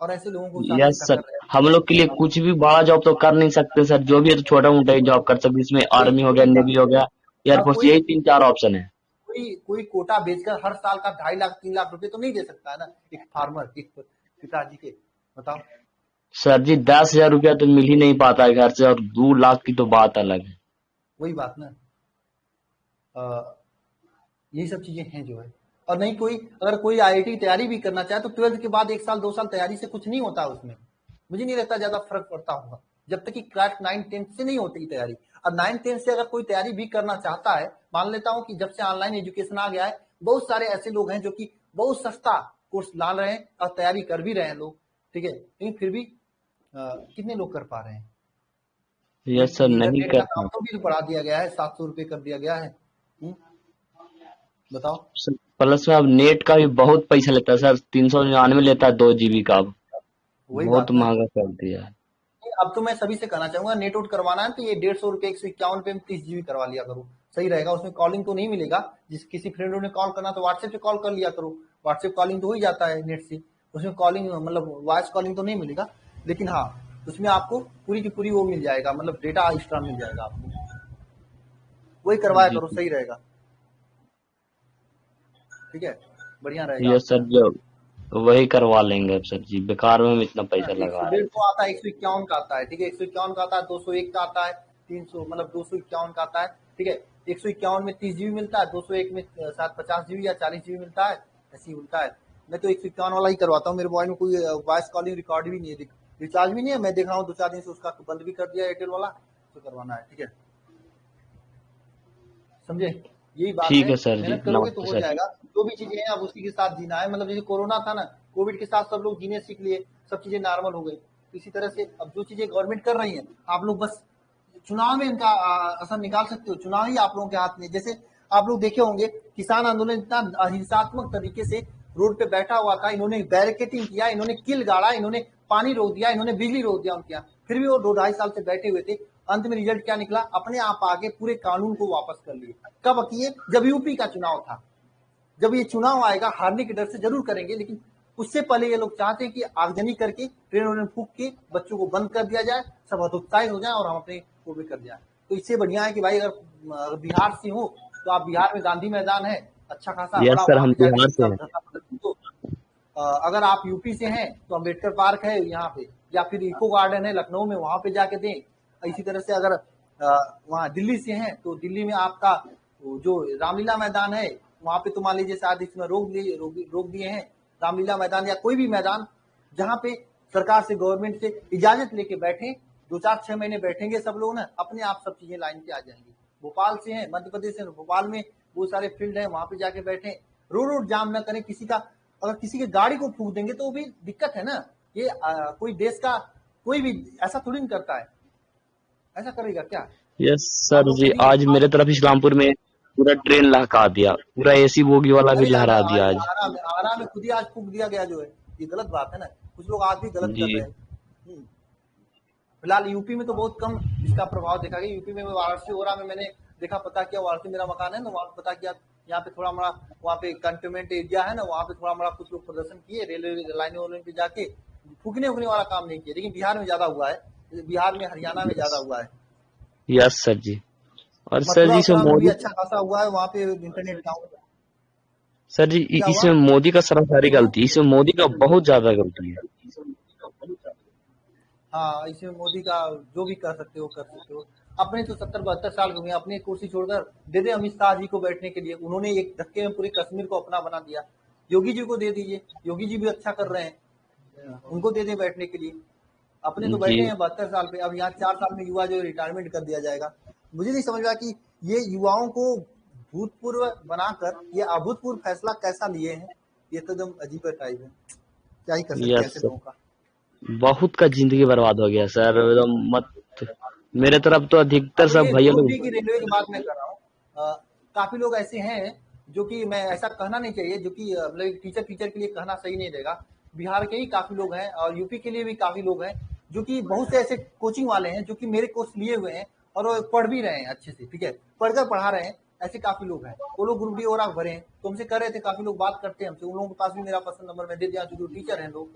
और ऐसे लोगों को शादी यस ऐसा सर, कर रहे हैं। हम लोग के लिए कुछ भी बड़ा जॉब तो कर नहीं सकते सर, जो भी है तो छोटा मोटा ही जॉब कर सकते, इसमें कोई आर्मी हो गया, कोई नेवी हो गया, और एयरफोर्स, कोई यही 3-4 ऑप्शन है। कोई कोटा बेचकर हर साल का 2.5 लाख 3 लाख रुपए तो नहीं दे सकता है ना एक फार्मर, एक पिताजी के, बताओ। सर जी 10,000 रुपया तो मिल ही नहीं पाता है घर से, और 2 लाख की तो बात अलग है। वही बात ना, यही सब चीजें हैं जो है। और नहीं, कोई अगर कोई आईआईटी तैयारी भी करना चाहे तो 12th के बाद 1 साल 2 साल तैयारी से कुछ नहीं होता उसमें, मुझे नहीं लगता ज्यादा फर्क पड़ता होगा, जब तक कि क्लास 9-10 से नहीं होती तैयारी। और 9-10 से अगर कोई तैयारी भी करना चाहता है, मान लेता हूँ कि जब से ऑनलाइन एजुकेशन आ गया है, बहुत सारे ऐसे लोग हैं जो कि बहुत सस्ता कोर्स ला रहे हैं और तैयारी कर भी रहे हैं लोग, ठीक है, लेकिन फिर भी कितने लोग कर पा रहे हैं। यस सर, नहीं इंटरनेट का कर दाम तो भी बढ़ा दिया गया है, 700 रुपये कर दिया गया है। बताओ। सर, प्लस में अब नेट का भी बहुत पैसा लेता है सर, 399 लेता है 2 GB का, अब वही बहुत बात ना, महंगा कर दिया है। अब तो मैं सभी से कहना चाहूंगा, नेट आउट करवाना है तो ये 150 रुपये 151 पे 30 GB करवा लिया करो, सही रहेगा। उसमें कॉलिंग तो नहीं मिलेगा, जिस किसी फ्रेंड ने कॉल करना तो व्हाट्सएप से कॉल कर लिया करो, व्हाट्सएप कॉलिंग तो हो ही जाता है नेट से, उसमें कॉलिंग मतलब वॉइस कॉलिंग तो नहीं मिलेगा, लेकिन हाँ उसमें आपको पूरी की पूरी वो मिल जाएगा, मतलब डेटा एक्स्ट्रा मिल जाएगा आपको, वही करवाया जी करो, सही रहेगा, ठीक है, बढ़िया रहेगा यस आपके सर, लिए। जो वही करवा लेंगे अब सर जी, बेकार में हम इतना पैसा एक लगा सौ रहे डेढ़ हैं। सौ आता है, 151 का आता है, ठीक है, 151 का आता है, 201 का आता है, 300 मतलब 251 का आता है, ठीक है। 151 में 30 GB मिलता है, 201 में शायद 50 GB या 40 GB मिलता है, ऐसे ही मिलता है। मैं तो 151 वाला ही करवाता हूँ, मेरे मोबाइल में कोई वॉइस कॉलिंग रिकॉर्ड भी नहीं है, रिचार्ज भी नहीं है, मैं देख रहा हूँ 2-4 दिन से उसका बंद भी कर दिया एयरटेल वाला, तो करवाना है, ठीक है, समझे, यही बात ठीक है। है सर जी, मेहनत करोगे तो नमस्ते हो सर। जाएगा, जो भी चीजें हैं अब उसी के साथ जीना है, मतलब जैसे कोरोना था ना, कोविड के साथ सब लोग जीने सीख लिए, सब चीजें नॉर्मल हो गई, इसी तरह से अब जो चीजें गवर्नमेंट कर रही है, आप लोग बस चुनाव में इनका असर निकाल सकते हो, चुनाव ही आप लोगों के हाथ में। जैसे आप लोग देखे होंगे किसान आंदोलन इतना हिंसात्मक तरीके से रोड पे बैठा हुआ था, इन्होंने बैरिकेटिंग किया, इन्होंने किल गाड़ा, इन्होंने पानी रोक दिया, इन्होंने बिजली रोक दिया उनके यहाँ, फिर भी वो 2-2.5 साल से बैठे हुए थे। अंत में रिजल्ट क्या निकला, अपने आप आगे पूरे कानून को वापस कर लिए। कब किए, जब यूपी का चुनाव था, जब ये चुनाव आएगा हारने के डर से जरूर करेंगे, लेकिन उससे पहले ये लोग चाहते हैं कि आगजनी करके ट्रेन उन्हें फूक के बच्चों को बंद कर दिया जाए, सब हतोत्साहित हो जाए और हम अपने वो भी कर दिया। तो इससे बढ़िया है कि भाई अगर बिहार से हो तो आप बिहार में गांधी मैदान है अच्छा खासा यस बड़ा, सर, वहां हम पे जाके बिहार से हैं। तो अगर आप यूपी से हैं तो अम्बेडकर पार्क है यहाँ पे, या फिर इको गार्डन है लखनऊ में, वहां पे जाके दें। इसी तरह से अगर वहाँ दिल्ली से हैं तो दिल्ली में आपका जो रामलीला मैदान है वहां पे तो मान लीजिए शायद इसमें रोक दिए हैं, रामलीला मैदान या कोई भी मैदान जहाँ पे सरकार से गवर्नमेंट से इजाजत लेके बैठे, 2-4-6 महीने बैठेंगे सब लोग ना, अपने आप सब चीजें लाइन पे आ जाएंगी। भोपाल से हैं, मध्य प्रदेश से, भोपाल में बहुत सारे फील्ड है, वहां पे जाके बैठे, रोड जाम न करें, किसी का अगर किसी की गाड़ी को फूक देंगे तो भी दिक्कत है ना। ये कोई देश का कोई भी ऐसा थोड़ी नहीं करता है, ऐसा करेगा क्या। यस आप सर लोग जी, खुद ही आज मेरे तरफ इस्लामपुर में पूरा ट्रेन लहका दिया, पूरा एसी बोगी वाला भी अरे लहरा दिया आज। आरा में खुद ही आज फूक दिया गया जो है, ये गलत बात है ना, कुछ लोग आज भी गलत कर जी रहे हैं। फिलहाल यूपी में तो बहुत कम इसका प्रभाव देखा गया। यूपी में वाराणसी हो रहा में मैंने देखा, पता किया, वाराणसी मेरा मकान है ना, वहाँ पता किया यहाँ पे थोड़ा बड़ा वहाँ पे कंटेनमेंट एरिया है ना, वहाँ पे थोड़ा बड़ा कुछ लोग प्रदर्शन किए, रेलवे लाइन पे जाके फूकने उकने वाला काम नहीं किया, लेकिन बिहार में ज्यादा हुआ है, बिहार में हरियाणा में ज्यादा हुआ है। यस सर जी। और सर मथुरा जी इसमें उत्तरा में भी मोदी, अच्छा खासा हुआ है, वहाँ पे इंटरनेट डाउन। सर जी क्या हुआ, इसमें मोदी का सरासरी बोलो। गलती, इसमें मोदी का बहुत ज्यादा गलती है। हाँ, इसमें मोदी का जो भी कर सकते हो कर सकते हो। अपने तो 70-72 साल हो गए, अपनी कुर्सी छोड़कर दे दे अमित शाह जी को बैठने के लिए, उन्होंने एक धक्के में पूरे कश्मीर को अपना बना दिया। योगी जी को दे दीजिए, योगी जी भी अच्छा कर रहे हैं, उनको दे दे बैठने के लिए। अपने तो जी बैठे हैं 72 साल पे, अब यहाँ 4 साल में युवा जो रिटायरमेंट कर दिया जाएगा। मुझे नहीं समझ रहा कि ये युवाओं को भूतपूर्व बनाकर ये अभूतपूर्व फैसला कैसा लिए हैं, ये तो एकदम अजीब टाइप है, क्या ही कर सकते हैं यस ऐसे सर, लोगों का। बहुत का जिंदगी बर्बाद हो गया सर, एकदम मत। मेरे तरफ तो अधिकतर अब सब ये भैया ग्रुप लोग। डी की रेलवे की बात मैं कर रहा हूँ। काफी लोग ऐसे हैं जो कि मैं ऐसा कहना नहीं चाहिए, जो कि मतलब टीचर टीचर के लिए कहना सही नहीं रहेगा। बिहार के ही काफी लोग हैं और यूपी के लिए भी काफी लोग हैं, जो कि बहुत से ऐसे कोचिंग वाले हैं जो कि मेरे कोर्स लिए हुए हैं और वो पढ़ भी रहे हैं अच्छे से, ठीक है, पढ़कर पढ़ा रहे हैं। ऐसे काफी लोग हैं, वो लोग ग्रुप डी और आप भरे हैं, तो हमसे कर रहे थे, काफी लोग बात करते हैं हमसे, उन लोगों के पास भी मेरा पर्सनल नंबर मैं दे दिया, जो टीचर हैं लोग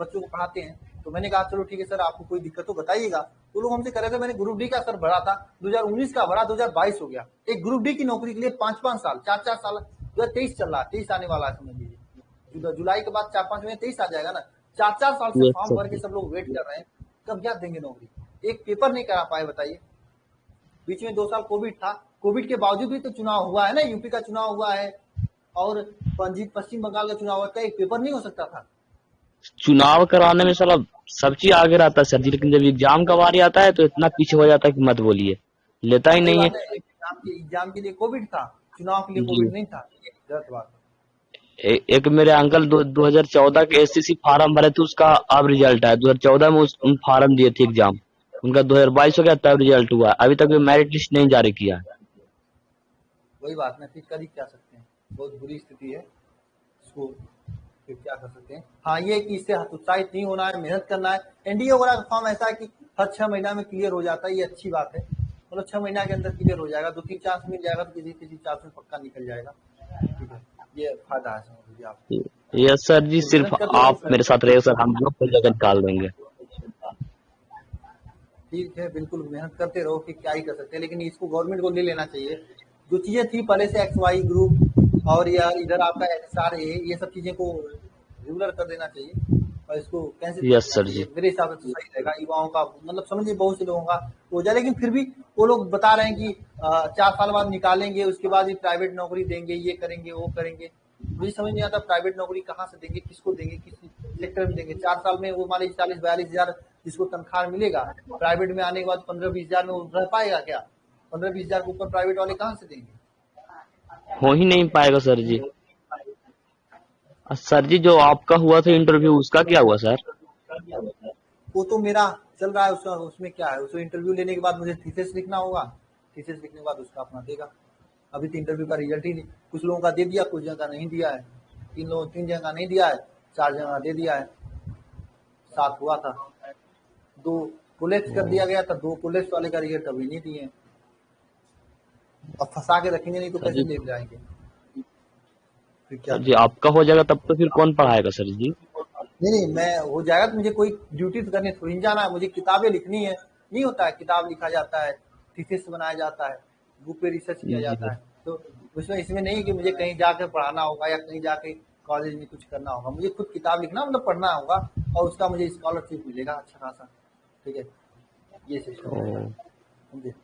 बच्चों को पढ़ाते हैं। तो मैंने कहा चलो ठीक है सर, आपको कोई दिक्कत हो बताइएगा। वो लोग हमसे कर रहे थे, मैंने ग्रुप डी का सर भरा था, 2019 का भरा, 2022 हो गया। एक ग्रुप डी की नौकरी के लिए 5-5 साल, 4-4 साल, 2023 चल रहा है, 23 आने वाला है, समझ लीजिए जुलाई के बाद 4-5 महीने 23 आ जाएगा ना। 4-4 साल से यस फॉर्म सर भर के सब लोग वेट कर रहे हैं, कब क्या देंगे नौकरी। एक पेपर नहीं करा पाए, बताइए। बीच में 2 साल कोविड था, कोविड के बावजूद भी तो चुनाव हुआ है ना, यूपी का चुनाव हुआ है और पश्चिम बंगाल का चुनाव हुआ था, एक पेपर नहीं हो सकता था। चुनाव कराने में साला सब चीज आगे रहता है सर जी, लेकिन जब एग्जाम का बारी आता है तो इतना पीछे हो जाता है कि मत बोलिए, लेता ही वही नहीं है। बात है, एग्जाम के लिए कोविड था, चुनाव के लिए जी। कोविड नहीं था, ये गलत बात एक मेरे अंकल 2014 के एससीसी फार्म भरे थे, उसका अब रिजल्ट आया। 2014 में उन फार्म दिए थे एग्जाम, उनका 2022 हो गया तब रिजल्ट हुआ। अभी तक मेरिट लिस्ट नहीं जारी किया है। वही बात ना, फिर कर ही क्या सकते हैं, बहुत बुरी स्थिति है इसको, फिर क्या कर सकते हैं। हाँ, ये कि इससे हतोत्साहित नहीं होना है, मेहनत करना है। एनडीए वगैरह का फॉर्म ऐसा है कि हर 6 महीना में क्लियर हो जाता है, ये अच्छी बात है, मतलब 6 महीना के अंदर क्लियर हो जाएगा, 2-3 चांस मिल जाएगा तो किसी किसी चांस में पक्का निकल जाएगा, ठीक है, ये फायदा है, समझ लीजिए आप। यस सर जी, तो सिर्फ मेहनत करते रहो आप सर। मेरे साथ रहिए सर, हम लोग कोई जगह निकाल देंगे। ठीक है, बिल्कुल मेहनत करते रहो, कि क्या ही कर सकते हैं, लेकिन इसको गवर्नमेंट को ले लेना चाहिए। जो चीजें थी पहले से एक्स वाई ग्रुप और या इधर आपका एसआर ये सब चीजें को रेगुलर कर देना चाहिए और इसको कैंसिल कर यस देना सर चाहिए, जी। मेरे हिसाब से तो सही रहेगा। युवाओं का मतलब समझिए, बहुत से लोगों का हो जाए, लेकिन फिर भी वो लोग बता रहे हैं कि 4 साल बाद निकालेंगे, उसके बाद ही प्राइवेट नौकरी देंगे, ये करेंगे वो करेंगे। मुझे समझ नहीं आता प्राइवेट नौकरी कहाँ से देंगे, किसको देंगे, किस सेक्टर में देंगे। 4 साल में वो मान लीजिए 40-42 हजार जिसको तनख्वाह मिलेगा, प्राइवेट में आने के बाद 15-20 हजार में वो रह पाएगा क्या? 15-20 हजार के ऊपर प्राइवेट वाले कहाँ से देंगे? हो ही नहीं पाएगा सर जी। सर जी, जो आपका हुआ था इंटरव्यू, उसका क्या हुआ सर? वो तो मेरा चल रहा है, उसका उसमें क्या है, उसको इंटरव्यू लेने के बाद मुझे थीसिस लिखना होगा, थीसिस लिखने के बाद उसका अपना देगा। अभी तो इंटरव्यू का रिजल्ट ही नहीं, कुछ लोगों का दे दिया, कुछ जगह नहीं दिया है, 3 जगह नहीं दिया है, 4 जगह दे दिया है। 7 हुआ था, 2 पुलिस कर दिया गया था, 2 पुलिस वाले का रिजल्ट अभी नहीं दिए। अब फंसा के रखेंगे नहीं तो सर कैसे जी, ले जाएंगे, फिर क्या सर जी करें। आपका हो जाएगा तब तो फिर कौन पढ़ाएगा सर जी? नहीं, मैं हो जाएगा तो मुझे कोई ड्यूटी तो करने थोड़ी जाना है, मुझे किताबें लिखनी है। नहीं होता है, किताब लिखा जाता है, थीसिस बनाया जाता है, बुक पे रिसर्च किया जाता जी। है, तो उसमें इसमें नहीं कि मुझे कहीं जाकर पढ़ाना होगा या कहीं जाके कॉलेज में कुछ करना होगा, मुझे खुद किताब लिखना मतलब पढ़ना होगा और उसका मुझे स्कॉलरशिप मिलेगा अच्छा खासा, ठीक है, ये सिस्टम रहेगा, ओ, समझे।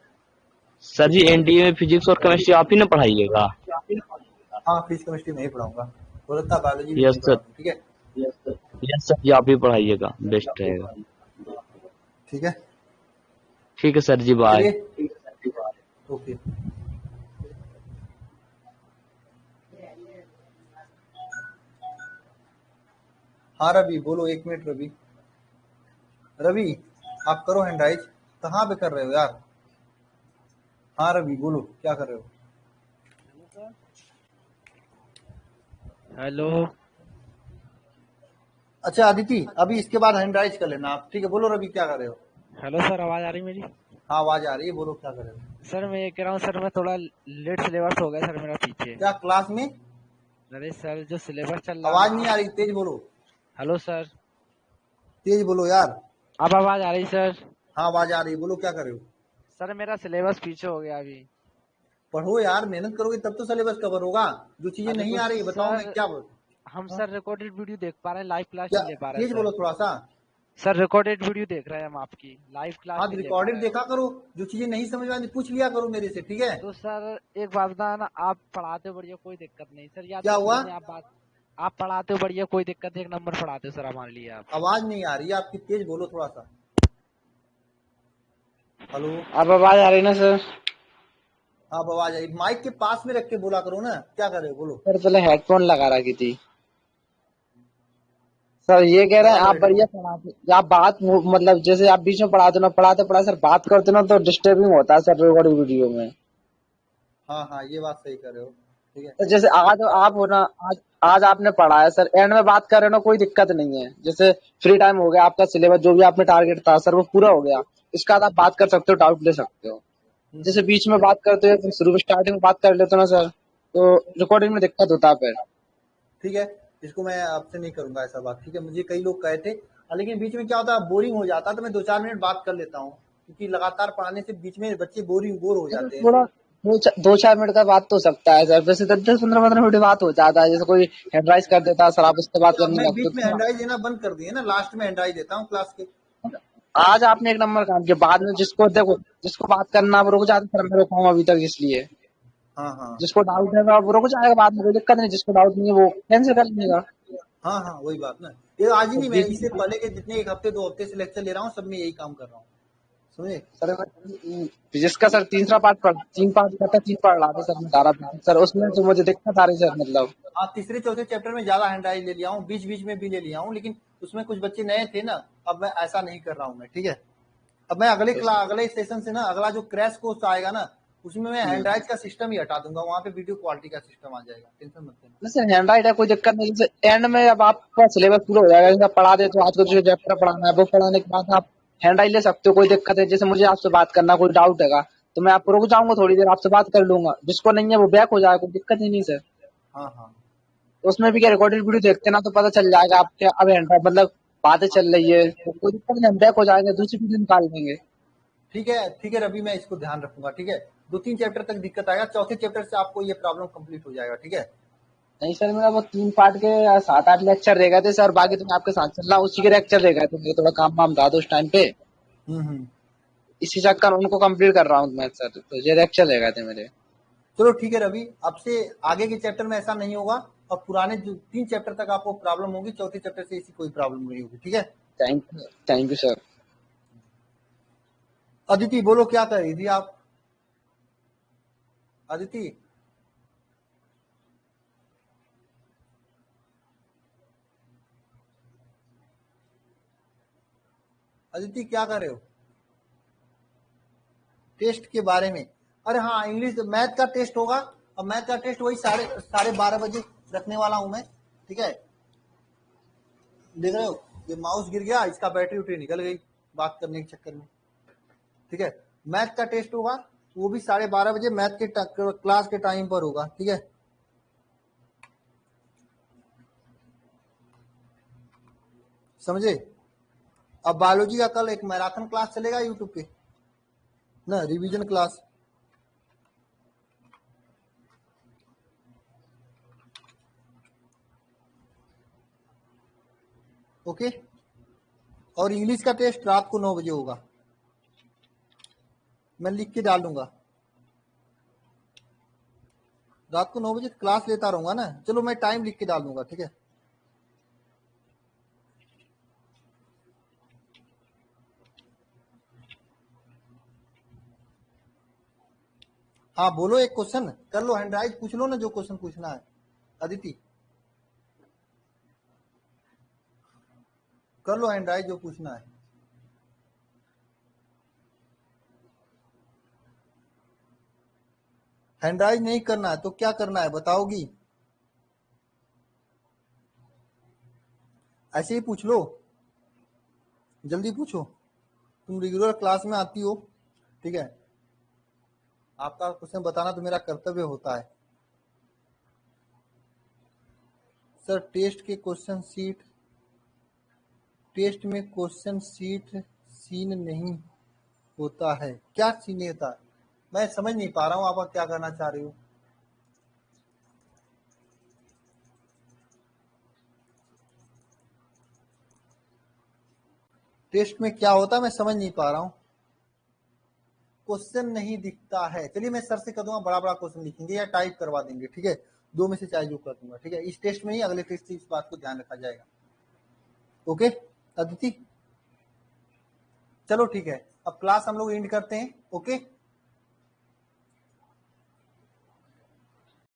सर जी एनडीए में फिजिक्स और केमिस्ट्री आप ही ना पढ़ाइएगा? हाँ, फिजिक्स केमिस्ट्री नहीं पढ़ाऊंगा, हो सकता है बायोलॉजी भी यस नहीं सर। पढ़ा दूँ, ठीक है। यस सर जी, आप ही पढ़ाइएगा, बेस्ट रहेगा। ठीक है, ठीक है सर जी, बाय। चलिए, ओके। हाँ रवि बोलो, 1 मिनट रवि। रवि आप करो हैंड राइज, कहाँ पे कर रहे हो यार? हाँ रवि बोलो, क्या कर रहे हो? हेलो। अच्छा अदिति, अभी इसके बाद हैंड राइज कर लेना आप, ठीक है। बोलो रवि, क्या कर रहे हो? हेलो सर, आवाज आ रही मेरी? हाँ आवाज आ रही है, बोलो क्या कर रहे हो? सर मैं ये कह रहा हूँ सर, मैं थोड़ा लेट सिलेबस हो गया सर मेरा पीछे। क्या क्लास में? अरे सर, जो सिलेबस चल रहा आवाज है नहीं ना। आ रही, तेज बोलो, हेलो सर, तेज बोलो यार। अब आवाज आ रही सर? हाँ आवाज आ रही है, बोलो क्या कर रहे हो? सर मेरा सिलेबस पीछे हो गया अभी। पढ़ो यार, मेहनत करोगे तब तो सिलेबस कवर होगा। जो चीजें अरे नहीं तो आ रही बताओ, मैं सर, क्या बोलूं? हम हाँ? सर रिकॉर्डेड वीडियो देख पा रहे हैं, लाइव क्लास क्या, नहीं ले पा रहे तेज सर। बोलो थोड़ा सा। सर रिकॉर्डेड वीडियो देख रहे हैं हम आपकी, लाइव क्लास हाँ नहीं ले पा रिकॉर्डेड रहे हैं। देखा करो, जो चीजें नहीं समझ में आती पूछ लिया करो मेरे से, ठीक है। तो सर एक बात बताना ना, आप पढ़ाते हो बढ़िया, कोई दिक्कत नहीं सर, या क्या तो हुआ? फोन में आप बात, आप पढ़ाते हो बढ़िया, कोई दिक्कत नहीं, 1 नंबर पढ़ाते हो सर हमारे लिए आप। आवाज नहीं आ रही है आपकी, तेज बोलो थोड़ा सा। हेलो, अब आवाज आ रही ना सर? हाँ अब आवाज आई, माइक के पास में रख के बोला करो ना, क्या कर रहे हो बोलो। सर पहले हेडफोन लगा रखी थी। सर ये कह रहे हैं लगा आप के बैठो। बढ़िया पढ़ाते, आप बात मतलब जैसे आप बीच में पढ़ाते ना, पढ़ाते पढ़ाते सर बात करते ना तो डिस्टर्बिंग होता है सर रिकॉर्डिंग वीडियो में। हाँ हाँ, ये बात सही कर रहे हो, ठीक है। तो जैसे आज आप हो ना, आज आपने पढ़ाया सर, एंड में बात कर रहे हो ना, कोई दिक्कत नहीं है। जैसे फ्री टाइम हो गया आपका, सिलेबस जो भी आपने टारगेट था सर वो पूरा हो गया, इसके बाद आप बात कर सकते हो, डाउट ले सकते हो। जैसे बीच में बात करते हो, शुरू में स्टार्टिंग में बात कर लेते हो ना सर, तो रिकॉर्डिंग में दिक्कत होता है फिर। ठीक है, इसको मैं आपसे नहीं करूंगा ऐसा बात, ठीक है। मुझे कई लोग कहे थे, लेकिन बीच में क्या होता है, बोरिंग हो जाता है, तो मैं 2-4 मिनट बात कर लेता हूँ, क्योंकि लगातार पढ़ाने से बीच में बच्चे बोर हो अरे जाते हैं। थोड़ा 2-4 मिनट का बात तो हो सकता है सर, वैसे 10-15 मिनट बात हो जाता है। जैसे कोई हैंड कर देता है सर, आप उससे बात तो अब करने मैं लगते बीच हो में तो हैंड देना बंद कर दिए ना, लास्ट में हैंड देता हूँ क्लास के। आज आपने एक नंबर काम किया। बाद में जिसको देखो, जिसको बात करना वो रुक जाता, सर मैं रुका हूँ अभी तक इसलिए। हाँ हाँ जिसको डाउट है वो रुक जाएगा, बाद में कोई दिक्कत नहीं। जिसको डाउट नहीं है वो कैंसिल कर लेगा। हाँ हाँ, वही बात ना। ये आज ही तो नहीं, मैं बीच इससे में पहले के जितने 1 हफ्ते 2 हफ्ते से लेक्चर ले रहा हूँ, सब में यही काम कर रहा हूँ, समझे। सर जिसका सर तीसरा पार्ट पढ़, 3 पार्ट करता, 3 पार्ट लाते सर, मैं 12 सर उसमें तो मुझे दिक्कत आ रही सर मतलब। हाँ, तीसरे चौथे चैप्टर में ज्यादा हैंड ले लिया हूँ, बीच बीच में भी ले लिया हूँ, लेकिन उसमें कुछ बच्चे नए थे ना, अब मैं ऐसा नहीं कर रहा हूँ मैं, ठीक है। अब मैं अगले सेशन से ना, अगला जो क्रैश कोर्स आएगा ना, उसमें मैं हैंड का सिस्टम ही हटा दूंगा, वहां पे वीडियो क्वालिटी का सिस्टम आ जाएगा, टेंशन मत लेना। जैसे हैंड राइट है कोई दिक्कत नहीं। जैसे एंड में अब आपका सिलेबस पूरा हो जाएगा, जैसे आप पढ़ा दे तो आज को जो चैप्टर पढ़ाना है वो पढ़ाने के बाद आप हैंड राइट ले सकते हो, कोई दिक्कत है। जैसे मुझे आपसे बात करना, कोई डाउट है तो मैं आपको रुक जाऊंगा थोड़ी देर, आपसे बात कर लूंगा। जिसको नहीं है वो बैक हो जाएगा, कोई दिक्कत ही नहीं सर। हाँ हाँ, उसमें भी क्या रिकॉर्डेड वीडियो देखते ना तो पता चल जाएगा आप क्या अब हैंड मतलब बातें चल रही है तो कोई दिक्कत नहीं, हम बैक हो जाएंगे, दूसरी वीडियो निकाल देंगे। ठीक है रवि, मैं इसको ध्यान रखूंगा, ठीक है। 2-3 चैप्टर तक दिक्कत आएगा, चौथे चैप्टर से आपको ये प्रॉब्लम कंप्लीट हो जाएगा, ठीक है। नहीं सर, मेरा वो 3 पार्ट के 7-8 लेक्चर रह गए थे सर, बाकी तो मैं आपके साथ चल रहा हूँ। उसी के लेक्चर रह गए थे, मुझे थोड़ा काम वाम था तो उस टाइम पे, हम्म। इसी चक्कर उनको कंप्लीट कर रहा हूँ मैं सर, तो ये लेक्चर रह गए थे मेरे। चलो ठीक है रवि, अब से आगे के चैप्टर में ऐसा नहीं होगा, और पुराने जो 3 चैप्टर तक आपको प्रॉब्लम होगी, चौथे चैप्टर से ऐसी कोई प्रॉब्लम नहीं होगी, ठीक है। Thank you sir. अदिति बोलो, क्या कर रही थी आप? अदिति, अदिति क्या कर रहे हो? टेस्ट के बारे में, अरे हाँ, इंग्लिश मैथ का टेस्ट होगा, और मैथ का टेस्ट वही 12:30 बजे रखने वाला हूं मैं, ठीक है। देख रहे हो, ये माउस गिर गया, इसका बैटरी उटरी निकल गई बात करने के चक्कर में, ठीक है। मैथ का टेस्ट होगा, वो भी 12:30 बजे मैथ के क्लास के टाइम पर होगा, ठीक है। समझे। अब बायोलॉजी का कल एक मैराथन क्लास चलेगा यूट्यूब पे ना, रिवीजन क्लास। ओके, और इंग्लिश का टेस्ट रात को 9 बजे होगा, मैं लिख के डाल दूंगा। रात को 9 बजे क्लास लेता रहूंगा ना, चलो मैं टाइम लिख के डाल दूंगा, ठीक है। हाँ बोलो, एक क्वेश्चन कर लो, हैंड राइज पूछ लो ना, जो क्वेश्चन पूछना है। अदिति कर लो हैंड राइज, जो पूछना है। हैंड राइज नहीं करना है तो क्या करना है, बताओगी? ऐसे ही पूछ लो, जल्दी पूछो, तुम रेगुलर क्लास में आती हो, ठीक है। आपका क्वेश्चन बताना तो मेरा कर्तव्य होता है। सर टेस्ट में क्वेश्चन सीट सीन नहीं होता है, क्या सीन नहीं होता? मैं समझ नहीं पा रहा हूँ आप क्या करना चाह रही हो। टेस्ट में क्या होता है मैं समझ नहीं पा रहा हूँ, क्वेश्चन नहीं दिखता है। चलिए मैं सर से कह दूंगा, बड़ा बड़ा क्वेश्चन लिखेंगे या टाइप करवा देंगे, ठीक है। 2 में से चाहे जो कर दूंगा, ठीक है। इस टेस्ट में ही, अगले टेस्ट से इस बात को ध्यान रखा जाएगा। ओके अदिति, चलो ठीक है, अब क्लास हम लोग एंड करते हैं। ओके।